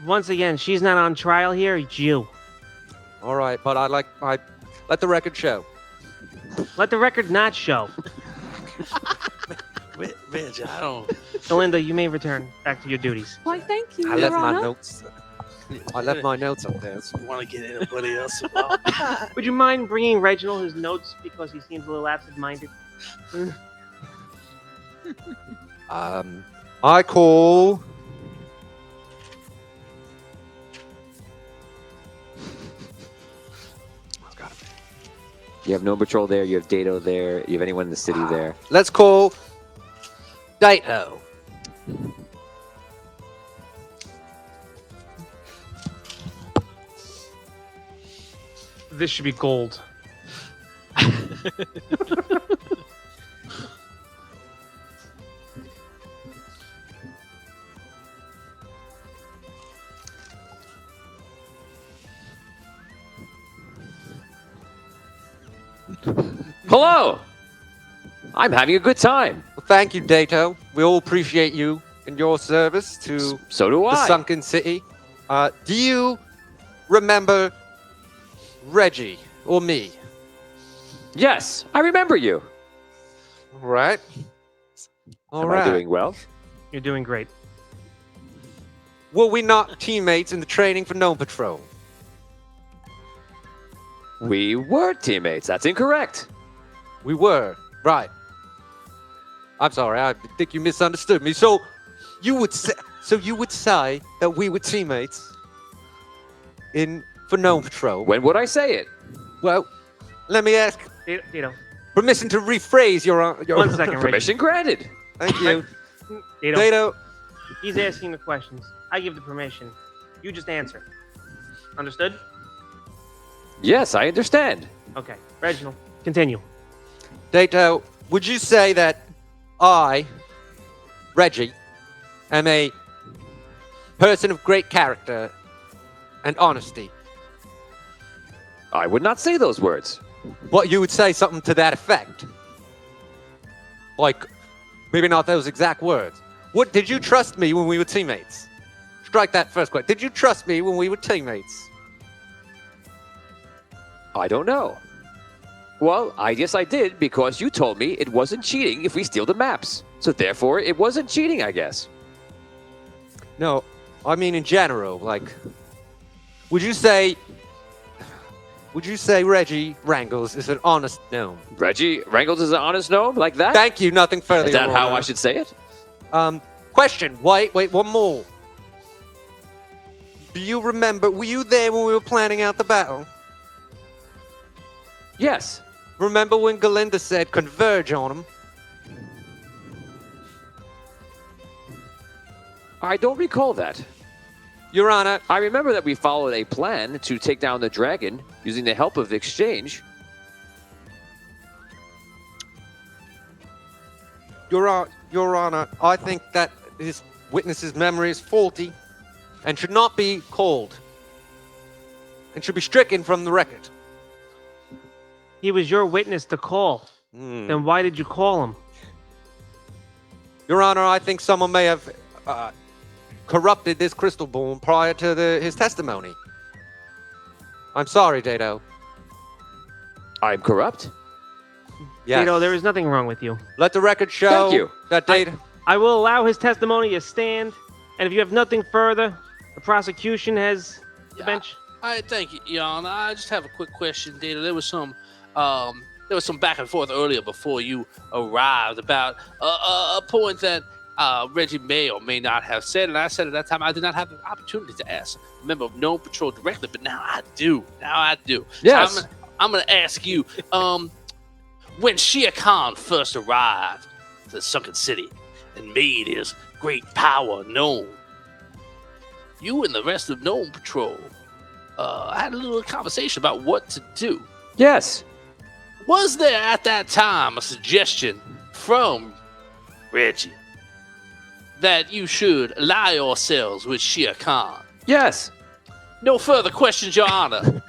Once again, she's not on trial here. It's you. All right, but let the record show. Let the record not show. Reggie, I don't. Galinda, you may return back to your duties. Why, thank you, I Your left my Honor. notes. I left my notes up there. You want to get anybody else involved? Would you mind bringing Reginald his notes because he seems a little absent-minded? I call. You have Gnome Patrol there. You have Dato there. You have anyone in the city there. Let's call Dato. This should be gold. Hello. I'm having a good time. Well, thank you, Dato. We all appreciate you and your service to So do the I. sunken city. Do you remember Reggie or me? Yes, I remember you. All right. All Am right. I doing well? You're doing great. Were we not teammates in the training for Gnome Patrol? We were teammates. That's incorrect. We were. Right. I'm sorry. I think you misunderstood me. So you would say that we were teammates for Gnome Patrol. When would I say it? Well, let me ask Dato, permission to rephrase your 1 second, Reggie. Permission granted. Thank you. Dato, Dato. he's asking the questions. I give the permission. You just answer. Understood? Yes, I understand. Okay. Reginald, continue. Dato, would you say that I, Reggie, am a person of great character and honesty? I would not say those words. What, you would say something to that effect? Like, maybe not those exact words. What, did you trust me when we were teammates? Strike that first question. Did you trust me when we were teammates? I don't know. Well, I guess I did because you told me it wasn't cheating if we steal the maps. So therefore, it wasn't cheating, I guess. No, I mean in general. Like, would you say Reggie Wrangles is an honest gnome? Reggie Wrangles is an honest gnome like that? Thank you. Nothing further. Is that Your how Honor. I should say it? Question. Wait, one more. Do you remember? Were you there when we were planning out the battle? Yes. Remember when Galinda said converge on him? I don't recall that. Your Honor. I remember that we followed a plan to take down the dragon using the help of the exchange. Your Honor, I think that this witness's memory is faulty and should not be called and should be stricken from the record. He was your witness to call. Then why did you call him? Your Honor, I think someone may have corrupted this crystal ball prior to his testimony. I'm sorry, Dato. I'm corrupt? Yes. Dato, there is nothing wrong with you. Let the record show Thank you. that Dato... I will allow his testimony to stand, and if you have nothing further, The prosecution has the bench. I thank you, Your Honor. I just have a quick question, Data. There was some back and forth earlier before you arrived about a point that Reggie may or may not have said, and I said at that time I did not have the opportunity to ask a member of Gnome Patrol directly, but now I do. Yes. So I'm gonna ask you, when Shere Khan first arrived to the Sunken City and made his great power known, you and the rest of Gnome Patrol had a little conversation about what to do. Yes. Was there at that time a suggestion from Reggie that you should ally yourselves with Shere Khan? Yes. No further questions, Your Honor.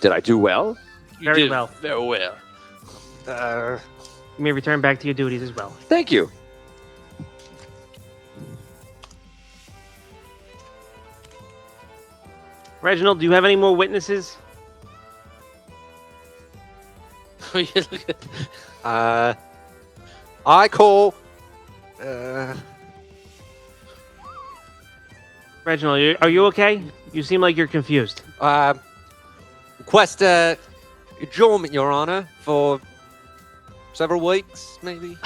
Did I do well? You Very did well. Very well. You may return back to your duties as well. Thank you. Reginald, do you have any more witnesses? I call. Reginald, are you okay? You seem like you're confused. Request adjournment, Your Honor, for several weeks, maybe.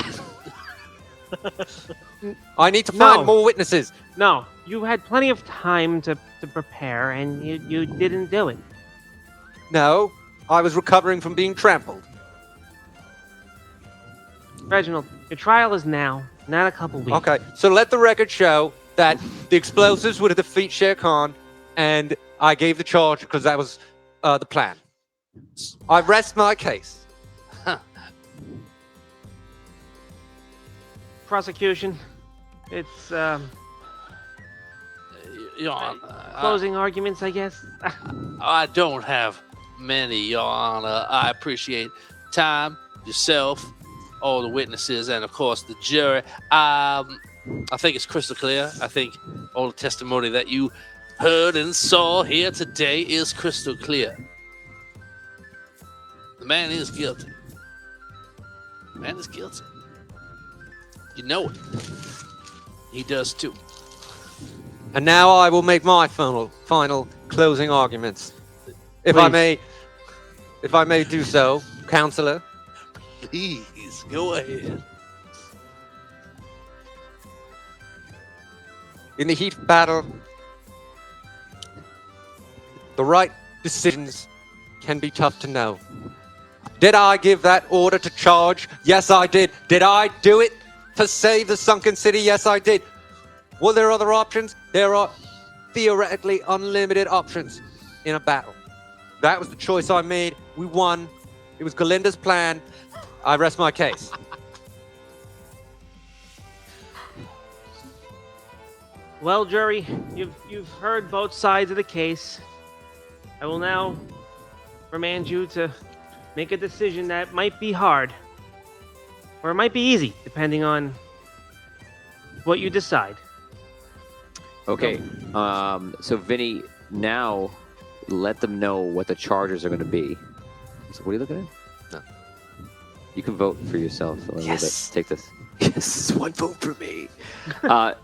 I need to find more witnesses. No, you had plenty of time to prepare, and you didn't do it. No, I was recovering from being trampled. Reginald, your trial is now, not a couple weeks. Okay, so let the record show that the explosives would defeat Shere Khan, and I gave the charge because that was the plan. I rest my case. Prosecution, it's Your Honor, closing arguments, I guess. I don't have many, Your Honor. I appreciate time, yourself, all the witnesses, and of course the jury. I think it's crystal clear. I think all the testimony that you heard and saw here today is crystal clear. The man is guilty. The man is guilty. You know it. He does too. And now I will make my final closing arguments. If I may do so, Counselor. Please, go ahead. In the heat of battle, the right decisions can be tough to know. Did I give that order to charge? Yes, I did. Did I do it to save the sunken city? Yes, I did. Were there other options? There are theoretically unlimited options in a battle. That was the choice I made. We won. It was Galinda's plan. I rest my case. Well, jury, you've heard both sides of the case. I will now remand you to make a decision that might be hard, or it might be easy, depending on what you decide. Okay, so Vinny, now let them know what the charges are going to be. So what are you looking at? No. You can vote for yourself a little Yes. bit. Take this. Yes, one vote for me.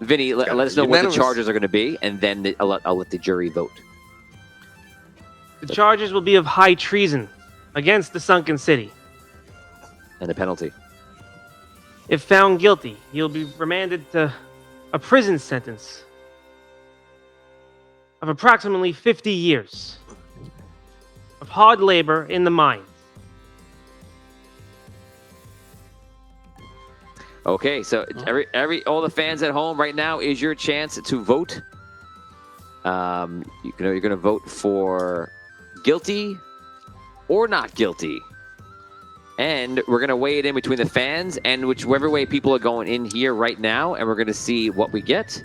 Vinny, let us know what the Unanimous. charges are going to be, and then I'll let the jury vote. The charges will be of high treason against the sunken city. And the penalty. If found guilty, he'll be remanded to a prison sentence of approximately 50 years of hard labor in the mines. Okay, so all the fans at home right now is your chance to vote. You're going to vote for guilty or not guilty. And we're going to weigh it in between the fans and whichever way people are going in here right now, and we're going to see what we get.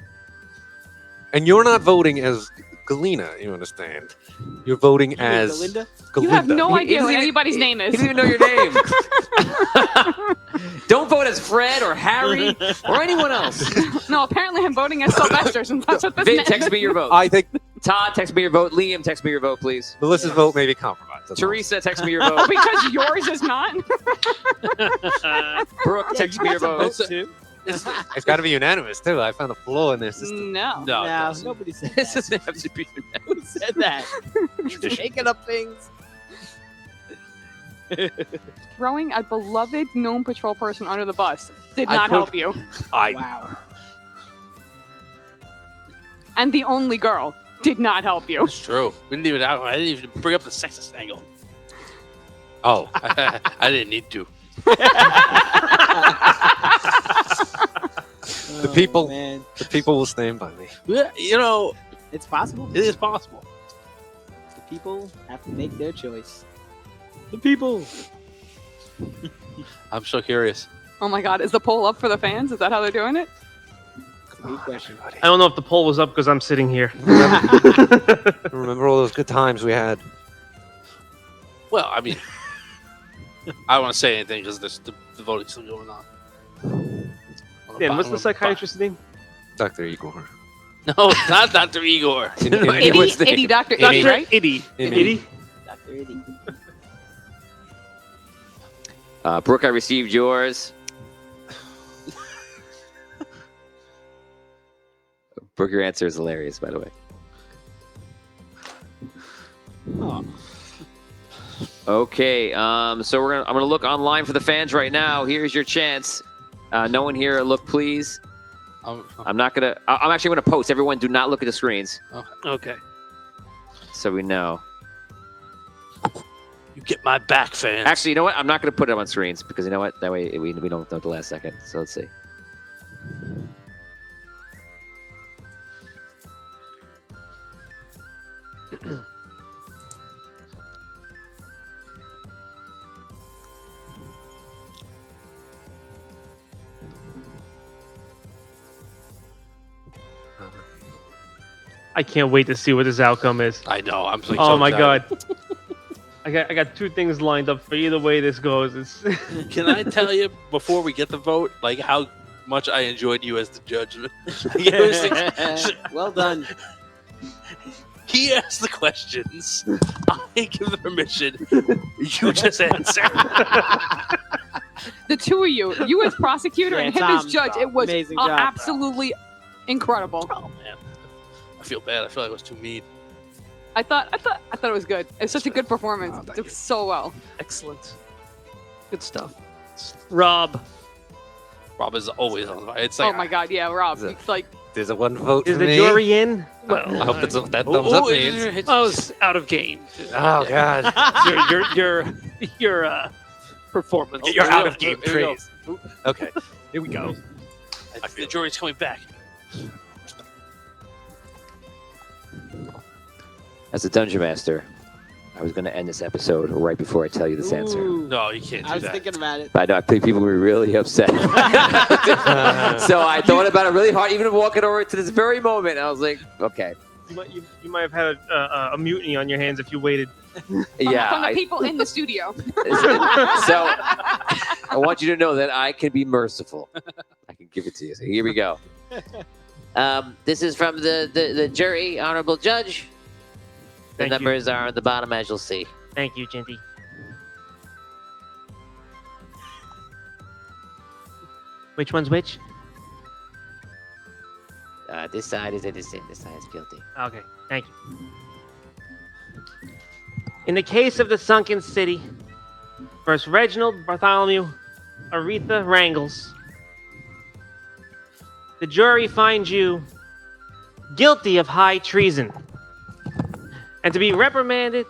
And you're not voting as Galena, you understand? You're voting as Galinda? Galinda. You have no idea doesn't what even- anybody's name is. He doesn't even know your name. Don't vote as Fred or Harry or anyone else. No, apparently I'm voting as Sylvester, since that's what this Vin, meant. text me your vote. I think Todd, text me your vote. Liam, text me your vote, please. Melissa's vote may be compromised. That's all. Teresa, text me your vote. Because yours is not. Brooke, text me your vote. It's got to be unanimous too. I found a flaw in their system. No. No, it No, doesn't. nobody said This that. doesn't have to be. Who said that? Making up things. Throwing a beloved gnome patrol person under the bus did I not put- help you. Wow. And the only girl did not help you. It's true. I didn't even bring up the sexist angle. Oh. I didn't need to. The people, man. the people will stand by me. Yeah, you know, It's possible. it is possible. The people have to make their choice. The people. I'm so curious. Oh my god, is the poll up for the fans? Is that how they're doing it? Good question. I don't know if the poll was up because I'm sitting here. Remember all those good times we had? Well, I mean, I don't want to say anything because the voting's still going on. Dan, what's the psychiatrist's name? Dr. Igor. No, it's not Dr. Igor. Itty, Dr. Itty, right? Itty. Itty? Dr. Eddie. Brooke, I received yours. Brooke, your answer is hilarious, by the way. Oh. Okay, so I'm gonna look online for the fans right now. Here's your chance. No one here, look please. I'm actually gonna post. Everyone, do not look at the screens, Okay. so we know. You get my back, fans. Actually, you know what? I'm not gonna put it on screens because you know what? That way we don't know the last second. So let's see. I can't wait to see what this outcome is. I know. I'm so Oh my excited. god. I got two things lined up for either way this goes. It's Can I tell you before we get the vote, like how much I enjoyed you as the judge? Well done. He asks the questions. I give the permission. You just answer. The two of you as prosecutor Yeah, and him Tom, as judge, it was amazing job. absolutely incredible. Oh man, I feel bad. I feel like I was too mean. I thought it was good. It's such a good performance. Oh, thank It did so well. Excellent. Good stuff. Rob is always on fire. It's like Oh my god, yeah, Rob. Is it- It's like There's a one vote is for the me. jury in? I hope that's what that thumbs up means. I was out of game. Oh god. Your performance. You're out of game Here we go. praise. Okay. Here we go. The jury's coming back. As a dungeon master, I was going to end this episode right before I tell you this answer. Ooh. No, you can't do I was that. thinking about it. But I know I think people were really upset. So I thought about it really hard, even walking over to this very moment. I was like, okay. You might have had a mutiny on your hands if you waited. Yeah. from the I- people in the studio. So I want you to know that I can be merciful. I can give it to you. So here we go. This is from the jury, honorable judge. The Thank you. numbers are on the bottom, as you'll see. Thank you, Jinty. Which one's which? This side is innocent. This side is guilty. Okay, thank you. In the case of the sunken city, versus Reginald Bartholomew, Aretha Wrangles, the jury finds you guilty of high treason and to be remanded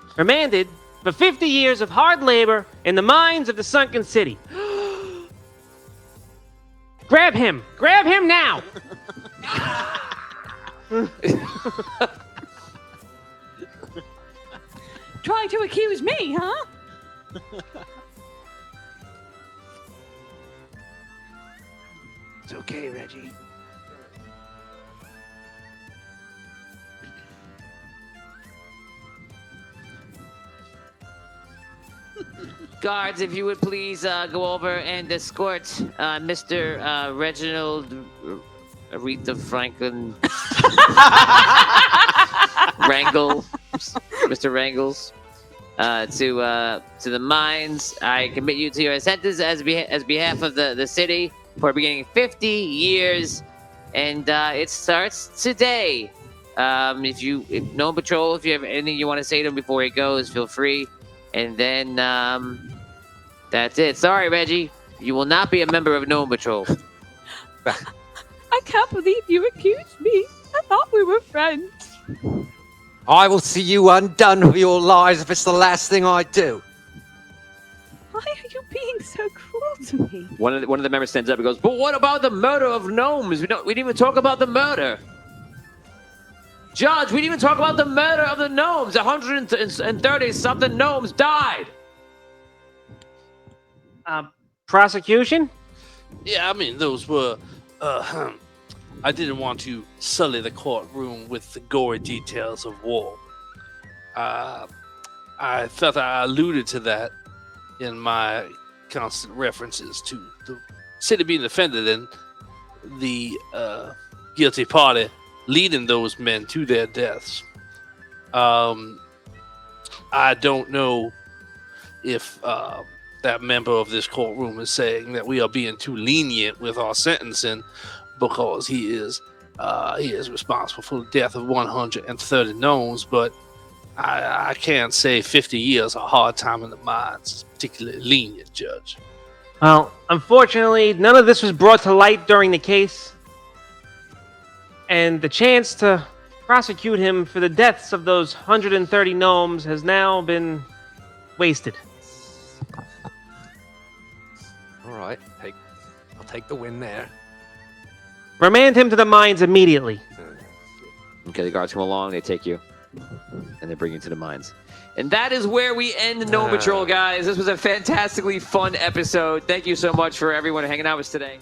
for 50 years of hard labor in the mines of the sunken city. Grab him! Grab him now! Trying to accuse me, huh? It's okay, Reggie. Guards, if you would please go over and escort Mr. Reginald Aretha Franklin Mr. Wrangles to the mines. I commit you to your sentence as behalf of the city. for beginning 50 years, and it starts today. If Gnome Patrol, if you have anything you want to say to him before he goes, feel free. And then that's it. Sorry, Reggie, you will not be a member of Gnome Patrol. I can't believe you accused me. I thought we were friends. I will see you undone for your lies if it's the last thing I do. Why are you being so cruel to me? One of the members stands up and goes, "But what about the murder of gnomes? We didn't even talk about the murder. Judge, we didn't even talk about the murder of the gnomes. 130-something gnomes died." Prosecution? Yeah, I mean, those were. I didn't want to sully the courtroom with the gory details of war. I thought I alluded to that in my constant references to the city being defended and the guilty party leading those men to their deaths. I don't know if that member of this courtroom is saying that we are being too lenient with our sentencing because he is responsible for the death of 130 gnomes, but I can't say 50 years a hard time in the mines is particularly lenient, Judge. Well, unfortunately, none of this was brought to light during the case, and the chance to prosecute him for the deaths of those 130 gnomes has now been wasted. All right, I'll take the win there. Remand him to the mines immediately. Okay, the guards come along, they take you, and they bring you to the mines. And that is where we end Gnome Patrol, guys. This was a fantastically fun episode. Thank you so much for everyone hanging out with us today.